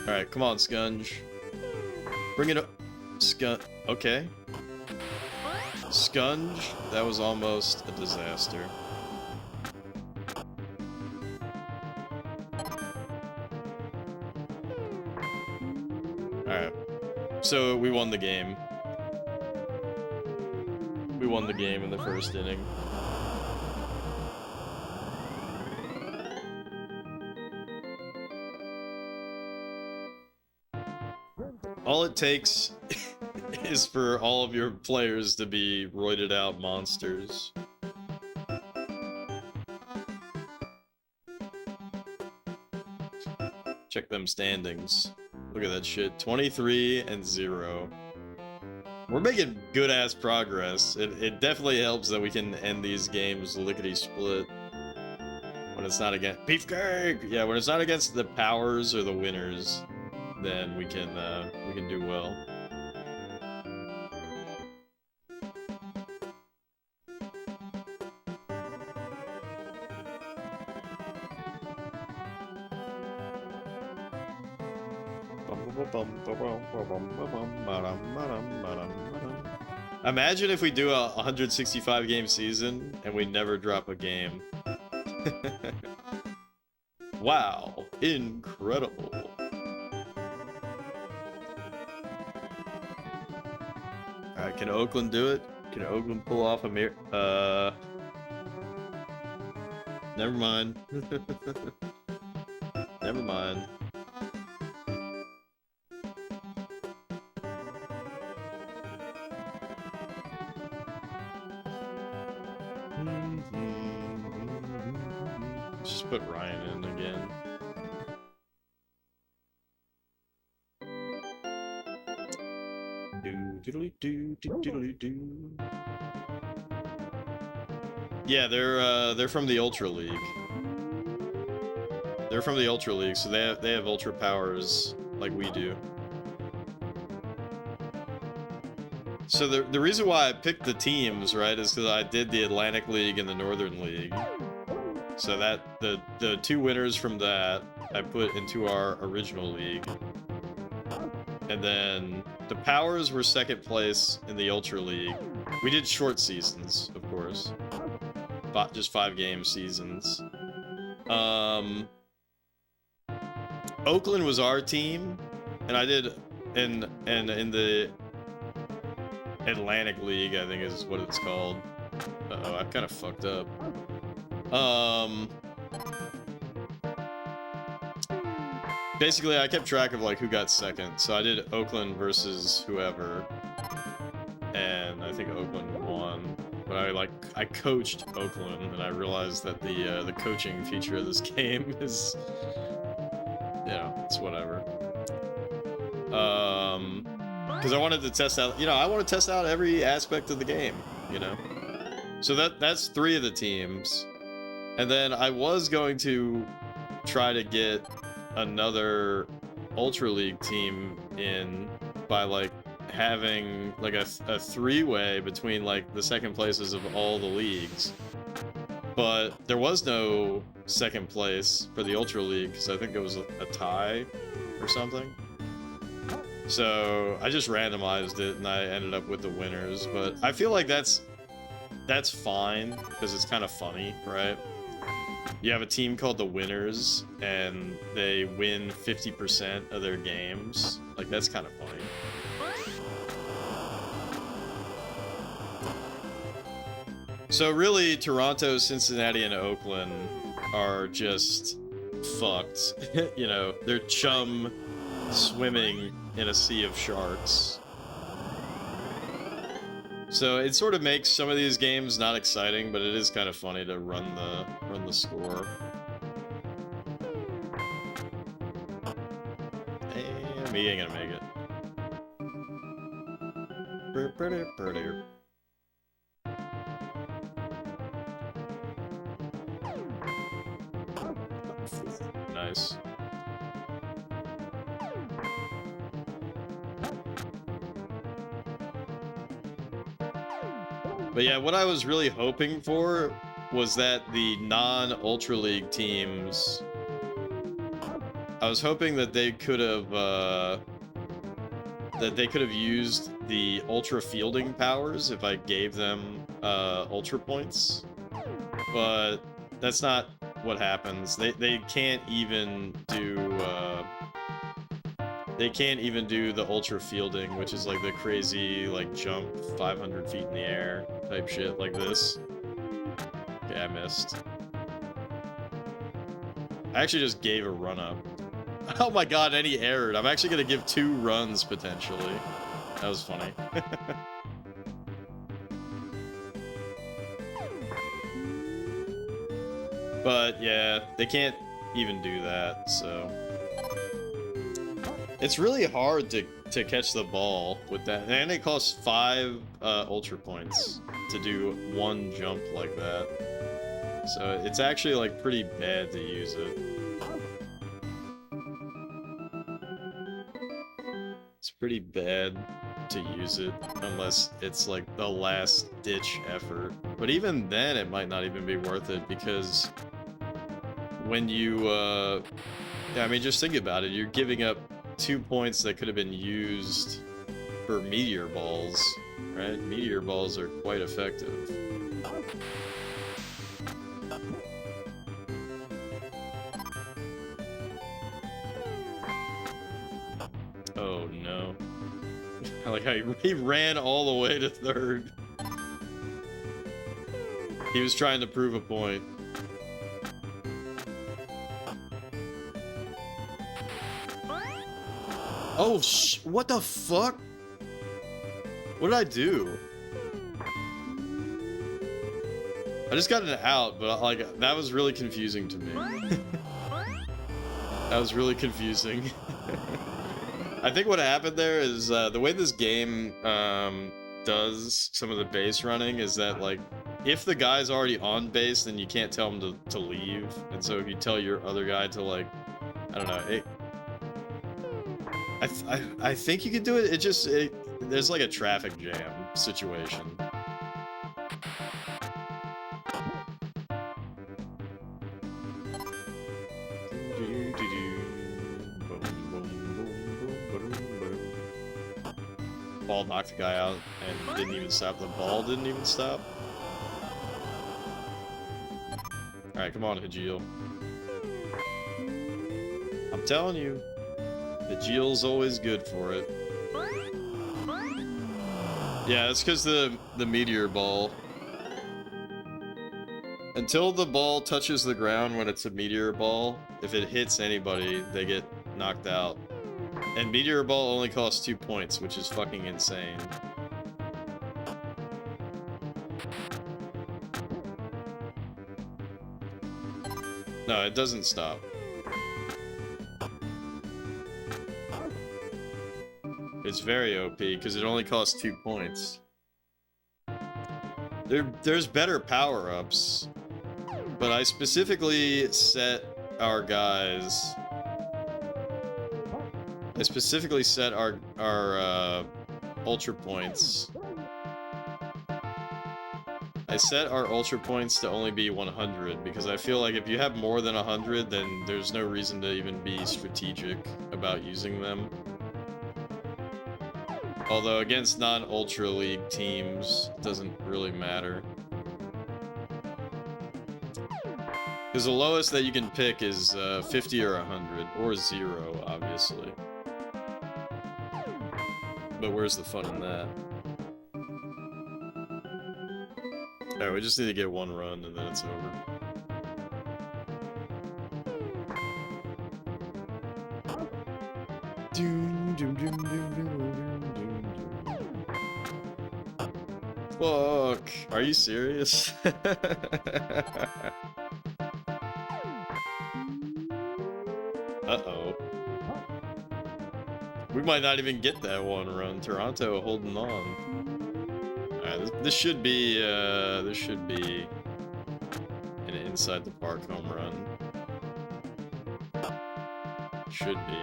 Alright, come on, Scunge. Bring it up. Okay. Scunge, that was almost a disaster. Alright. So, we won the game. We won the game in the first inning. All it takes is for all of your players to be roided out monsters. Check them standings. Look at that shit. 23 and 0. We're making good-ass progress. It definitely helps that we can end these games lickety-split. When it's not against... Beefcake! Yeah, when it's not against the powers or the winners, then we can do well. Imagine if we do a 165 game season and we never drop a game. Wow, incredible. Alright, can Oakland do it? Can Oakland pull off a mirror? Never mind. Never mind. Just put Ryan in again. Yeah, they're from the Ultra League. They're from the Ultra League, so they have ultra powers like we do. So the reason why I picked the teams, right, is because I did the Atlantic League and the Northern League. So that the two winners from that I put into our original league. And then the Powers were second place in the Ultra League. We did short seasons, of course. Just 5-game seasons. Oakland was our team, and I did in the Atlantic League, I think is what it's called. Uh-oh, I kind of fucked up. Basically, I kept track of like who got second, so I did Oakland versus whoever, and I think Oakland won. But I coached Oakland, and I realized that the coaching feature of this game is know, it's whatever. Because I wanted to test out, you know, I want to test out every aspect of the game, you know? So that's 3 of the teams. And then I was going to try to get another Ultra League team in by, like, having, like, a 3-way between, like, the second places of all the leagues. But there was no second place for the Ultra League, because I think it was a tie or something. So I just randomized it, and I ended up with the winners. But I feel like that's fine, because it's kind of funny, right? You have a team called the Winners, and they win 50% of their games. Like, that's kind of funny. So really, Toronto, Cincinnati, and Oakland are just fucked. You know, they're chum swimming in a sea of sharks. So it sort of makes some of these games not exciting, but it is kind of funny to run the score. And me ain't gonna make it. Nice. But yeah, what I was really hoping for was that the non-Ultra League teams, I was hoping that they could have used the Ultra Fielding powers if I gave them Ultra points. But that's not what happens. They can't even do the Ultra Fielding, which is like the crazy, like, jump 500 feet in the air type shit like this. Okay, I missed. I actually just gave a run up. Oh my god, and he erred. I'm actually gonna give 2 runs, potentially. That was funny. But yeah, they can't even do that, so... It's really hard to catch the ball with that. And it costs 5 Ultra points to do 1 jump like that. So it's actually, like, pretty bad to use it. It's pretty bad to use it unless it's, like, the last-ditch effort. But even then, it might not even be worth it, because when you, yeah, I mean, just think about it. You're giving up 2 points that could have been used for meteor balls, right? Meteor balls are quite effective. Oh no. I like how he ran all the way to 3rd. He was trying to prove a point. Oh, what the fuck? What did I do? I just got an out, but, like, that was really confusing to me. That was really confusing. I think what happened there is, the way this game, does some of the base running is that, like, if the guy's already on base, then you can't tell him to leave. And so if you tell your other guy to, like, I don't know, I think you could do it. There's like a traffic jam situation. Ball knocked the guy out and didn't even stop. The ball didn't even stop. Alright, come on, Hajil. I'm telling you. Hajil's always good for it. Yeah, it's because the meteor ball. Until the ball touches the ground when it's a meteor ball, if it hits anybody, they get knocked out. And meteor ball only costs 2 points, which is fucking insane. No, it doesn't stop. It's very OP because it only costs 2 points. There's better power-ups, but I specifically set our guys. I specifically set our ultra points. I set our ultra points to only be 100 because I feel like if you have more than 100, then there's no reason to even be strategic about using them. Although against non-Ultra League teams, it doesn't really matter. Because the lowest that you can pick is 50 or 100, or 0, obviously. But where's the fun in that? Alright, we just need to get one run and then it's over. Fuck! Are you serious? Uh-oh. We might not even get that one run. Toronto holding on. Alright, this should be an inside the park home run. Should be.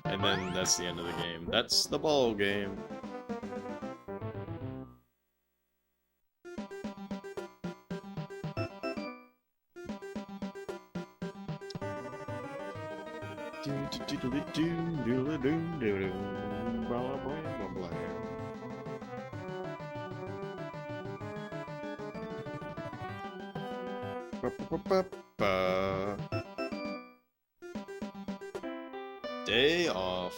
And then that's the end of the game. That's the ball game. Day off.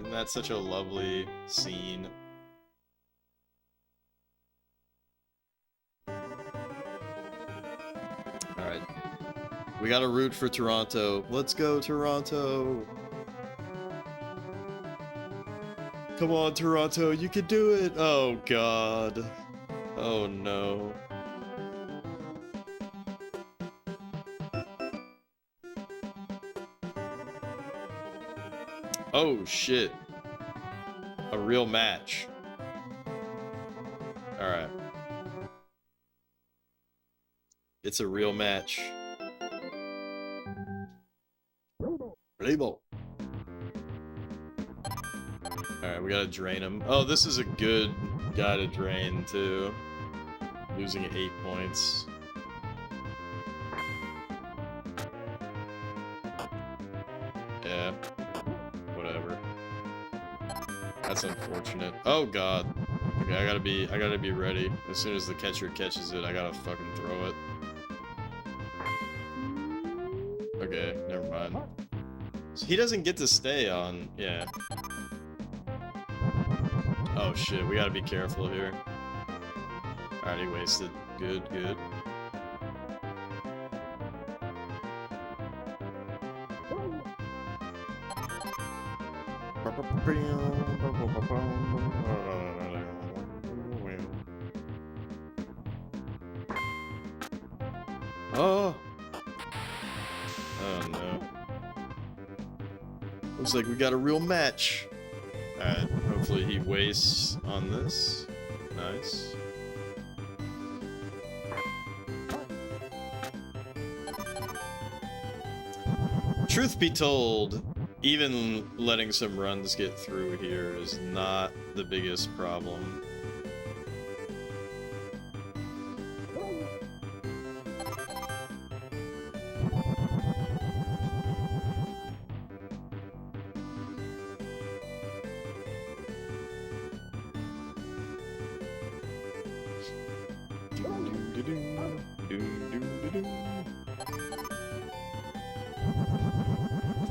Isn't that such a lovely scene? Alright. We gotta root for Toronto. Let's go, Toronto! Come on, Toronto, you can do it! Oh, God. Oh, no. Oh, shit. A real match. Alright. It's a real match. Label. Alright, we gotta drain him. Oh, this is a good guy to drain, too. Losing 8 points. Yeah. Whatever. That's unfortunate. Oh, God. Okay, I gotta be ready. As soon as the catcher catches it, I gotta fucking throw it. Okay, never mind. So he doesn't get to stay on... Yeah. Oh shit, we gotta be careful here. Alright, he wasted. Good, good. Oh! Oh no. Looks like we got a real match. Alright, hopefully he wastes on this. Nice. Truth be told, even letting some runs get through here is not the biggest problem.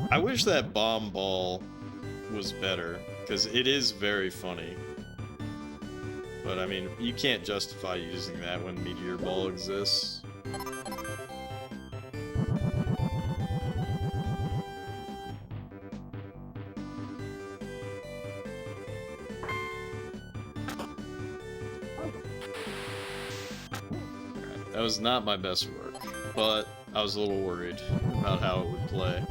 I wish that bomb ball was better, because it is very funny. But I mean, you can't justify using that when Meteor Ball exists. That was not my best work, but I was a little worried about how it would play.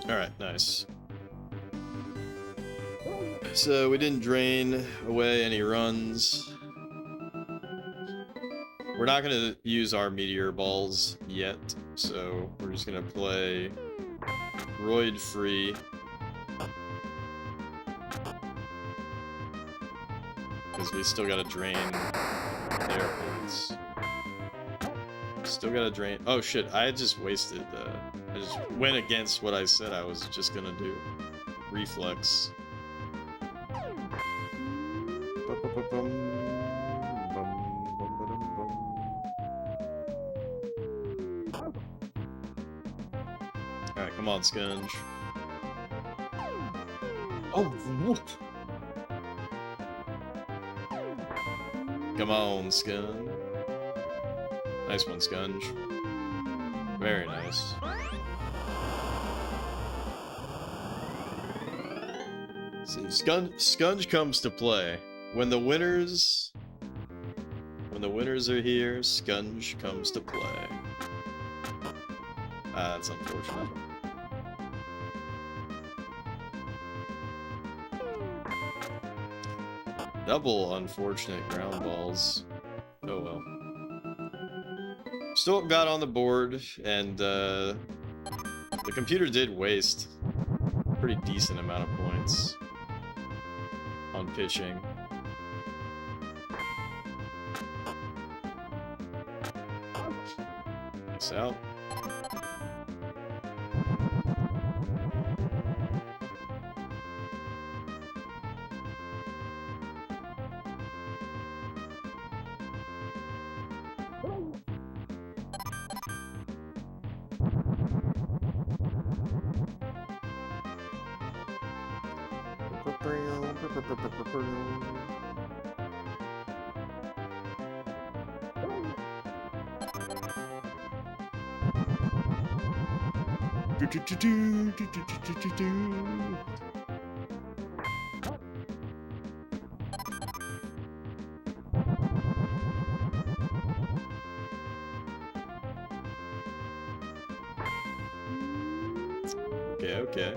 Alright, nice. So we didn't drain away any runs. We're not gonna use our meteor balls yet, so we're just gonna play roid free. Because we still gotta drain their points. Still gotta drain. Oh shit, I just wasted. I just went against what I said I was just gonna do. Reflex. Alright, come on, Skunge. Oh, whoop. Come on, Skunge. Nice one, Skunge. Very nice. See, Skunge comes to play. When the winners are here, Skunge comes to play. Ah, that's unfortunate. Double unfortunate ground balls. Oh well. Still got on the board, and the computer did waste a pretty decent amount of points on pitching. Nice out. Okay.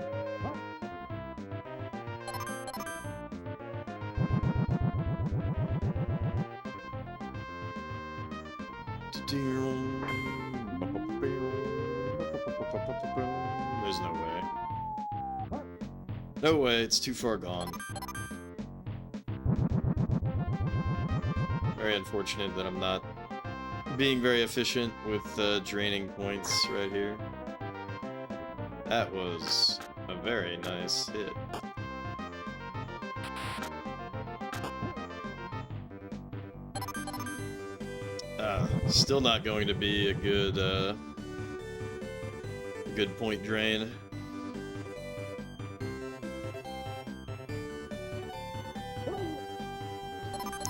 There's no way. No way, it's too far gone. Very unfortunate that I'm not being very efficient with draining points right here. That was a very nice hit. Still not going to be a good point drain.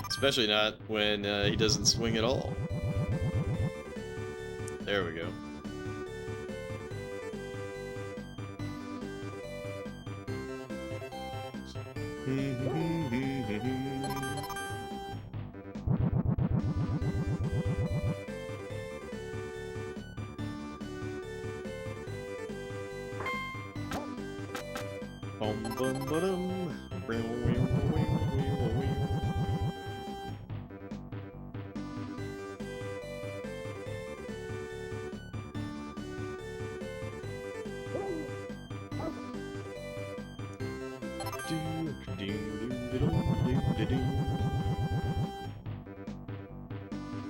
Especially not when he doesn't swing at all. There we go.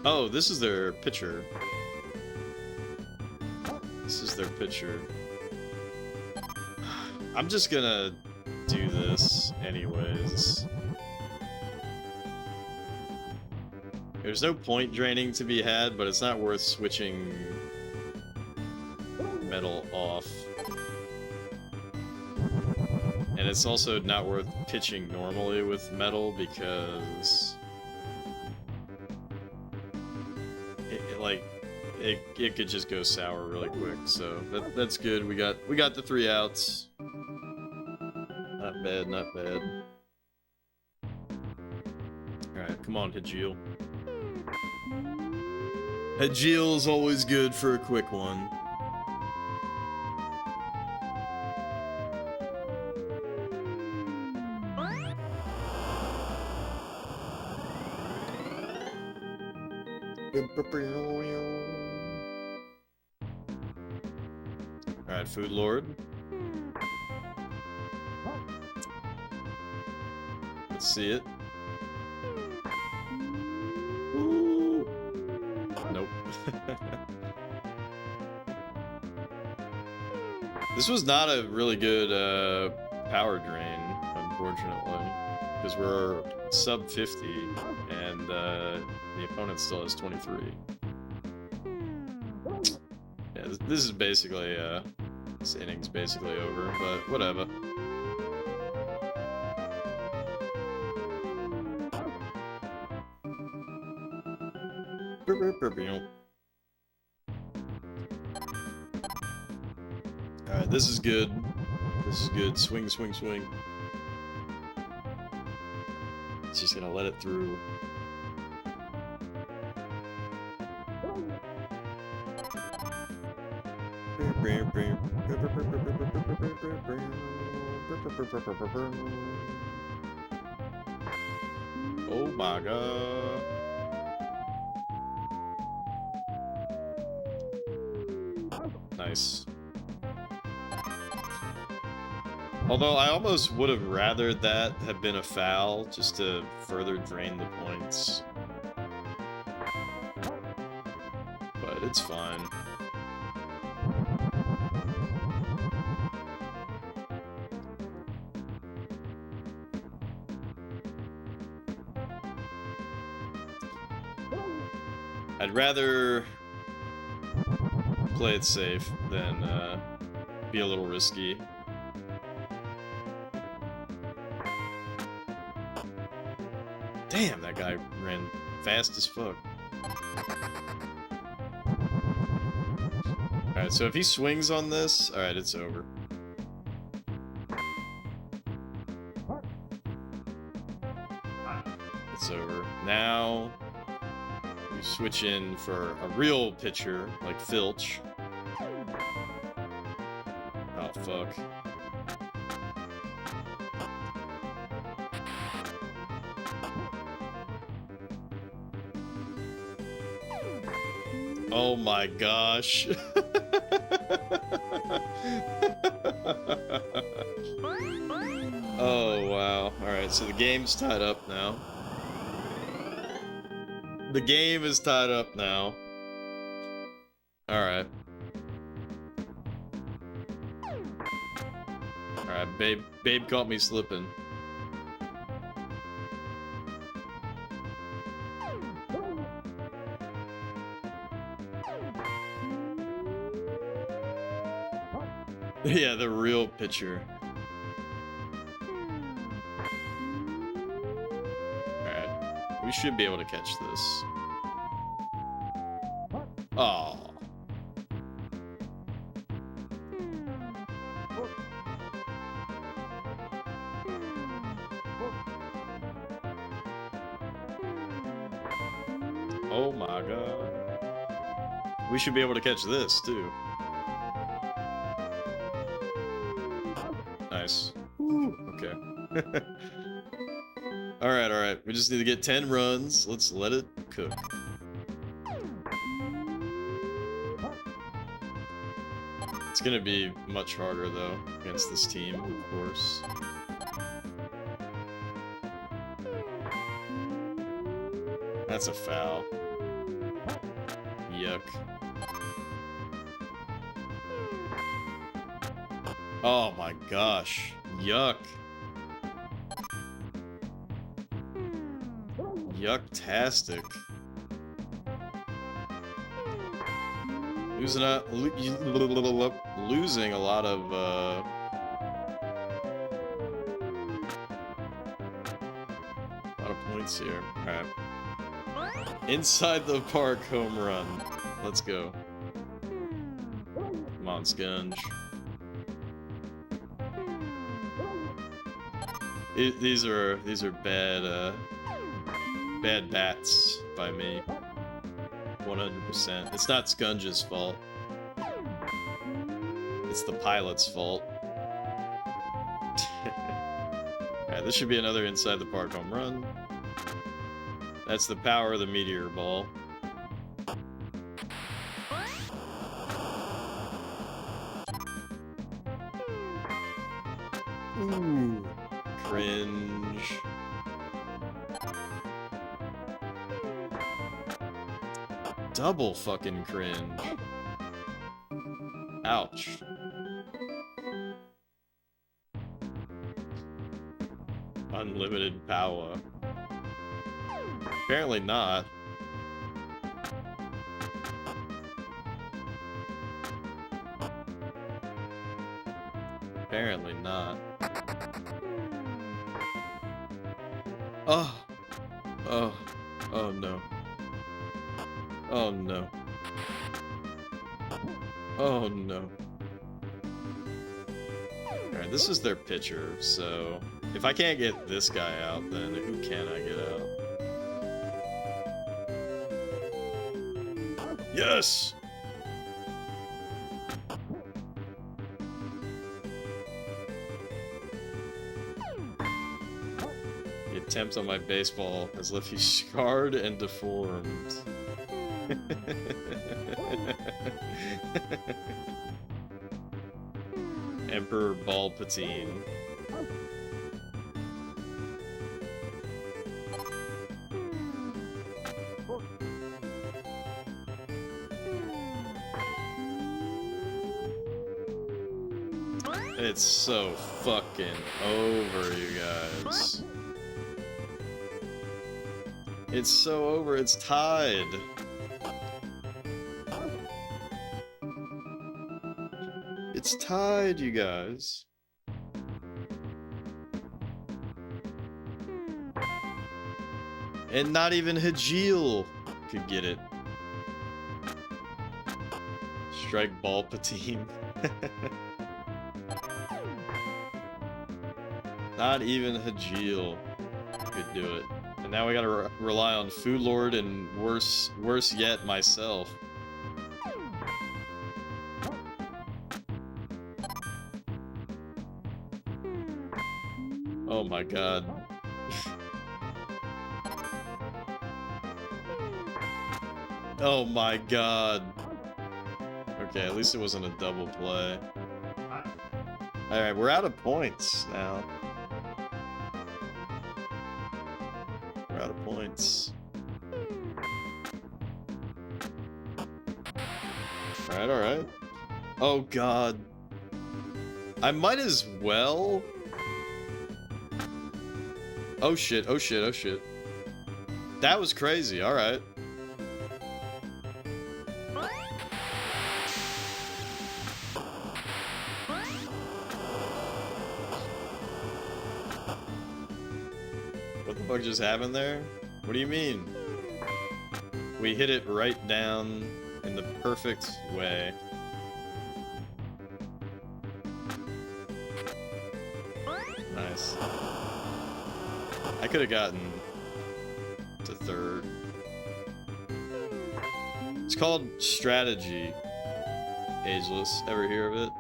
Oh, this is their pitcher. This is their pitcher. I'm just gonna do this anyways. There's no point draining to be had, but it's not worth switching metal off. And it's also not worth pitching normally with metal because it could just go sour really quick. So that's good. We got the 3 outs. Not bad, not bad. Alright, come on, Hajeel. Hajeel's always good for a quick one. Alright, Food Lord. Let's see it. Ooh. Nope. This was not a really good power drain, unfortunately, because we're sub 50 and the opponent still has 23. Yeah, this is basically this inning's basically over, but whatever. Alright, this is good. This is good. Swing, swing, swing. It's just gonna let it through. Oh my god. Nice. Although I almost would have rathered that have been a foul, just to further drain the points. But it's fine. I'd rather play it safe than be a little risky. Damn, that guy ran fast as fuck. Alright, so if he swings on this, alright, it's over. It's over. Now, we switch in for a real pitcher, like Filch. Oh, fuck. Oh my gosh. Oh wow. Alright, so the game's tied up now. The game is tied up now. Alright. Alright, babe caught me slipping. Yeah, the real pitcher. Alright. We should be able to catch this. Oh. Oh my god. We should be able to catch this, too. Nice. Woo, okay. Alright, alright. We just need to get 10 runs. Let's let it cook. It's gonna be much harder, though, against this team, of course. That's a foul. Yuck. Oh my gosh. Yuck. Yuck-tastic. Losing a lot of points here. Alright. Inside the park home run. Let's go. Come on, Skunge. These are bad bad bats by me. 100%. It's not Skunge's fault. It's the pilot's fault. Alright, this should be another inside the park home run. That's the power of the meteor ball. cringe. Double fucking cringe. Ouch. Unlimited power. Apparently not. Apparently not. Oh. Oh. Oh no. Oh no. Oh no. Alright, this is their pitcher, so if I can't get this guy out, then who can I get out? Yes! The attempt on my baseball has left you scarred and deformed. Emperor Palpatine. It's so fucking over, you guys. It's so over, it's tied. It's tied, you guys. And not even Hajil could get it. Strike Palpatine. Not even Hajil could do it. And now we gotta rely on Food Lord and worse yet, myself. Oh my god. Oh my god. Okay, at least it wasn't a double play. Alright, we're out of points now. We're out of points. Alright, alright. Oh god. I might as well. Oh shit, oh shit, oh shit. That was crazy, alright. What the fuck just happened there? What do you mean? We hit it right down in the perfect way. Nice. I could have gotten to third. It's called strategy. Ageless. Ever hear of it?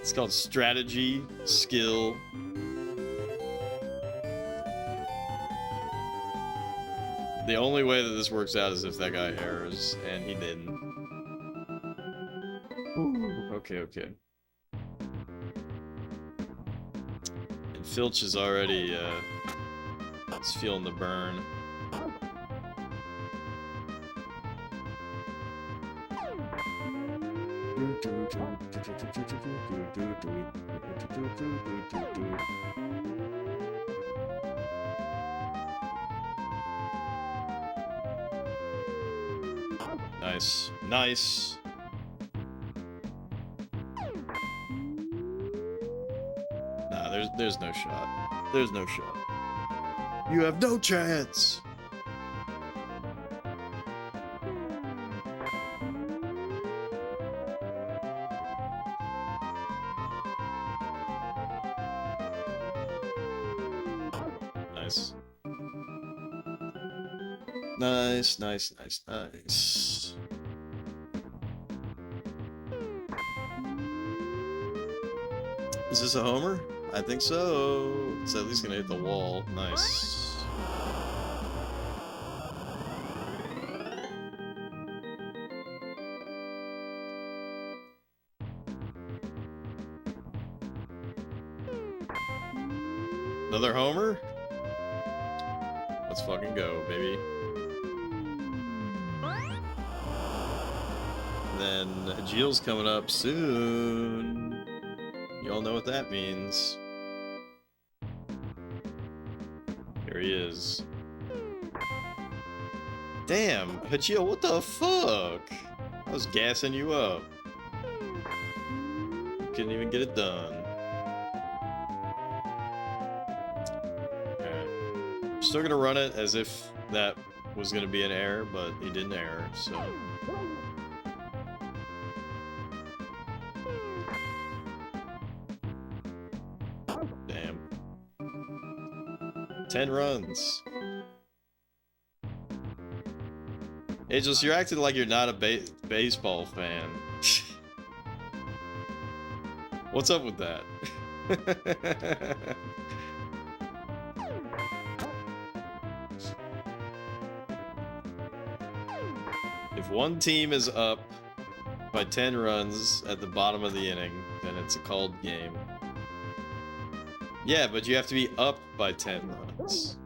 It's called strategy, skill. The only way that this works out is if that guy errors, and he didn't. Ooh, okay, okay. And Filch is already, he's feeling the burn. Nice. Nice. Nah, there's no shot. There's no shot. You have no chance. Nice. Nice, nice, nice, nice. Is this a homer? I think so. It's at least gonna hit the wall. Nice. Another homer? Let's fucking go, baby. Then Hajeel's coming up soon. Y'all know what that means. Here he is. Damn, Hajeel, what the fuck? I was gassing you up. Couldn't even get it done. Alright. Still gonna run it as if that was gonna be an error, but he didn't error, so. Damn. 10 runs. Angels, you're acting like you're not a baseball fan. What's up with that? If one team is up by 10 runs at the bottom of the inning, then it's a called game. Yeah, but you have to be up by 10 runs.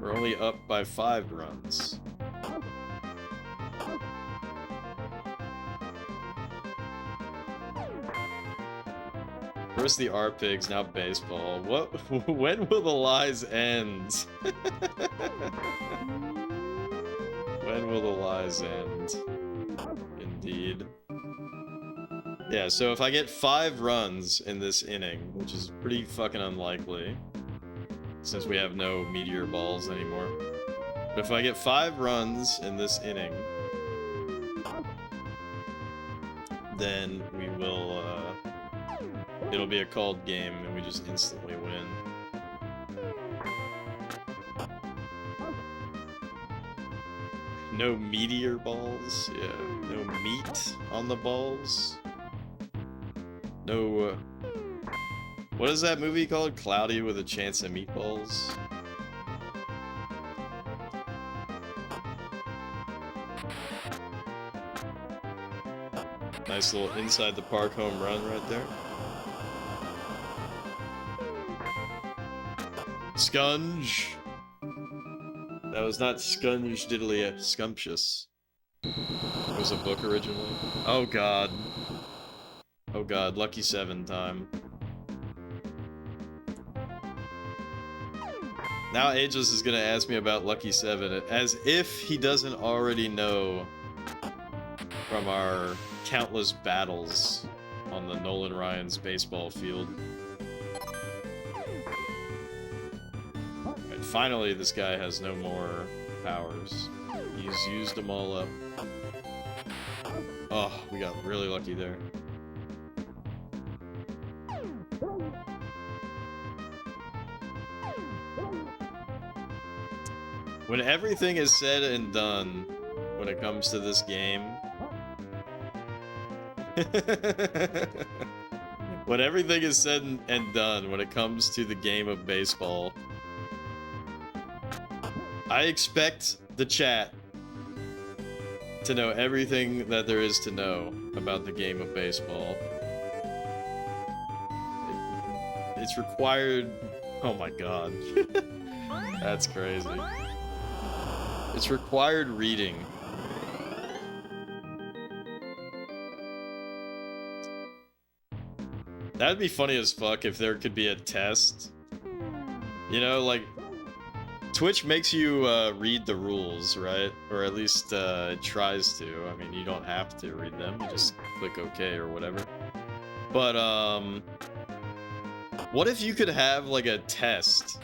We're only up by 5 runs. First the R-Pigs, now baseball. What? When will the lies end? When will the lies end? Indeed. Yeah, so if I get 5 runs in this inning, which is pretty fucking unlikely, since we have no meteor balls anymore. But if I get 5 runs in this inning, then we will, it'll be a called game and we just instantly win. No meteor balls? Yeah, no meat on the balls? No, what is that movie called? Cloudy with a Chance of Meatballs? Nice little inside the park home run right there. Scunge! That was not Scunge Diddly Scrumptious. It was a book originally. Oh god. Oh god, lucky 7 time. Now Ageless is gonna ask me about Lucky 7, as if he doesn't already know from our countless battles on the Nolan Ryan's baseball field. Right, finally, this guy has no more powers. He's used them all up. Oh, we got really lucky there. When everything is said and done when it comes to this game, when everything is said and done when it comes to the game of baseball, I expect the chat to know everything that there is to know about the game of baseball. It's required. Oh my god. That's crazy. It's required reading. That'd be funny as fuck if there could be a test. You know, like, Twitch makes you read the rules, right? Or at least it tries to. I mean, you don't have to read them. You just click OK or whatever. But, what if you could have, like, a test?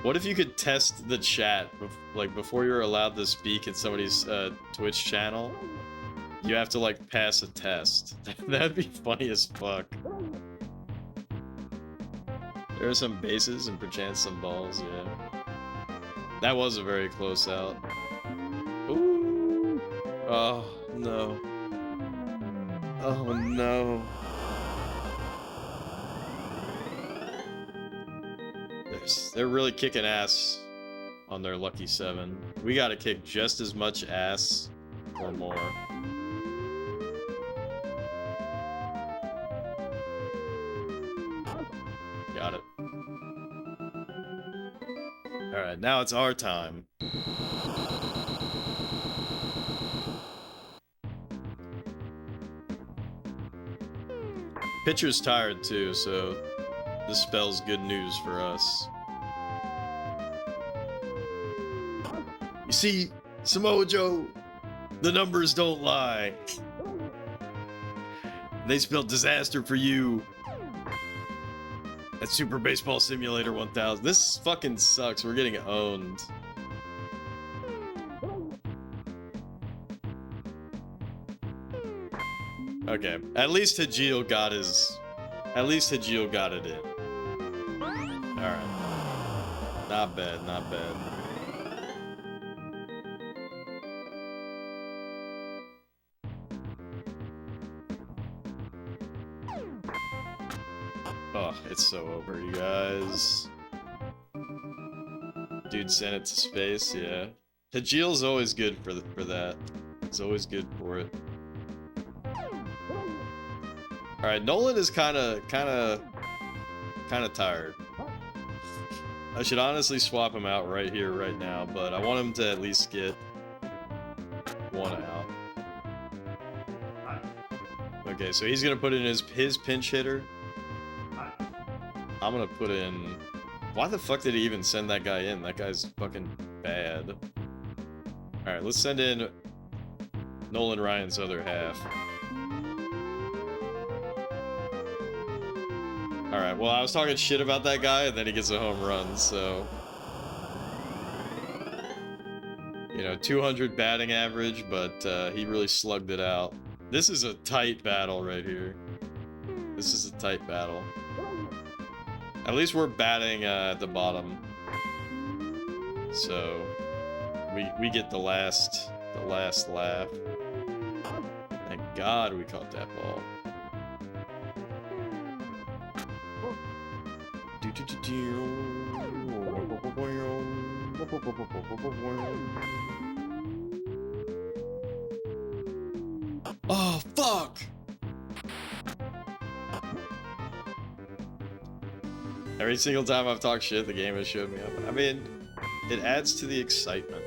What if you could test the chat, like, before you're allowed to speak in somebody's Twitch channel? You have to, like, pass a test. That'd be funny as fuck. There are some bases and perchance some balls, yeah. That was a very close out. Ooh. Oh, no. Oh, no. They're really kicking ass on their lucky 7. We gotta kick just as much ass or more. Got it. Alright, now it's our time. Pitcher's tired too, so this spells good news for us. You see, Samoa Joe, the numbers don't lie. They spelled disaster for you. At Super Baseball Simulator 1000. This fucking sucks. We're getting owned. Okay. At least Hajil got his... At least Hajil got it in. Alright. Not bad, not bad. Oh, it's so over, you guys. Dude sent it to space, yeah. Hajil's always good for that. It's always good for it. Alright, Nolan is kinda tired. I should honestly swap him out right here, right now, but I want him to at least get one out. Okay, so he's gonna put in his pinch hitter. I'm gonna put in... Why the fuck did he even send that guy in? That guy's fucking bad. Alright, let's send in Nolan Ryan's other half. Alright, well, I was talking shit about that guy, and then he gets a home run, so... You know, 200 batting average, but he really slugged it out. This is a tight battle right here. This is a tight battle. At least we're batting at the bottom. So... We get the last laugh. Thank God we caught that ball. Oh, fuck! Every single time I've talked shit, the game has showed me up. I mean, it adds to the excitement.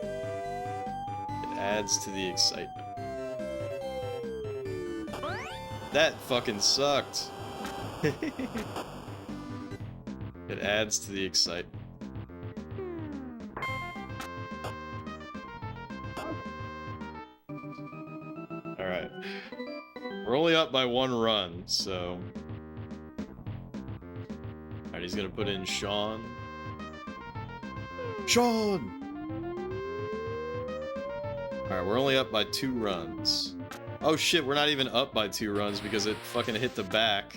It adds to the excitement. That fucking sucked. It adds to the excitement. Alright. We're only up by 1 run, so... Alright, he's gonna put in Sean. Sean! Alright, we're only up by 2 runs. Oh shit, we're not even up by 2 runs because it fucking hit the back.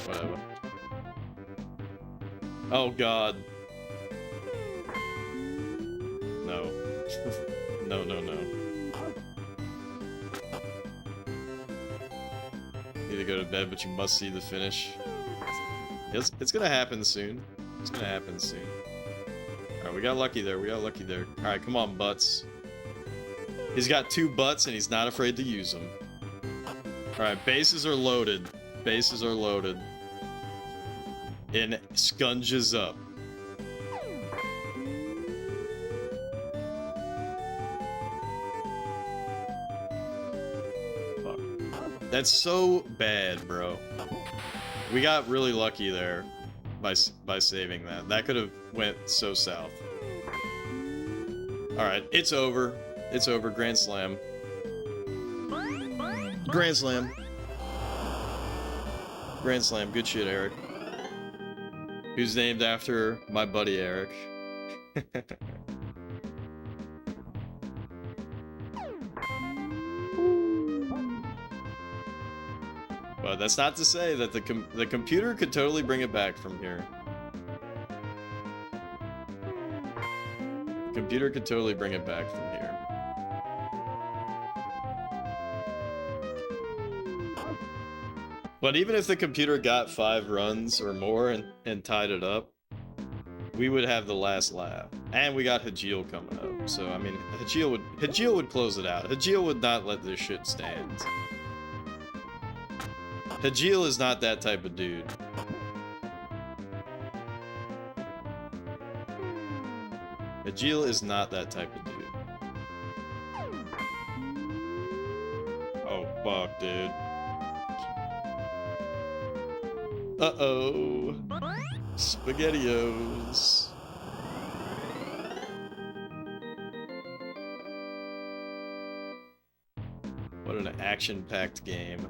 Whatever. Oh god. No. No, no, no. Need to go to bed, but you must see the finish. It's gonna happen soon. It's gonna happen soon. Alright, we got lucky there. We got lucky there. Alright, come on, butts. He's got 2 butts, and he's not afraid to use them. Alright, bases are loaded. Bases are loaded. And scunges up. Fuck. That's so bad, bro. We got really lucky there by saving that. That could have went so south. Alright, it's over. It's over. Grand Slam. Grand Slam. Grand Slam. Good shit, Eric. Who's named after my buddy Eric. But that's not to say that the computer could totally bring it back from here. The computer could totally bring it back from here. But even if the computer got 5 runs or more and tied it up, we would have the last laugh. And we got Hajil coming up. So, I mean, Hajil would close it out. Hajil would not let this shit stand. Hajil is not that type of dude. Hajil is not that type of dude. Oh, fuck, dude. Uh-oh. SpaghettiOs. What an action-packed game.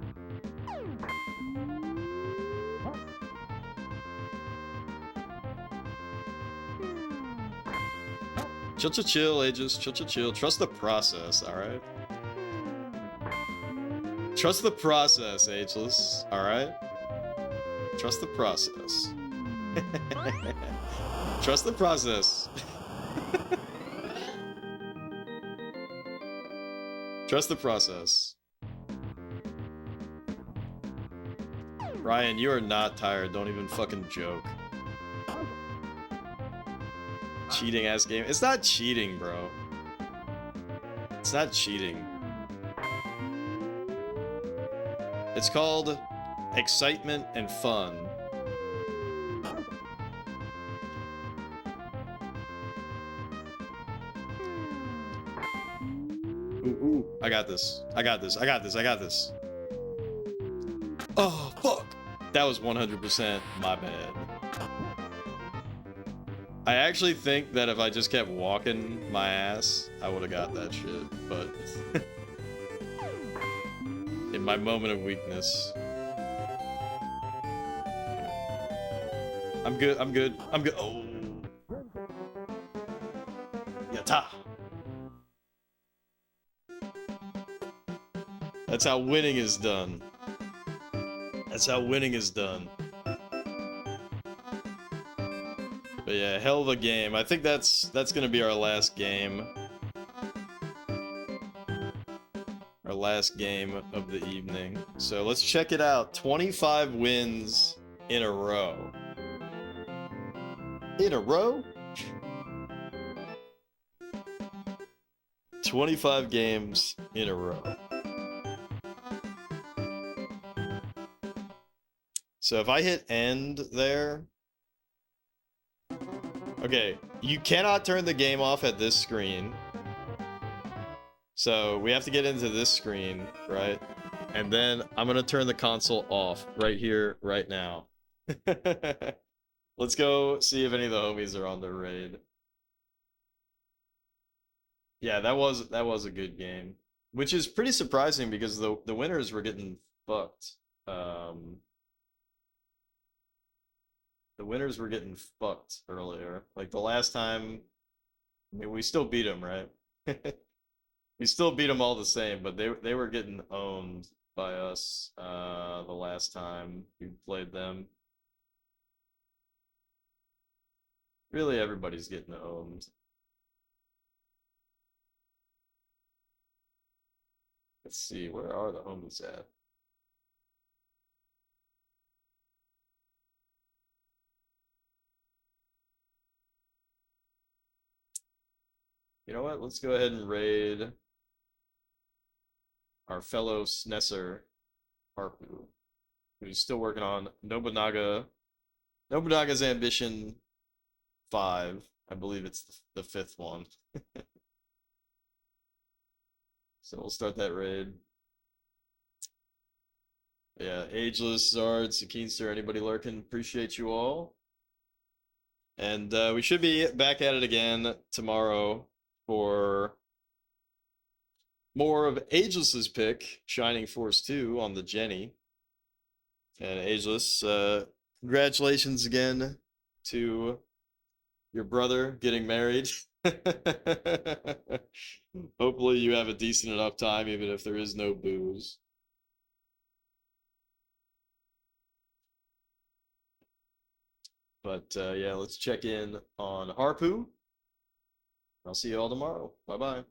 Chill, Aegis. Chill. Trust the process, alright? Trust the process, Ageless, alright? Trust the process. Trust the process. Trust the process. Ryan, you are not tired. Don't even fucking joke. Cheating ass game. It's not cheating, bro. It's not cheating. It's called excitement and fun. Ooh, I got this. I got this. Oh, fuck. That was 100% my bad. I actually think that if I just kept walking my ass, I would have got that shit, but... in my moment of weakness. I'm good. Oh! Yatta! That's how winning is done. That's how winning is done. But yeah, hell of a game. I think that's gonna be our last game. Our last game of the evening. So let's check it out. 25 wins in a row. In a row? 25 games in a row. So if I hit end there... Okay, you cannot turn the game off at this screen. So we have to get into this screen, right? And then I'm gonna turn the console off right here, right now. Let's go see if any of the homies are on the raid. Yeah, that was a good game. Which is pretty surprising because the winners were getting fucked. The winners were getting fucked earlier. Like the last time, I mean, we still beat them, right? We still beat them all the same, but they were getting owned by us the last time we played them. Really, everybody's getting owned. Let's see, where are the homies at? You know what? Let's go ahead and raid our fellow SNESer, Harpu, who's still working on Nobunaga's Ambition 5. I believe it's the fifth one. So we'll start that raid. Yeah, Ageless, Zard, Sakeenster, anybody lurking, appreciate you all. And we should be back at it again tomorrow for more of Ageless's pick, Shining Force 2 on the Jenny. And Ageless, congratulations again to your brother getting married. Hopefully you have a decent enough time, even if there is no booze. But yeah, let's check in on Harpu. I'll see you all tomorrow. Bye-bye.